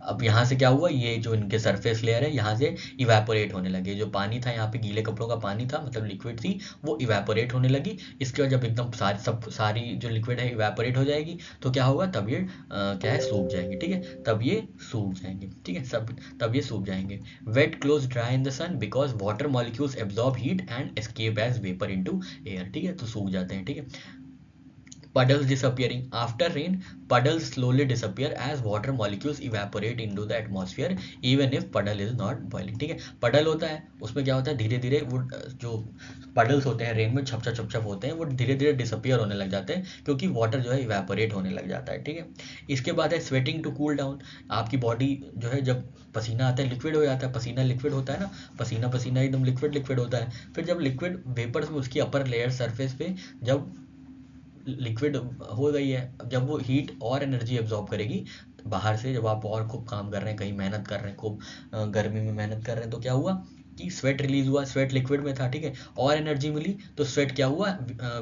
अब यहाँ से क्या हुआ, ये जो इनके सरफेस लेयर है यहाँ से इवेपोरेट होने लगे, जो पानी था यहाँ पे, गीले कपड़ों का पानी था, मतलब लिक्विड थी, वो इवेपोरेट होने लगी। इसके बाद जब एकदम सारी जो लिक्विड है इवेपोरेट हो जाएगी तो क्या होगा, तब ये क्या है, सूख जाएंगे, ठीक है, तब ये सूख जाएंगे, ठीक है, तब ये सूख जाएंगे। Wet cloth dry in the sun because water molecules absorb heat and escape as vapour into air, ठीक है, तो सूख जाते हैं, ठीक है। Puddles disappearing after rain, puddles slowly disappear as water molecules evaporate into the atmosphere even if puddle is not boiling, ठीक है। puddle होता है, उसमें क्या होता है, धीरे धीरे वो जो puddles होते हैं रेन में छप छप होते हैं, वो धीरे धीरे डिसअपियर होने लग जाते हैं, क्योंकि वाटर जो है इवेपोरेट होने लग जाता है, ठीक है। इसके बाद है स्वेटिंग टू कूल डाउन, आपकी बॉडी जो है, जब पसीना आता है लिक्विड हो जाता है, पसीना लिक्विड होता है ना, पसीना पसीना एकदम लिक्विड लिक्विड होता है, फिर जब लिक्विड वेपर्स में उसकी अपर लेयर सरफेस पे जब लिक्विड हो गई है, जब वो हीट और एनर्जी एब्जॉर्ब करेगी बाहर से, जब आप और खूब काम कर रहे हैं, कहीं मेहनत कर रहे हैं, खूब गर्मी में मेहनत कर रहे हैं, तो क्या हुआ कि स्वेट रिलीज हुआ, स्वेट लिक्विड में था, ठीक है, और एनर्जी मिली तो स्वेट क्या हुआ,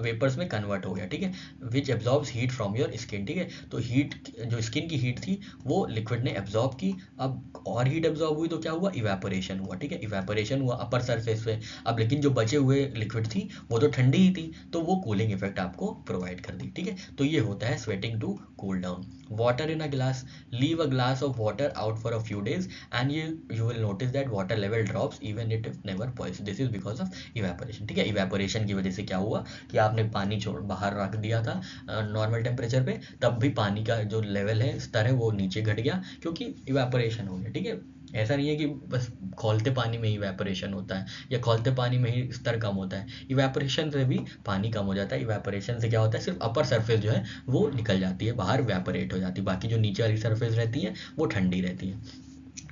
वेपर्स में कन्वर्ट हो गया, ठीक है, which absorbs heat from your skin, ठीक है। तो हीट, जो स्किन की हीट थी वो लिक्विड ने एब्जॉर्ब की, अब और हीट एब्जॉर्ब हुई तो क्या हुआ, इवेपोरेशन हुआ, ठीक है, इवेपोरेशन हुआ अपर सरफेस पे। अब लेकिन जो बचे हुए लिक्विड थी वो तो ठंडी ही थी, तो वो कूलिंग इफेक्ट आपको प्रोवाइड कर दी, ठीक है। तो ये होता है sweating to cool down. Water in a glass, leave a glass of water out for a few days and you will notice that water level drops even it never boils, this is because of evaporation, ठीक है। Evaporation की वजह से क्या हुआ कि आपने पानी छोड़ बाहर रख दिया था नॉर्मल टेम्परेचर पे, तब भी पानी का जो लेवल है, स्तर है, वो नीचे घट गया, क्योंकि इवेपोरेशन हो गया, ठीक है। ऐसा नहीं है कि बस खौलते पानी में ही इवेपोरेशन होता है या खौलते पानी में ही स्तर कम होता है, इवेपोरेशन से भी पानी कम हो जाता है। इवेपोरेशन से क्या होता है, सिर्फ अपर सरफेस जो है वो निकल जाती है बाहर, इवेपोरेट हो जाती है, बाकी जो नीचे वाली सरफेस रहती है वो ठंडी रहती है,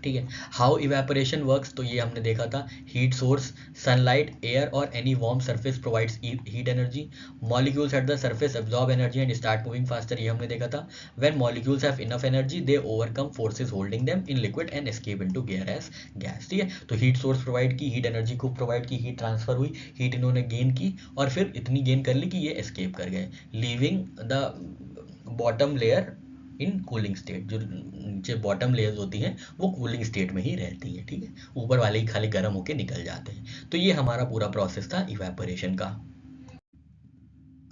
ठीक है। हाउ इवेपोरेशन वर्क्स, तो ये हमने देखा था, हीट सोर्स, सनलाइट, एयर और any warm surface provides heat energy, molecules at the surface absorb energy and start moving faster, ये हमने देखा था। When molecules have enough energy they overcome forces holding them in liquid and escape into air as gas, ठीक है। तो heat source provide की, heat energy को provide की, हीट ट्रांसफर हुई, हीट इन्होंने गेन की और फिर इतनी गेन कर ली कि ये एस्केप कर गए, leaving the bottom layer in cooling state. जो नीचे बॉटम लेयर्स होती हैं वो कूलिंग स्टेट में ही रहती हैं, ठीक है, ऊपर वाले ही खाली गर्म होके निकल जाते हैं। तो ये हमारा पूरा प्रोसेस था इवेपोरेशन का।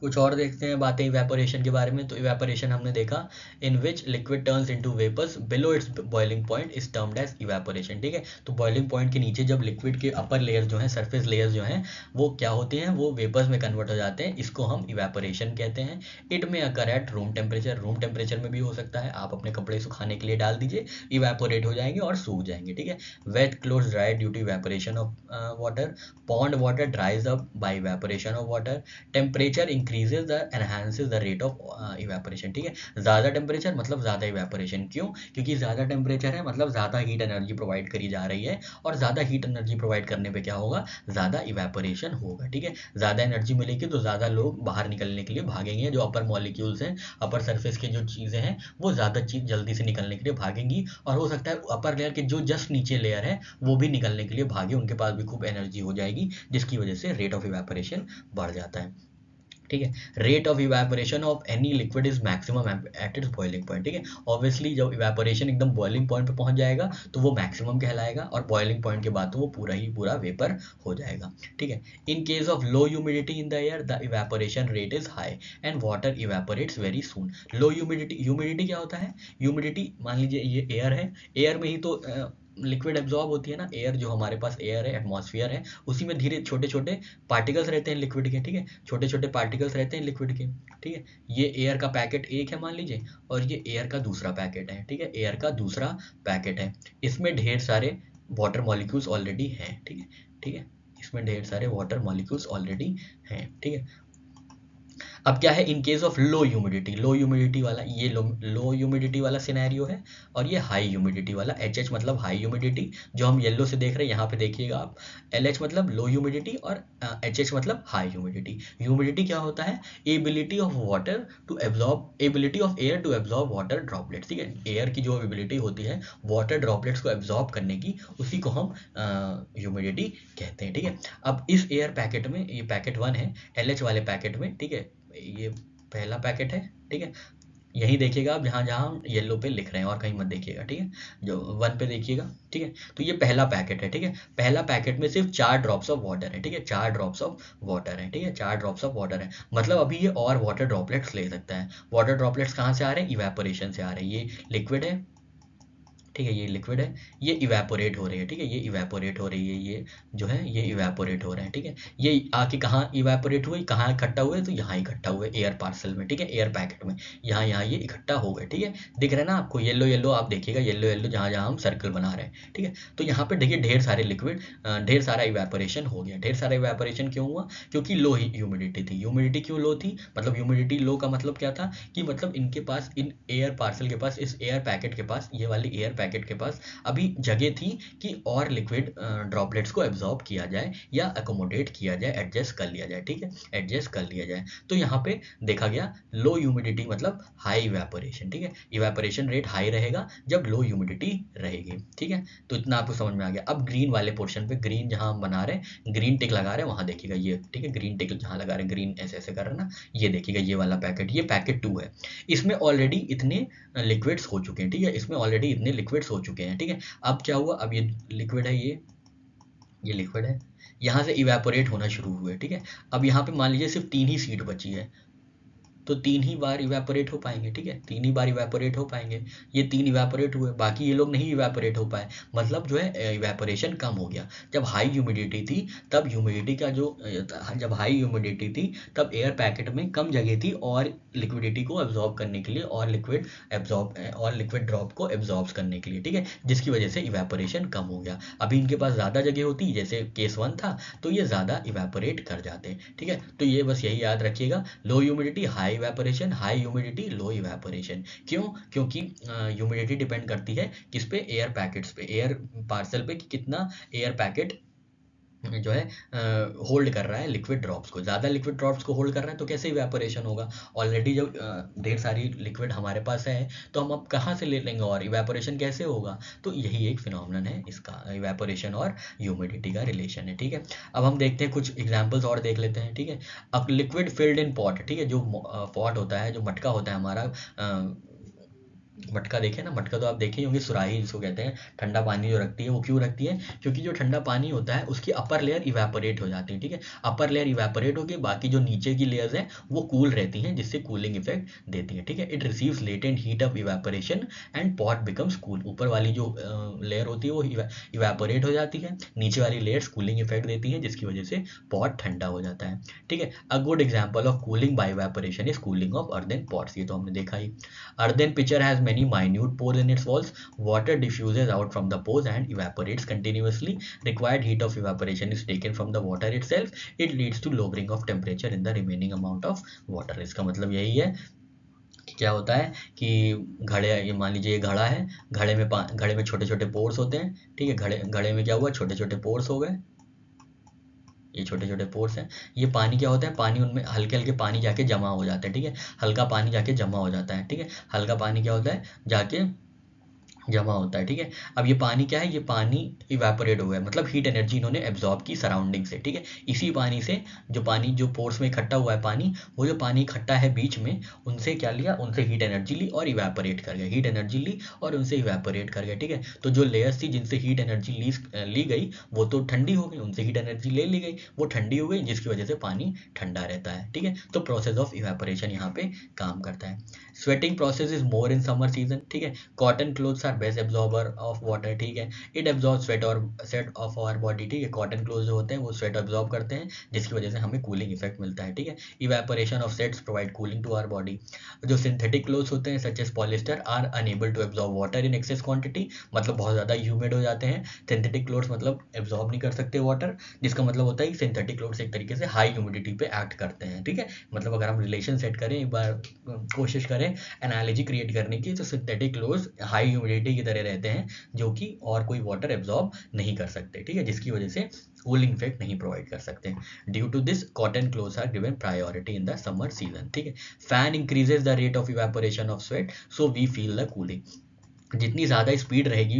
कुछ और देखते हैं बातें इवेपोरेशन के बारे में। तो इवेपोरेशन हमने देखा, in which liquid turns into vapours below its boiling point is termed as evaporation, ठीक है। तो बॉइलिंग पॉइंट के नीचे जब लिक्विड के अपर लेयर जो है, सरफेस लेयर्स जो हैं, वो क्या होते हैं, वो वेपर्स में कन्वर्ट हो जाते हैं, इसको हम इवेपोरेशन कहते हैं। इट में occur at room temperature, room temperature में भी हो सकता है, आप अपने कपड़े सुखाने के लिए डाल दीजिए, इवेपोरेट हो जाएंगे और सूख जाएंगे, ठीक है। Wet clothes dry due to evaporation of water, pond water dries up by evaporation of water, temperature increases the enhances the rate of evaporation, ठीक है। ज़्यादा टेम्परेचर मतलब ज़्यादा इवेपोरेशन, क्यों? क्योंकि ज़्यादा टेम्परेचर है मतलब ज़्यादा हीट एनर्जी प्रोवाइड करी जा रही है, और ज़्यादा हीट एनर्जी प्रोवाइड करने पे क्या होगा, ज़्यादा इवेपोरेशन होगा, ठीक है। ज़्यादा एनर्जी मिलेगी तो ज़्यादा लोग बाहर निकलने के लिए भागेंगे, जो अपर मॉलिक्यूल्स हैं, अपर सरफेस की जो चीज़ें हैं, वो ज़्यादा चीज़ जल्दी से निकलने के लिए भागेंगी, और हो सकता है अपर लेयर के जो जस्ट नीचे लेयर है वो भी निकलने के लिए भागे, उनके पास भी खूब एनर्जी हो जाएगी, जिसकी वजह से रेट ऑफ इवेपोरेशन बढ़ जाता है, ठीक है। Rate of evaporation of any liquid is maximum at its boiling point, ठीक है। ऑब्वियसली जब इवेपोरेशन एकदम बॉइलिंग पॉइंट पे पहुंच जाएगा तो वो मैक्सिमम कहलाएगा, और बॉइलिंग पॉइंट के बाद तो वो पूरा ही पूरा वेपर हो जाएगा, ठीक है। In case of low humidity in the air the evaporation rate is high and water evaporates very soon. Low humidity, humidity क्या होता है, ह्यूमिडिटी मान लीजिए ये एयर है, एयर में ही तो लिक्विड एब्जॉर्ब होती है ना, एयर जो हमारे पास एयर है, एटमॉस्फेयर है, उसी में धीरे छोटे छोटे पार्टिकल्स रहते हैं लिक्विड के, ठीक है, छोटे छोटे पार्टिकल्स रहते हैं लिक्विड के, ठीक है। ये एयर का पैकेट एक है मान लीजिए, और ये एयर का दूसरा पैकेट है, ठीक है, एयर का दूसरा पैकेट है, इसमें ढेर सारे वाटर मॉलिक्यूल्स ऑलरेडी हैं, ठीक है, ठीक है, इसमें ढेर सारे वाटर मॉलिक्यूल्स ऑलरेडी हैं, ठीक है। अब क्या है, in case of low humidity, low humidity वाला ये लो ह्यूमिडिटी वाला सिनेरियो है, और ये हाई ह्यूमिडिटी वाला, एच एच मतलब हाई ह्यूमिडिटी, जो हम येलो से देख रहे हैं यहाँ पे देखिएगा आप, एल एच मतलब लो ह्यूमिडिटी, और एच एच मतलब हाई ह्यूमिडिटी। ह्यूमिडिटी क्या होता है, ability of water to absorb, ability of air to absorb water droplets, ठीक है, एयर की जो एबिलिटी होती है वाटर ड्रॉपलेट्स को एब्जॉर्ब करने की, उसी को हम ह्यूमिडिटी कहते हैं, ठीक है। अब इस एयर पैकेट में, ये पैकेट 1 है, एल एच वाले पैकेट में, ठीक है, ये पहला पैकेट है, ठीक है, यही देखिएगा आप जहाँ जहाँ हम येलो पे लिख रहे हैं, और कहीं मत देखिएगा, ठीक है, जो 1 पे देखिएगा, ठीक है। तो ये पहला पैकेट है, ठीक है, पहला पैकेट में सिर्फ 4 ड्रॉप्स ऑफ वाटर है, ठीक है, 4 ड्रॉप्स ऑफ वाटर है, ठीक है, 4 ड्रॉप्स ऑफ वाटर है, मतलब अभी ये और वाटर ड्रॉपलेट्स ले सकता है। वाटर ड्रॉपलेट्स कहाँ से आ रहे हैं, इवेपोरेशन से आ रहे हैं, ये लिक्विड है, ठीक है, ये लिक्विड है, ये इवेपोरेट हो रही है, ठीक है, ये इवेपोरेट हो रही है, ये जो है ये इवेपोरेट हो रहे हैं, ठीक है। ये आके कहाँ इवेपोरेट हुए, कहाँ इकट्ठा हुए, तो यहाँ इकट्ठा हुए एयर पार्सल में, ठीक है, एयर पैकेट में, यहाँ यहाँ ये इकट्ठा हो गए, ठीक है। दिख रहा है ना आपको, येलो येलो आप देखिएगा, येलो येलो जहाँ जहाँ हम सर्कल बना रहे हैं, ठीक है। तो यहाँ पे देखिए ढेर सारे लिक्विड, ढेर सारा इवेपोरेशन हो गया। ढेर सारा इवेपोरेशन क्यों हुआ, क्योंकि लो ह्यूमिडिटी थी। ह्यूमिडिटी क्यों लो थी, मतलब ह्यूमिडिटी लो का मतलब क्या था, कि मतलब इनके पास, इन एयर पार्सल के पास, इस एयर पैकेट के पास, ये वाली एयर पैकेट के पास अभी जगह थी कि और लिक्विड ड्रॉपलेट्स को एब्जॉर्ब किया जाए या अकोमोडेट किया जाए, एडजस्ट कर लिया जाए, ठीक है, एडजस्ट कर लिया जाए। तो यहाँ पे देखा गया लो ह्यूमिडिटी मतलब हाई इवेपोरेशन, ठीक है, इवेपोरेशन रेट हाई रहेगा जब लो ह्यूमिडिटी रहेगी, ठीक है। तो इतना आपको समझ में आ गया। अब ग्रीन वाले पोर्शन पे, ग्रीन जहाँ हम बना रहे हैं, ग्रीन टिक लगा रहे हैं, वहाँ देखिएगा ये, ठीक है, ग्रीन टिक जहाँ लगा रहे हैं, ग्रीन ऐसे ऐसे कर रहे हैं ना, ये देखिएगा ये वाला पैकेट, ये पैकेट 2 है, इसमें ऑलरेडी इतने लिक्विड्स हो चुके हैं, ठीक है, इसमें ऑलरेडी इतने लिक्विड्स हो चुके हैं, ठीक है। अब क्या हुआ, अब ये लिक्विड है, ये लिक्विड है, यहाँ से इवेपोरेट होना शुरू हुए, ठीक है। अब यहाँ पे मान लीजिए सिर्फ 3 ही सीट बची है, तो 3 ही बार इवेपोरेट हो पाएंगे, ठीक है, 3 ही बार इवेपोरेट हो पाएंगे। ये 3 इवेपोरेट हुए, बाकी ये लोग नहीं इवेपोरेट हो पाए, मतलब जो है इवेपोरेशन कम हो गया। जब हाई ह्यूमिडिटी थी तब ह्यूमिडिटी का जो, जब हाई ह्यूमिडिटी थी तब एयर पैकेट में कम जगह थी और लिक्विडिटी को एब्जॉर्ब करने के लिए, और लिक्विड एब्जॉर्ब, और लिक्विड ड्रॉप को एब्जॉर्ब करने के लिए, ठीक है, जिसकी वजह से इवेपोरेशन कम हो गया। अभी इनके पास ज़्यादा जगह होती, जैसे केस 1 था, तो ये ज़्यादा इवेपोरेट कर जाते, ठीक है। तो ये बस यही याद रखिएगा, low humidity high evaporation, high humidity low evaporation. क्यों, क्योंकि ह्यूमिडिटी डिपेंड करती है किस पे, एयर पैकेट्स पे, एयर पार्सल पे, कि कितना एयर पैकेट जो है होल्ड कर रहा है लिक्विड ड्रॉप्स को। ज़्यादा लिक्विड ड्रॉप्स को होल्ड कर रहे हैं तो कैसे इवेपोरेशन होगा, ऑलरेडी जब ढेर सारी लिक्विड हमारे पास है तो हम अब कहाँ से ले लेंगे, और इवेपोरेशन कैसे होगा। तो यही एक फिनोमिनन है इसका, इवेपोरेशन और ह्यूमिडिटी का रिलेशन है, ठीक है। अब हम देखते हैं कुछ एग्जाम्पल्स और देख लेते हैं, ठीक है। अब लिक्विड फिल्ड इन पॉट, ठीक है, जो पॉट होता है, जो मटका होता है हमारा, मटका देखे ना, मटका तो आप देखे ही होंगे, सुराही जिसको कहते हैं, ठंडा पानी जो रखती है, वो क्यों रखती है? क्योंकि जो ठंडा पानी होता है उसकी अपर लेयर इवेपोरेट हो जाती है, ठीक है, अपर लेयर इवेपोरेट होगी, बाकी जो नीचे की लेयर्स हैं वो कूल रहती हैं, जिससे कूलिंग इफेक्ट देती है, ठीक है। It receives latent heat of evaporation and pot becomes cool. ऊपर वाली जो लेयर होती है वो इवेपोरेट हो जाती है, नीचे वाली लेयर्स कूलिंग इफेक्ट देती है, जिसकी वजह से पॉट ठंडा हो जाता है, ठीक है। A good example of cooling bye evaporation is cooling of earthen pots, ये तो हमने देखा ही। Earthen pitcher has many minute pores in its walls. Water diffuses out from the pores and evaporates continuously. Required heat of evaporation is taken from the water itself. It leads to lowering of temperature in the remaining amount of water. इसका मतलब यही है कि क्या होता है कि घड़े, ये मान लीजिए ये घड़ा है, घड़े में छोटे छोटे पोर्स होते हैं, ठीक है। घड़े में क्या हुआ, छोटे छोटे पोर्स हो गए, ये छोटे छोटे पोर्स हैं। ये पानी क्या होता है, पानी उनमें हल्के हल्के पानी जाके जमा हो जाता है, ठीक है, हल्का पानी जाके जमा हो जाता है, ठीक है। हल्का पानी क्या होता है, जाके जमा होता है, ठीक है। अब ये पानी क्या है, ये पानी इवेपोरेट हो गया, मतलब हीट एनर्जी इन्होंने एब्जॉर्ब की सराउंडिंग से, ठीक है। इसी पानी से जो पोर्स में इकट्ठा हुआ है पानी, वो जो पानी इकट्ठा है बीच में, उनसे क्या लिया, उनसे हीट एनर्जी ली और इवेपोरेट कर गया, हीट एनर्जी ली और उनसे इवेपोरेट कर गया, ठीक है। तो जो लेयर्स थी जिनसे हीट एनर्जी ली गई वो तो ठंडी हो गई, उनसे हीट एनर्जी ले ली गई, वो ठंडी हो गई, जिसकी वजह से पानी ठंडा रहता है, ठीक है। तो प्रोसेस ऑफ इवेपोरेशन यहाँ पे काम करता है। Sweating process is more in summer season, ठीक है। Cotton clothes are best absorber of water, ठीक है। It absorb sweat of our body, ठीक है। कॉटन क्लोथ जो होते हैं वो स्वेट एब्जॉर्ब करते हैं, जिसकी वजह से हमें कूलिंग इफेक्ट मिलता है, ठीक है। Evaporation of sets provide cooling to our body. जो सिंथेटिक क्लोथ्स होते हैं such as polyester are unable to absorb water in excess quantity, मतलब बहुत ज़्यादा ह्यूमिड हो जाते हैं सिंथेटिक क्लोथ्स, मतलब एब्जॉर्ब नहीं कर सकते वाटर, जिसका मतलब होता है कि सिंथेटिक क्लोथ्स एक तरीके से हाई ह्यूमिडिटी पे एक्ट करते हैं, ठीक है। मतलब अगर हम रिलेशन सेट करें, एक बार कोशिश करें एनालॉजी क्रिएट करने की, तो सिंथेटिक क्लोथ्स हाई ह्यूमिडिटी की तरह रहते हैं, जो कि और कोई वाटर एब्जॉर्ब नहीं कर सकते, ठीक है, जिसकी वजह से कूलिंग इफेक्ट नहीं प्रोवाइड कर सकते। Due to this cotton clothes are given priority in the summer season, ठीक है। Fan increases the rate of evaporation of sweat, so we feel the cooling. जितनी ज़्यादा स्पीड रहेगी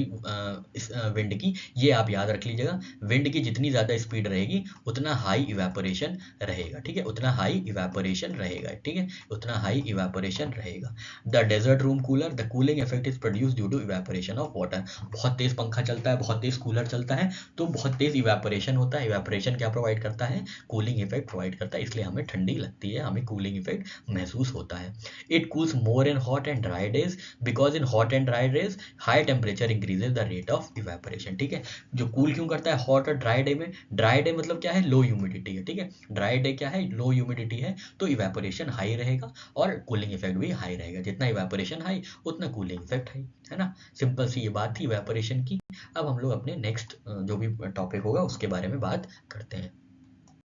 इस विंड की, ये आप याद रख लीजिएगा, विंड की जितनी ज़्यादा स्पीड रहेगी उतना हाई इवेपोरेशन रहेगा, ठीक है, उतना हाई इवेपोरेशन रहेगा, ठीक है, उतना हाई इवेपोरेशन रहेगा। The desert room cooler, the cooling effect is produce due to evaporation of water. बहुत तेज़ पंखा चलता है, बहुत तेज़ कूलर चलता है, तो बहुत तेज़ इवेपोरेशन होता है। इवेपोरेशन क्या प्रोवाइड करता है, कूलिंग इफेक्ट प्रोवाइड करता है, इसलिए हमें ठंडी लगती है, हमें कूलिंग इफेक्ट महसूस होता है। It cools more in hot and dry days, because in hot and dry days high temperature increases the rate of evaporation, ठीक है। जो कूल क्यों करता है हॉट और ड्राई डे में, ड्राई डे मतलब क्या है, लो ह्यूमिडिटी है, ठीक है, ड्राई डे क्या है, लो ह्यूमिडिटी है, तो इवेपोरेशन हाई रहेगा और कूलिंग इफेक्ट भी हाई रहेगा, जितना इवेपोरेशन हाई उतना कूलिंग इफेक्ट हाई, है ना। सिंपल सी ये बात थी इवेपोरेशन की। अब हम लोग अपने नेक्स्ट जो भी टॉपिक होगा उसके बारे में बात करते हैं।